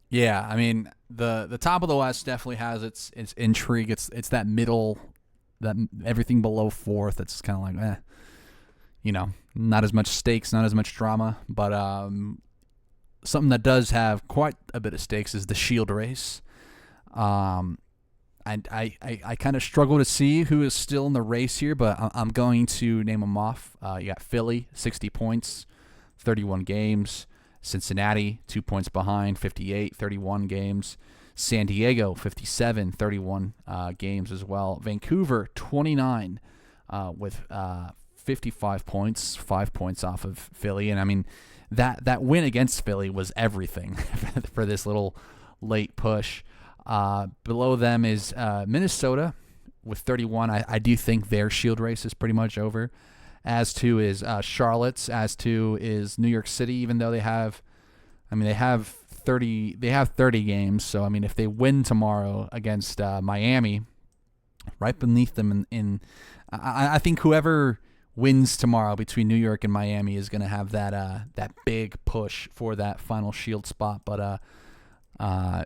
Speaker 1: Yeah, I mean the top of the West definitely has its intrigue. It's that middle, that everything below 4th. It's kind of like, not as much stakes, not as much drama. But something that does have quite a bit of stakes is the Shield race. And I kind of struggle to see who is still in the race here, but I'm going to name them off. You got Philly, 60 points, 31 games. Cincinnati, 2 points behind, 58, 31 games. San Diego, 57, 31 games as well. Vancouver, 29 with 55 points, 5 points off of Philly. And I mean, that win against Philly was everything for this little late push. Below them is Minnesota with 31. I do think their Shield race is pretty much over. As to is Charlotte's. As to is New York City. Even though they have 30 games. So I mean, if they win tomorrow against Miami, right beneath them I think whoever wins tomorrow between New York and Miami is going to have that big push for that final Shield spot. But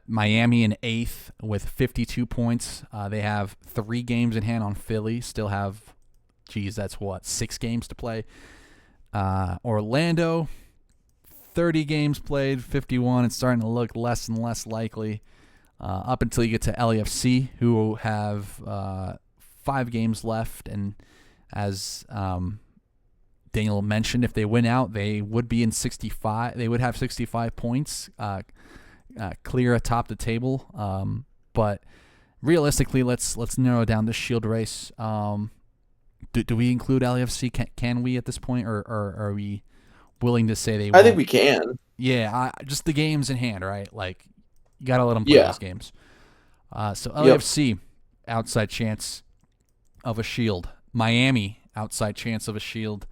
Speaker 1: Miami in 8th with 52 points. They have 3 games in hand on Philly. Still have, that's 6 games to play. Orlando, 30 games played, 51. It's starting to look less and less likely up until you get to LAFC, who have 5 games left. And as Daniel mentioned, if they win out, they would be in 65. They would have 65 points. Clear atop the table, but realistically, let's narrow down this Shield race. Do we include LAFC? Can we at this point, or are we willing to say they won't?
Speaker 3: I think we can.
Speaker 1: Yeah, just the games in hand, right? Like, you gotta let them play those games. So LAFC, outside chance of a Shield. Miami, outside chance of a Shield.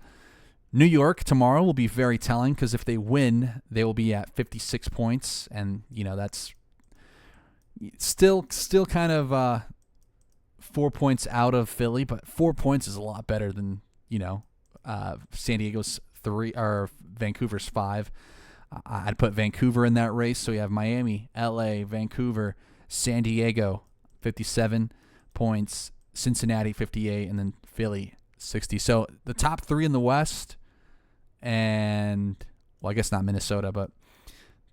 Speaker 1: New York tomorrow will be very telling because if they win, they will be at 56 points, and that's Still kind of 4 points out of Philly, but 4 points is a lot better than San Diego's 3 or Vancouver's 5. I'd put Vancouver in that race. So you have Miami, LA, Vancouver, San Diego, 57 points, Cincinnati 58, and then Philly 60. So the top 3 in the West, and I guess not Minnesota, but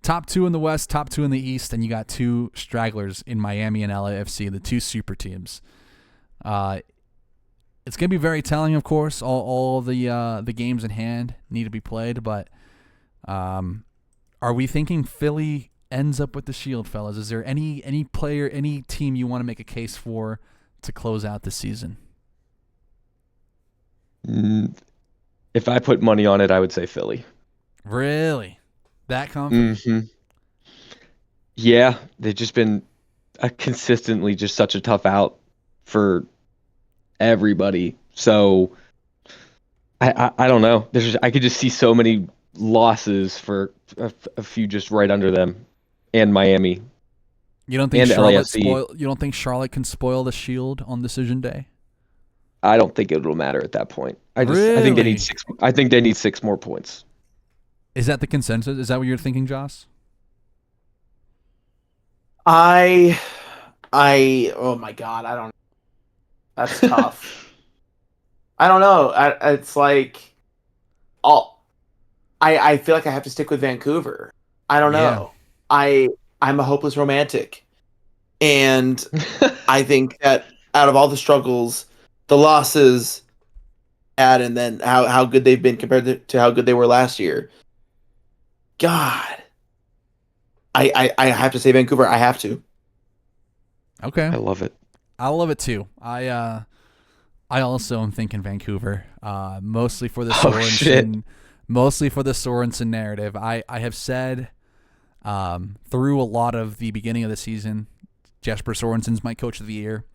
Speaker 1: top 2 in the West, top 2 in the East, and you got 2 stragglers in Miami and LAFC, the 2 super teams. It's going to be very telling, of course. All the games in hand need to be played, but are we thinking Philly ends up with the Shield, fellas? Is there any player, any team you want to make a case for to close out the season?
Speaker 2: If I put money on it, I would say Philly.
Speaker 1: Really? That confident?
Speaker 2: Mm-hmm. Yeah, they've just been consistently just such a tough out for everybody. So I don't know. I could just see so many losses for a few just right under them, and Miami.
Speaker 1: You don't think
Speaker 2: LAFC.
Speaker 1: You don't think Charlotte can spoil the Shield on decision day?
Speaker 2: I don't think it'll matter at that point. I think they need 6. I think they need 6 more points.
Speaker 1: Is that the consensus? Is that what you're thinking, Joss?
Speaker 3: Oh my God, I don't. That's tough. I don't know. It's like, I feel like I have to stick with Vancouver. I don't know. Yeah. I'm a hopeless romantic, and I think that out of all the struggles, the losses, and then how good they've been compared to how good they were last year. God, I have to say Vancouver. I have to.
Speaker 1: Okay,
Speaker 2: I love it.
Speaker 1: I love it too. I also am thinking Vancouver. Mostly for the Sorensen. Mostly for the Sorensen narrative. I have said through a lot of the beginning of the season, Jesper Sorensen's my coach of the year.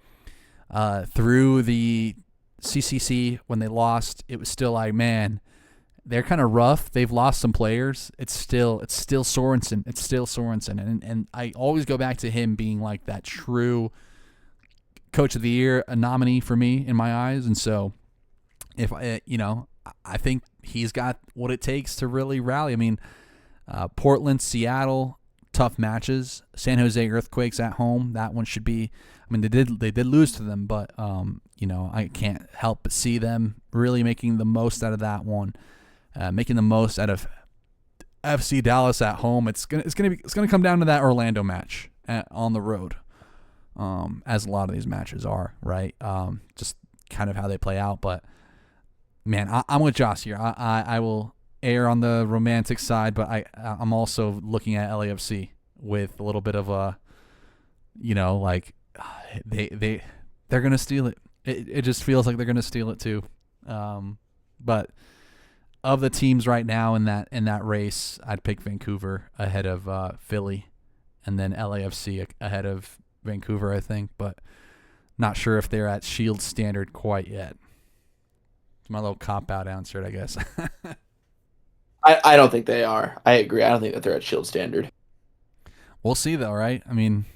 Speaker 1: Through the CCC when they lost, it was still like, man, they're kind of rough. They've lost some players. It's still Sorensen. It's still Sorensen, and I always go back to him being like that true coach of the year, a nominee for me in my eyes. And so, if I think he's got what it takes to really rally. I mean, Portland, Seattle, tough matches. San Jose Earthquakes at home. That one should be. I mean, they did lose to them, but I can't help but see them really making the most out of that one, making the most out of FC Dallas at home. It's gonna come down to that Orlando match on the road, as a lot of these matches are, right? Just kind of how they play out. But man, I'm with Joss here. I will err on the romantic side, but I'm also looking at LAFC with a little bit of a, they're gonna steal it. It just feels like they're gonna steal it too. But of the teams right now in that race, I'd pick Vancouver ahead of Philly, and then LAFC ahead of Vancouver, I think. But not sure if they're at Shield standard quite yet. It's my little cop-out answer, I guess.
Speaker 3: I don't think they are. I agree. I don't think that they're at Shield standard.
Speaker 1: We'll see, though, right? I mean,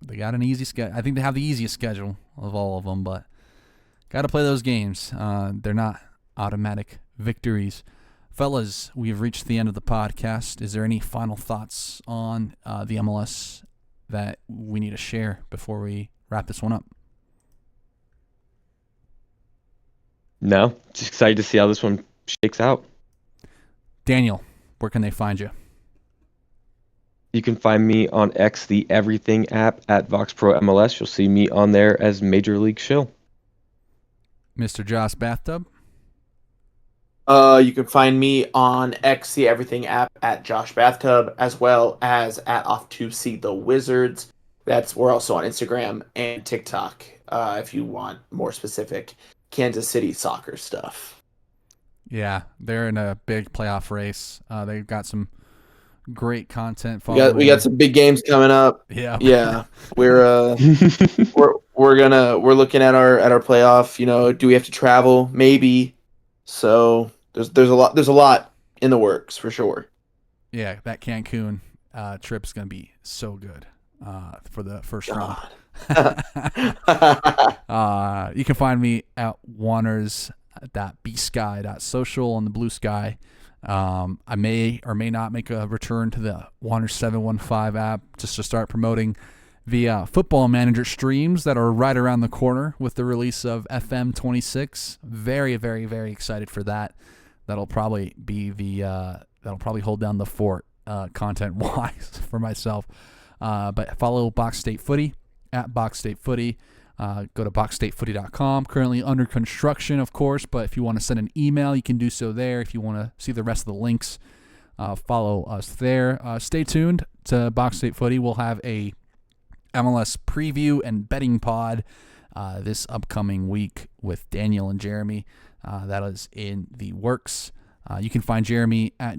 Speaker 1: they got an easy schedule. I think they have the easiest schedule of all of them, but got to play those games. They're not automatic victories. Fellas, we've reached the end of the podcast. Is there any final thoughts on the MLS that we need to share before we wrap this one up?
Speaker 2: No, just excited to see how this one shakes out.
Speaker 1: Daniel, where can they find you?
Speaker 2: You can find me on X, the Everything app, at VoxPro MLS. You'll see me on there as Major League Shill.
Speaker 1: Mr. Joss Bathtub?
Speaker 3: You can find me on X, the Everything app, at Josh Bathtub, as well as at Off to See the Wizards. We're also on Instagram and TikTok, if you want more specific Kansas City soccer stuff.
Speaker 1: Yeah, they're in a big playoff race. They've got some great content.
Speaker 3: We got some big games coming up. Yeah. We're looking at our playoff. Do we have to travel? Maybe. So there's a lot in the works for sure.
Speaker 1: Yeah, that Cancun trip's gonna be so good. for the first round.
Speaker 4: God.
Speaker 1: You can find me at Juanners.bsky.social on the Bluesky. I may or may not make a return to the Juanners 715 app just to start promoting the Football Manager streams that are right around the corner with the release of FM 26. Very, very, very excited for that. That'll probably be that'll probably hold down the fort content-wise for myself. But follow Box State Footy at Box State Footy. Go to boxstatefooty.com. Currently under construction, of course, but if you want to send an email, you can do so there. If you want to see the rest of the links, follow us there. Stay tuned to Box State Footy. We'll have a MLS preview and betting pod this upcoming week with Daniel and Jeremy. That is in the works. You can find Jeremy at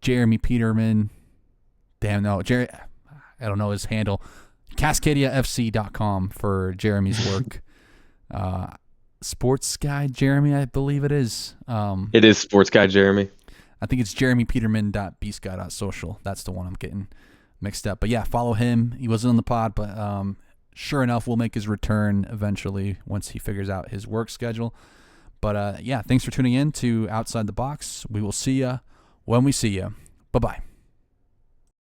Speaker 1: Jeremy Peterman. I don't know his handle. CascadiaFC.com for Jeremy's work. Sports Guy Jeremy, I believe it is.
Speaker 2: It is Sports Guy Jeremy.
Speaker 1: I think it's jeremypeterman.bsky.social. That's the one I'm getting mixed up. But yeah, follow him. He wasn't on the pod, but sure enough, we'll make his return eventually once he figures out his work schedule. But yeah, thanks for tuning in to Outside the Box. We will see you when we see you. Bye-bye.